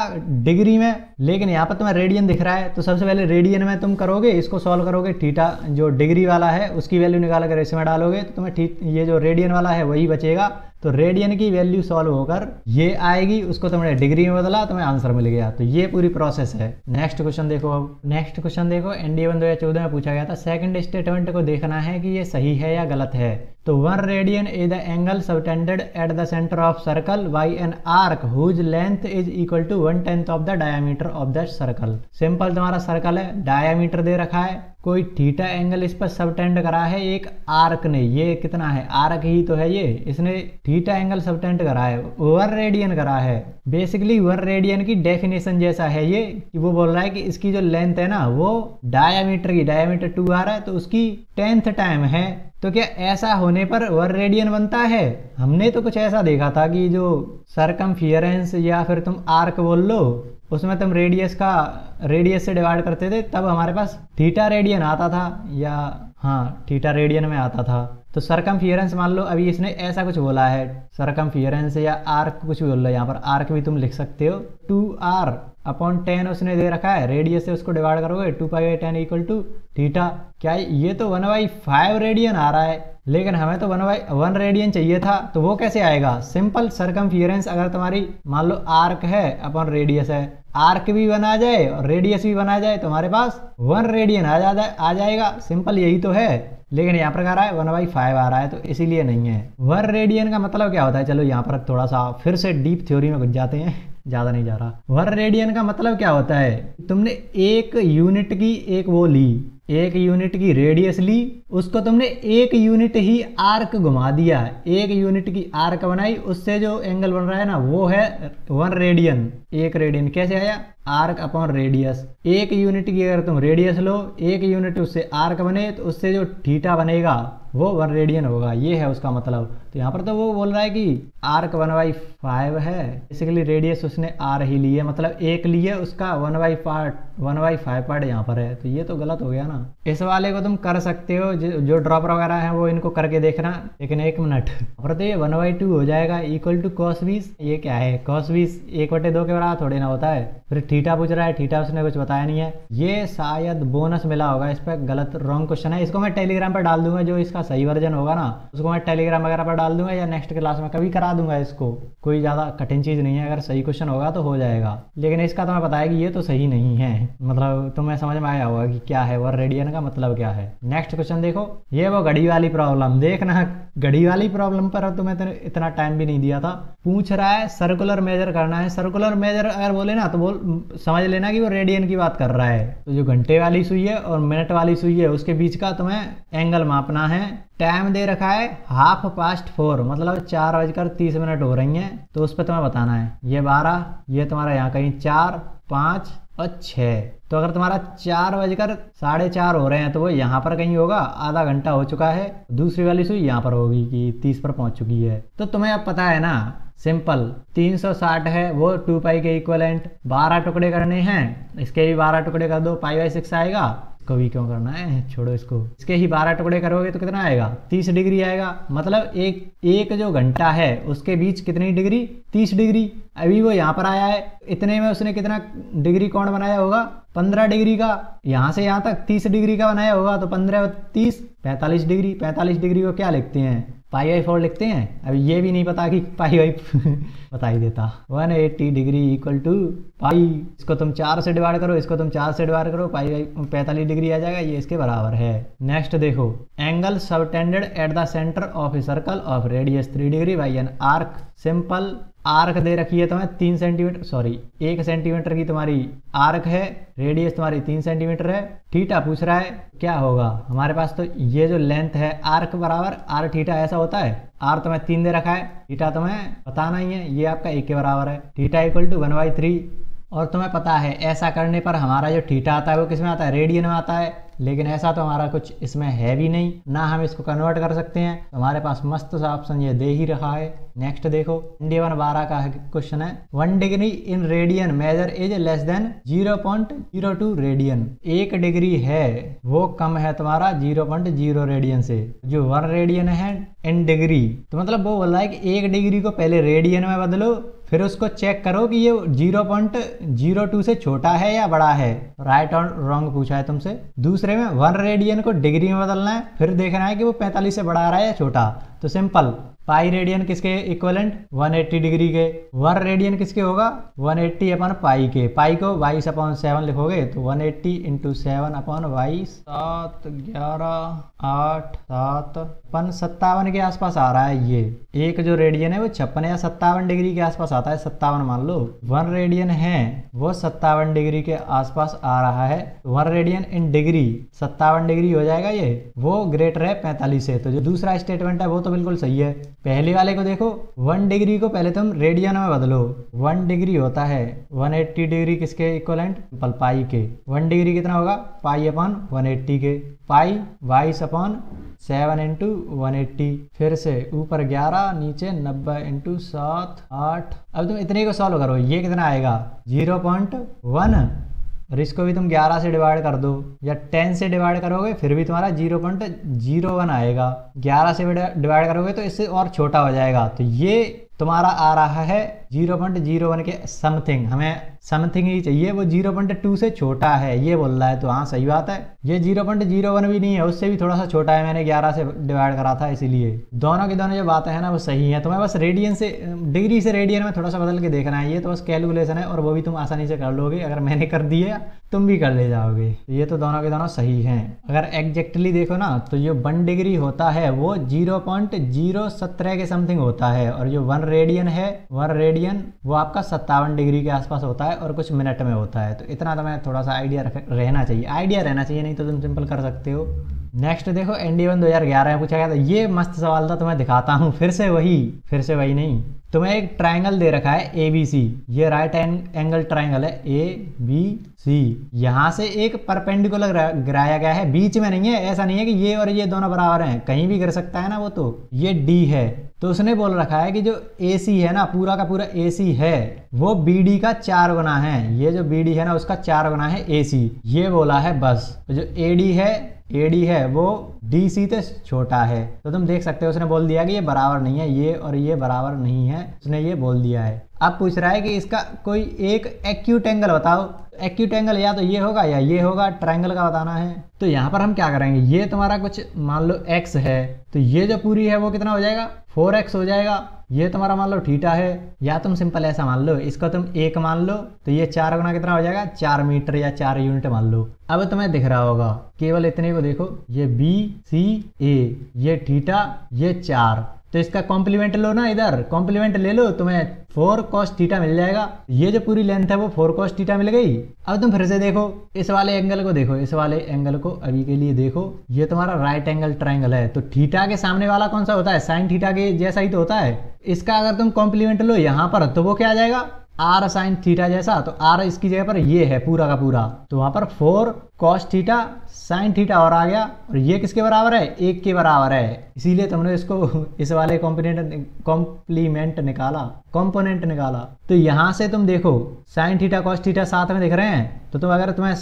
डिग्री में, लेकिन यहाँ पर तुम्हें रेडियन दिख रहा है, तो सबसे पहले रेडियन में तुम करोगे, इसको सॉल्व करोगे, थीटा जो डिग्री वाला है उसकी वैल्यू निकाल कर इसमें डालोगे तो तुम्हें ये जो रेडियन वाला है वही बचेगा। तो रेडियन की वैल्यू सॉल्व होकर ये आएगी, उसको तुमने डिग्री में बदला, तुम्हें आंसर मिल गया। तो ये पूरी प्रोसेस है। नेक्स्ट क्वेश्चन देखो, अब नेक्स्ट क्वेश्चन देखो, एनडीए 2014 में पूछा गया था। सेकंड स्टेटमेंट को देखना है कि ये सही है या गलत है। तो 1 radian is the angle subtended at the centre of circle by an arc whose length is equal to 1/10 of the diameter of the circle. Simple तुम्हारा सर्कल है, डायमीटर दे रखा है, कोई थीटा एंगल इस पर सबटेंड करा है एक आर्क ने, ये कितना है आर्क ही तो है, ये इसने थीटा एंगल सबटेंड करा है, 1 रेडियन करा है। बेसिकली 1 रेडियन की डेफिनेशन जैसा है ये, कि वो बोल रहा है कि इसकी जो लेंथ है ना वो डायमीटर की, डायमीटर 2 आ रहा है तो उसकी 10th टाइम है। तो क्या ऐसा होने पर 1 रेडियन बनता है? हमने तो कुछ ऐसा देखा था कि जो सरकमफियरेंस या फिर तुम आर्क बोल लो, उसमें तुम रेडियस से डिवाइड करते थे, तब हमारे पास थीटा रेडियन आता था, या हाँ थीटा रेडियन में आता था। तो सरकमफियरेंस मान लो अभी इसने ऐसा कुछ बोला है, सरकमफियरेंस या आर्क कुछ भी बोल लो, यहाँ पर आर्क भी तुम लिख सकते हो, 2r/10 उसने दे रखा है, रेडियस से उसको डिवाइड करोगे 2π/10 इक्वल टू थीटा। क्या ये तो 1/5 रेडियन आ रहा है, लेकिन हमें तो 1/1 रेडियन चाहिए था, तो वो कैसे आएगा? सिंपल सरकमफियरेंस अगर तुम्हारी मान लो आर्क है अपन रेडियस है, आर्क भी बना जाए और रेडियस भी बना जाए तो हमारे पास 1 रेडियन आ जाएगा। सिंपल यही तो है, लेकिन यहाँ पर कह रहा है 1/5 आ रहा है, तो इसीलिए नहीं है। 1 रेडियन का मतलब क्या होता है? चलो यहाँ पर थोड़ा सा फिर से डीप थ्योरी में घुस जाते हैं, ज्यादा नहीं जा रहा। 1 रेडियन का मतलब क्या होता है? तुमने एक यूनिट की एक वो ली, एक यूनिट की रेडियस ली, उसको तुमने एक यूनिट ही आर्क घुमा दिया, एक यूनिट की आर्क बनाई, उससे जो एंगल बन रहा है ना वो है 1 रेडियन। 1 रेडियन कैसे आया? Arc upon radius. एक यूनिट की अगर तुम रेडियस लो, एक यूनिट उससे आर्क बने, तो उससे जो थीटा बनेगा वो 1 रेडियन होगा, ये है उसका मतलब। तो यहाँ पर तो वो बोल रहा है कि आर्क 1/5 है, बेसिकली रेडियस उसने आर ही ली है, मतलब एक लिए उसका 1/5 पार्ट यहाँ पर है, तो ये तो गलत हो गया ना। इस वाले को तुम कर सकते हो, जो ड्रॉपर वगैरह है वो इनको करके देखना, लेकिन 1 मिनट पर तो ये 1/2 हो जाएगा इक्वल टू cos 20। ये क्या है? cos 20 1/2 के बराबर थोड़ी ना होता है। फिर थीटा पूछ रहा है, थीटा उसने कुछ बताया नहीं है, ये शायद बोनस मिला होगा इस पर, गलत रॉन्ग क्वेश्चन है। इसको मैं टेलीग्राम पर डाल दूंगा, जो इसका सही वर्जन होगा ना उसको मैं टेलीग्राम वगैरह पर डाल दूंगा, या नेक्स्ट क्लास में कभी करा दूंगा इसको। कोई ज्यादा कठिन चीज नहीं है, अगर सही क्वेश्चन होगा तो हो जाएगा, लेकिन इसका तुम्हें पता है कि ये तो सही नहीं है, मतलब तुम्हें समझ में आया होगा कि क्या है 1 रेडियन का मतलब क्या है। नेक्स्ट क्वेश्चन देखो, ये वो घड़ी वाली प्रॉब्लम, देखना घड़ी वाली प्रॉब्लम पर तुम्हें इतना टाइम भी नहीं दिया था। पूछ रहा है सर्कुलर मेजर करना है, सर्कुलर मेजर अगर बोले ना तो समझ लेना कि वो रेडियन की बात कर रहा है। तो जो घंटे वाली सुई है और मिनट वाली सुई है उसके बीच का तुम्हें एंगल मापना है। टाइम दे रखा है 4:30, मतलब 4:30 हो रही हैं, तो उस पर तुम्हें बताना है। ये 12, ये तुम्हारा यहाँ कहीं 4, 5 और 6, तो अगर तुम्हारा 4:4:30 हो रहे हैं तो वो यहाँ पर कहीं होगा, आधा घंटा हो चुका है। दूसरी वाली सुई यहाँ पर होगी कि 30 पर पहुंच चुकी है। तो तुम्हें अब पता है ना, सिंपल 360 है वो 2π के इक्वलेंट, 12 टुकड़े करने हैं, इसके भी 12 टुकड़े कर दो, π/6 आएगा। इसको भी क्यों करना है, छोड़ो इसको, इसके ही 12 टुकड़े करोगे तो कितना आएगा? 30 डिग्री आएगा। मतलब एक जो घंटा है उसके बीच कितनी डिग्री? 30 डिग्री। अभी वो यहाँ पर आया है, इतने में उसने कितना डिग्री कोण बनाया होगा? 15 डिग्री का। यहाँ से यहाँ तक 30 डिग्री का बनाया होगा, तो 15 और 30 45 डिग्री। 45 डिग्री को क्या लिखते हैं? π/4 लिखते हैं। अभी ये भी नहीं पता कि बता ही देता। 180 डिग्री इक्वल टू पाई, इसको तुम 4 से डिवाइड करो, इसको तुम 4 से डिवाइड करो, 45 डिग्री आ जाएगा, ये इसके बराबर है। नेक्स्ट देखो, angle subtended at the centre of a circle of radius 3 degree by an arc. Simple arc दे रखी है तुम्हें 3 सेंटीमीटर, सॉरी 1 सेंटीमीटर की तुम्हारी आर्क है, रेडियस तुम्हारी 3 सेंटीमीटर है। थीटा पूछ रहा है, क्या होगा हमारे पास? तो ये जो लेंथ है आर्क बराबर आर थीटा, ऐसा होता है। आर तुम्हें 3 दे रखा है, थीटा तुम्हें पता नहीं है, ये आपका 1 के बराबर है। Theta equal to 1/3। और तुम्हें पता है ऐसा करने पर हमारा जो थीटा आता है वो किस में आता है? रेडियन में आता है, लेकिन ऐसा तो हमारा कुछ इसमें है भी नहीं, ना हम इसको कन्वर्ट कर सकते हैं। तो हमारे पास मस्त सा ऑप्शन ये दे ही रहा है। नेक्स्ट देखो, D1 12 का क्वेश्चन है, 1 degree in radian major is less than 0.02 radian. 1 degree है वो कम है तुम्हारा 0.0 रेडियन से। जो 1 रेडियन है इन डिग्री, तो मतलब वो बोल रहा है कि 1 डिग्री को पहले रेडियन में बदलो, फिर उसको चेक करो कि ये 0.02 से छोटा है या बड़ा है। राइट और रॉन्ग पूछा है तुमसे। दूसरे में 1 रेडियन को डिग्री में बदलना है, फिर देखना है कि वो 45 से बड़ा आ रहा है या छोटा। तो सिंपल पाई रेडियन किसके इक्वलेंट 180 डिग्री के, 1 रेडियन किसके होगा 180 अपन पाई के, पाई को 22/7 लिखोगे तो 180 इंटू 7/22 7 11 8 7 57 के आसपास आ रहा है। ये एक जो रेडियन है वो 56 या 57 डिग्री के आसपास आता है, 57 मान लो 1 रेडियन है वो 57 डिग्री के आसपास आ रहा है। 1 रेडियन इन डिग्री 57 डिग्री हो जाएगा, ये वो ग्रेटर है 45 से। तो जो दूसरा स्टेटमेंट है वो तो बिल्कुल सही है। पहले वाले को देखो 1 डिग्री को पहले तुम रेडियन में बदलो, 1 डिग्री होता है 180 डिग्री किसके इक्वलेंट पाई के, 1 डिग्री कितना होगा पाई/180 के, पाई 22/7 इंटू 180, फिर से ऊपर 11 नीचे 90 इंटू 7 8। अब तुम इतने को सॉल्व करो, ये कितना आएगा 0.1 और इसको भी तुम 11 से डिवाइड कर दो या 10 से डिवाइड करोगे फिर भी तुम्हारा 0.01 आएगा। 11 से डिवाइड करोगे तो इससे और छोटा हो जाएगा, तो ये तुम्हारा आ रहा है 0.01 के समथिंग। हमें समथिंग ही चाहिए, वो 0.2 से छोटा है ये बोल रहा है, तो हाँ सही बात है। ये 0.01 भी नहीं है, उससे भी थोड़ा सा छोटा है, मैंने 11 से डिवाइड करा था इसीलिए। दोनों की दोनों जो बातें हैं ना वो सही है। तुम्हें बस रेडियन से डिग्री से रेडियन में थोड़ा सा बदल के देखना है, ये तो बस कैलकुलेशन है और वो भी तुम आसानी से कर लोगे। अगर मैंने कर दिया तुम भी कर ले जाओगे। ये तो दोनों के दोनों सही हैं। अगर एग्जैक्टली देखो ना तो जो 1 डिग्री होता है वो 0.017 के समथिंग होता है और जो 1 रेडियन है 1 रेडियन वो आपका 57 डिग्री के आसपास होता है और कुछ मिनट में होता है। तो इतना तुम्हें थोड़ा सा आइडिया रहना चाहिए, आइडिया रहना चाहिए, नहीं तो तुम सिंपल कर सकते हो। नेक्स्ट देखो ND1 2011 में पूछा गया था, ये मस्त सवाल था, तुम्हें दिखाता हूँ फिर से वही नहीं। तुम्हें एक ट्राइंगल दे रखा है ABC, ये राइट एंगल ट्राइंगल है ABC। यहाँ से एक परपेंडिकुलर गिराया गया है, बीच में नहीं है, ऐसा नहीं है कि ये और ये दोनों बराबर हैं, कहीं भी गिर सकता है ना वो। तो ये D है, तो उसने बोल रखा है कि जो AC है ना पूरा का पूरा AC है वो BD का 4 गुना है। ये जो BD है ना उसका 4 गुना है AC, ये बोला है बस। तो जो AD है वो DC से छोटा है। तो तुम देख सकते हो उसने बोल दिया कि ये बराबर नहीं है, ये और ये बराबर नहीं है, उसने ये बोल दिया है। अब पूछ रहा है कि इसका कोई एक एक्यूट एंगल बताओ। एक्यूट एंगल या तो ये होगा या ये होगा, ट्रायंगल का बताना है। तो यहाँ पर हम क्या करेंगे, ये तुम्हारा कुछ मान लो x है, तो ये जो पूरी है वो कितना हो जाएगा 4x हो जाएगा। ये तुम्हारा मान लो थीटा है, या तुम सिंपल ऐसा मान लो, इसको तुम 1 मान लो, तो ये 4 गुना कितना हो जाएगा 4 मीटर या 4 यूनिट मान लो। अब तुम्हें दिख रहा होगा, केवल इतने को देखो, ये BCA, ये थीटा, ये 4, तो इसका कॉम्प्लीमेंट लो ना, इधर कॉम्प्लीमेंट ले लो, तुम्हें 4 cos थीटा मिल जाएगा। ये जो पूरी लेंथ है वो 4 cos थीटा मिल गई। अब तुम फिर से देखो इस वाले एंगल को, देखो इस वाले एंगल को अभी के लिए देखो, ये तुम्हारा राइट एंगल ट्रायंगल है, तो थीटा के सामने वाला कौन सा होता है, साइन थीटा के जैसा ही तो होता है। इसका अगर तुम कॉम्प्लीमेंट लो यहाँ पर तो वो क्या आ जाएगा r साइन थीटा जैसा, तो r इसकी जगह पर ये है पूरा का पूरा, तो वहां पर 4 cos थीटा साइन थीटा और आ गया, और ये किसके बराबर है 1 के बराबर है, इसीलिए तुमने इसको इस वाले कॉम्प्लीमेंट निकाला। तो यहाँ से तुम देखो साइन थीटा cos थीटा साथ में दिख रहे हैं, तो तुम अगर तुम्हें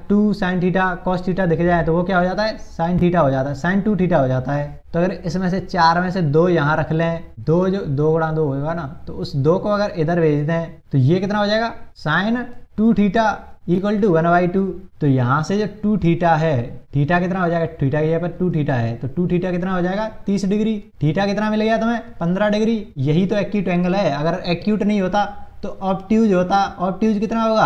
2 साइन थीटा cos थीटा दिख जाए तो वो क्या हो जाता है साइन थीटा हो जाता है, साइन 2 थीटा हो जाता है। तो अगर इसमें से 4 में से 2 यहाँ रख लें, 2 जो 2 गुणा 2 होगा ना, तो उस 2 को अगर इधर भेज दें तो ये कितना हो जाएगा साइन 2 थीटा इक्वल टू 1/2। तो यहाँ से जो 2 थीटा है, थीटा कितना हो जाएगा, थीटा की जगह पर 2 थीटा है, तो 2 थीटा कितना हो जाएगा 30 डिग्री। थीटा कितना मिल गया तुम्हें 15 डिग्री। यही तो एक्यूट एंगल है। अगर एक्यूट नहीं होता तो ऑब्ट्यूज होता। ऑब्ट्यूज कितना होगा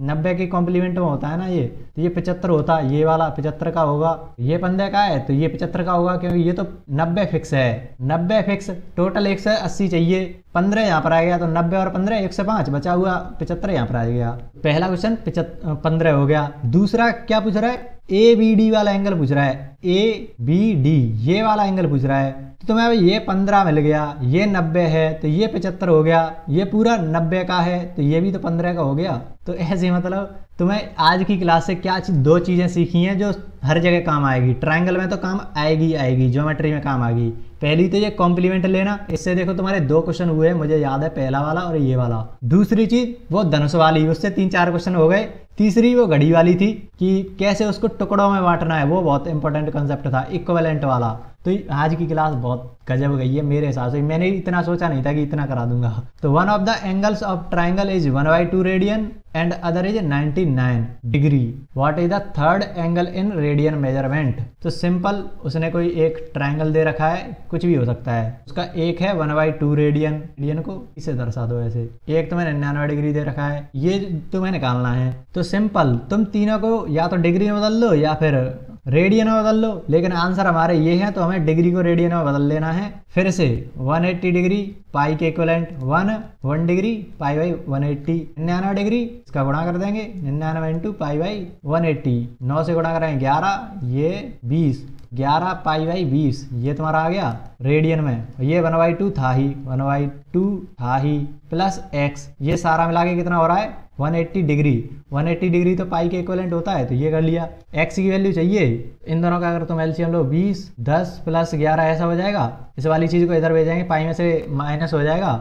90 के कॉम्प्लीमेंट में होता है ना ये, तो ये 75 होता, ये वाला 75 का होगा, ये 15 का है तो ये 75 का होगा, क्योंकि ये तो 90 फिक्स है। 90 फिक्स, टोटल 180 चाहिए, 15 यहाँ पर आ गया, तो 90 और 15 105, बचा हुआ 75 यहाँ पर आ गया। पहला क्वेश्चन 15 हो गया। दूसरा क्या पूछ रहा है, ABD वाला एंगल पूछ रहा है, ABD ये वाला एंगल पूछ रहा है। तो तुम्हें अभी ये 15 मिल गया, ये 90 है तो ये 75 हो गया, ये पूरा 90 का है तो ये भी तो 15 का हो गया। तो ऐसे मतलब तुम्हें आज की क्लास से क्या 2 चीज़ें सीखी हैं जो हर जगह काम आएगी। ट्रायंगल में तो काम आएगी, ज्योमेट्री में काम आएगी। पहली तो ये कॉम्प्लीमेंट लेना, इससे देखो तुम्हारे 2 क्वेश्चन हुए, मुझे याद है, पहला वाला और ये वाला। दूसरी चीज वो धनुष वाली, उससे 3-4 क्वेश्चन हो गए। तीसरी वो घड़ी वाली थी कि कैसे उसको टुकड़ों में बांटना है, वो बहुत इंपॉर्टेंट कंसेप्ट था, इक्विवेलेंट वाला। तो आज की क्लास बहुत गजब गई है मेरे हिसाब से, मैंने इतना सोचा नहीं था कि इतना करा दूंगा। तो one of the angles of triangle is 1/2 radian and other is 99 degree. What is the third angle in radian measurement? तो सिंपल, उसने कोई एक ट्राइंगल दे रखा है, कुछ भी हो सकता है, उसका एक है 1/2 रेडियन, रेडियन को इसे दर्शा दो ऐसे, एक तुम्हें 99 डिग्री दे रखा है, ये तुम्हें निकालना है। तो सिंपल, तुम तीनों को या तो डिग्री में बदल लो या फिर रेडियन में बदल लो, लेकिन आंसर हमारे ये है तो हमें डिग्री को रेडियन में बदल लेना है। फिर से 180 डिग्री पाई के equivalent 1 degree pi by 180, 99 degree इसका गुणा कर देंगे 99 इंटू पाई बाई 180, 9 से गुणा करेंगे 11, ये 20, 11 पाई बाई 20, ये तुम्हारा आ गया रेडियन में। ये 1/2 था ही, 1/2 था ही, प्लस x, ये सारा मिला के कितना हो रहा है 180 डिग्री। 180 डिग्री तो पाई के इक्विवेलेंट होता है, तो ये कर लिया। x की वैल्यू चाहिए, इन दोनों का अगर तुम एलसीएम लो 20, 10 प्लस 11 ऐसा हो जाएगा। इस वाली चीज़ को इधर भेजेंगे, पाई में से माइनस हो जाएगा,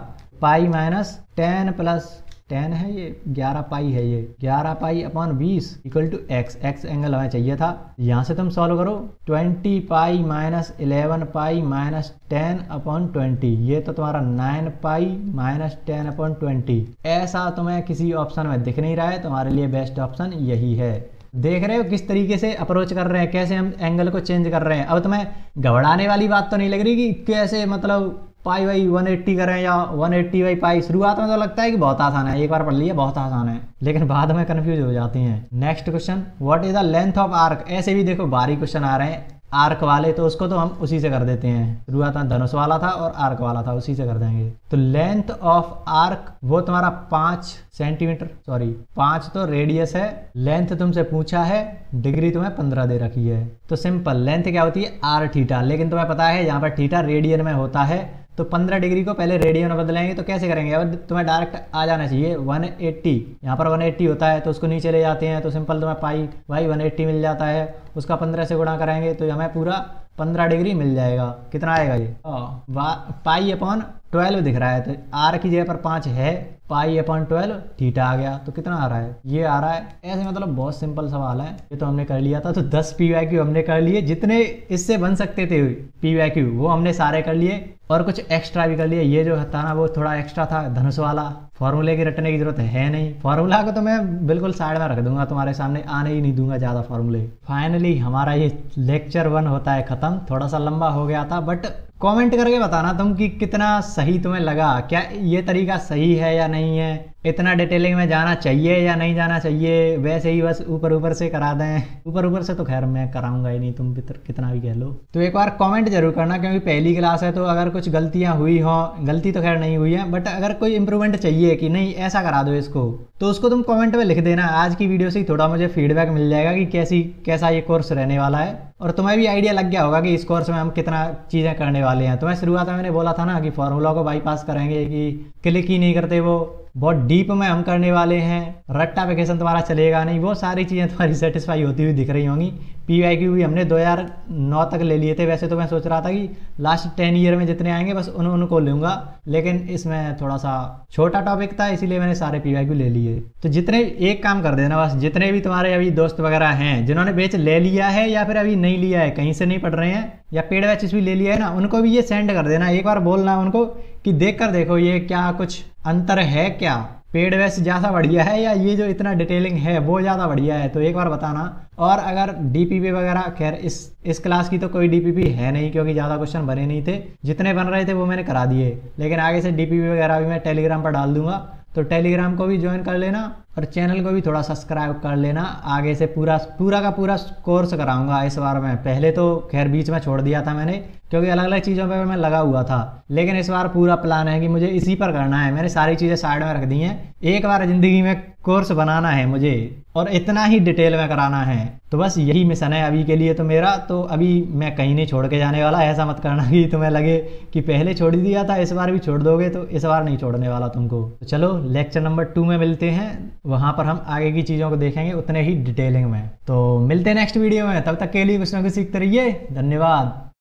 पाई माइनस 10 प्लस 10 है ये, 11 पाई है ये, 11 pi upon 20 equal to x, x angle हमें चाहिए था। यहाँ से तुम सॉल्व करो, 20 pi minus 11 pi minus 10 upon 20, ये तो तुम्हारा 9 पाई माइनस 10 अपॉन 20। ऐसा तुम्हें किसी ऑप्शन में दिख नहीं रहा है, तुम्हारे लिए बेस्ट ऑप्शन यही है। देख रहे हो किस तरीके से अप्रोच कर रहे हैं, कैसे हम एंगल को चेंज कर रहे हैं। अब तुम्हें घबराने वाली बात तो नहीं लग रही कि कैसे मतलब पाई बाई 180 करें या 180 बाई पाई। शुरुआत में तो लगता है कि बहुत आसान है, एक बार पढ़ लिया बहुत आसान है, लेकिन बाद में कंफ्यूज हो जाती हैं। Next question, what is the length of arc? ऐसे भी देखो भारी क्वेश्चन आ रहे हैं आर्क वाले, तो उसको तो हम उसी से कर देते हैं। शुरुआत में धनुष वाला था और आर्क वाला था, उसी से कर देंगे। तो लेंथ ऑफ आर्क वो तुम्हारा 5 सेंटीमीटर, सॉरी 5 तो रेडियस है, लेंथ तुमसे पूछा है, डिग्री तुम्हें 15 दे रखी है। तो सिंपल लेंथ क्या होती है आर थीटा, लेकिन तुम्हें पता है यहाँ पर थीटा रेडियन में होता है, तो 15 डिग्री को पहले रेडियन में बदलेंगे। तो कैसे करेंगे, अब तुम्हें डायरेक्ट आ जाना चाहिए 180, यहाँ पर 180 होता है तो उसको नीचे ले जाते हैं, तो सिंपल तुम्हें पाई बाई 180 मिल जाता है, उसका 15 से गुणा करेंगे तो हमें पूरा 15 डिग्री मिल जाएगा। कितना आएगा ये पाई अपॉन 12 दिख रहा है, तो आर की जगह पर 5 है, पाई अपॉन 12 थीटा आ गया, तो कितना आ रहा है ये आ रहा है। ऐसे मतलब बहुत सिंपल सवाल है, ये तो हमने कर लिया था। तो 10 PYQ हमने कर लिए, जितने इससे बन सकते थे PYQ वो हमने सारे कर लिए, और कुछ एक्स्ट्रा भी कर लिए। ये जो था ना वो थोड़ा एक्स्ट्रा था, धनुष वाला, फॉर्मूले की रटने की जरूरत है नहीं, फॉर्मूला को तो मैं बिल्कुल साइड में रख दूंगा, तुम्हारे सामने आने ही नहीं दूंगा ज़्यादा फॉर्मूले। फाइनली हमारा ये लेक्चर 1 होता है ख़त्म, थोड़ा सा लंबा हो गया था, बट कमेंट करके बताना तुम कि कितना सही तुम्हें लगा, क्या ये तरीका सही है या नहीं है, इतना डिटेलिंग में जाना चाहिए या नहीं जाना चाहिए, वैसे ही बस ऊपर ऊपर से करा दें। ऊपर ऊपर से तो खैर मैं कराऊंगा ही नहीं, तुम कितना भी कह लो। तो एक बार कमेंट जरूर करना, क्योंकि पहली क्लास है, तो अगर कुछ गलतियां हुई हो, गलती तो खैर नहीं हुई है, बट अगर कोई इंप्रूवमेंट चाहिए कि नहीं ऐसा करा दो इसको, तो उसको तुम कमेंट में लिख देना। आज की वीडियो से ही थोड़ा मुझे फीडबैक मिल जाएगा कि कैसा ये कोर्स रहने वाला है, और तुम्हें भी आइडिया लग गया होगा कि इस कोर्स में हम कितना चीज़ें करने वाले हैं। तो मैं शुरुआत में मैंने बोला था ना कि फॉर्मूला को बाईपास करेंगे, कि क्लिक ही नहीं करते, वो बहुत डीप में हम करने वाले हैं, रट्टाफिकेशन तुम्हारा चलेगा नहीं, वो सारी चीज़ें तुम्हारी सेटिस्फाई होती हुई दिख रही होंगी। PYQ भी हमने 2009 तक ले लिए थे, वैसे तो मैं सोच रहा था कि लास्ट 10 ईयर में जितने आएंगे बस उनको लूँगा, लेकिन इसमें थोड़ा सा छोटा टॉपिक था, इसीलिए मैंने सारे PYQ ले लिए। तो जितने, एक काम कर देना बस, जितने भी तुम्हारे अभी दोस्त वगैरह हैं जिन्होंने बैच ले लिया है या फिर अभी नहीं लिया है, कहीं से नहीं पढ़ रहे हैं या पेड बैचेस भी ले लिया है ना, उनको भी ये सेंड कर देना। एक बार बोलना उनको कि देख कर देखो ये क्या कुछ अंतर है, क्या पेड बैच ज़्यादा बढ़िया है या ये जो इतना डिटेलिंग है वो ज़्यादा बढ़िया है, तो एक बार बताना। और अगर DPP वगैरह, खैर इस क्लास की तो कोई DPP है नहीं, क्योंकि ज़्यादा क्वेश्चन बने नहीं थे, जितने बन रहे थे वो मैंने करा दिए, लेकिन आगे से DPP वगैरह भी मैं टेलीग्राम पर डाल दूंगा, तो टेलीग्राम को भी ज्वाइन कर लेना और चैनल को भी थोड़ा सब्सक्राइब कर लेना। आगे से पूरा का पूरा कोर्स कराऊंगा इस बार में। पहले तो खैर बीच में छोड़ दिया था मैंने, क्योंकि अलग अलग चीज़ों पर मैं लगा हुआ था, लेकिन इस बार पूरा प्लान है कि मुझे इसी पर करना है। मैंने सारी चीज़ें साइड में रख दी हैं, एक बार ज़िंदगी में कोर्स बनाना है मुझे, और इतना ही डिटेल में कराना है। तो बस यही मिशन है अभी के लिए तो मेरा। तो अभी मैं कहीं नहीं छोड़ के जाने वाला, ऐसा मत करना कि तुम्हें लगे कि पहले छोड़ दिया था इस बार भी छोड़ दोगे, तो इस बार नहीं छोड़ने वाला तुमको। तो चलो लेक्चर नंबर 2 में मिलते हैं, वहाँ पर हम आगे की चीज़ों को देखेंगे उतने ही डिटेलिंग में। तो मिलते हैं नेक्स्ट वीडियो में, तब तक के लिए कुछ ना कुछ सीखते रहिए। धन्यवाद।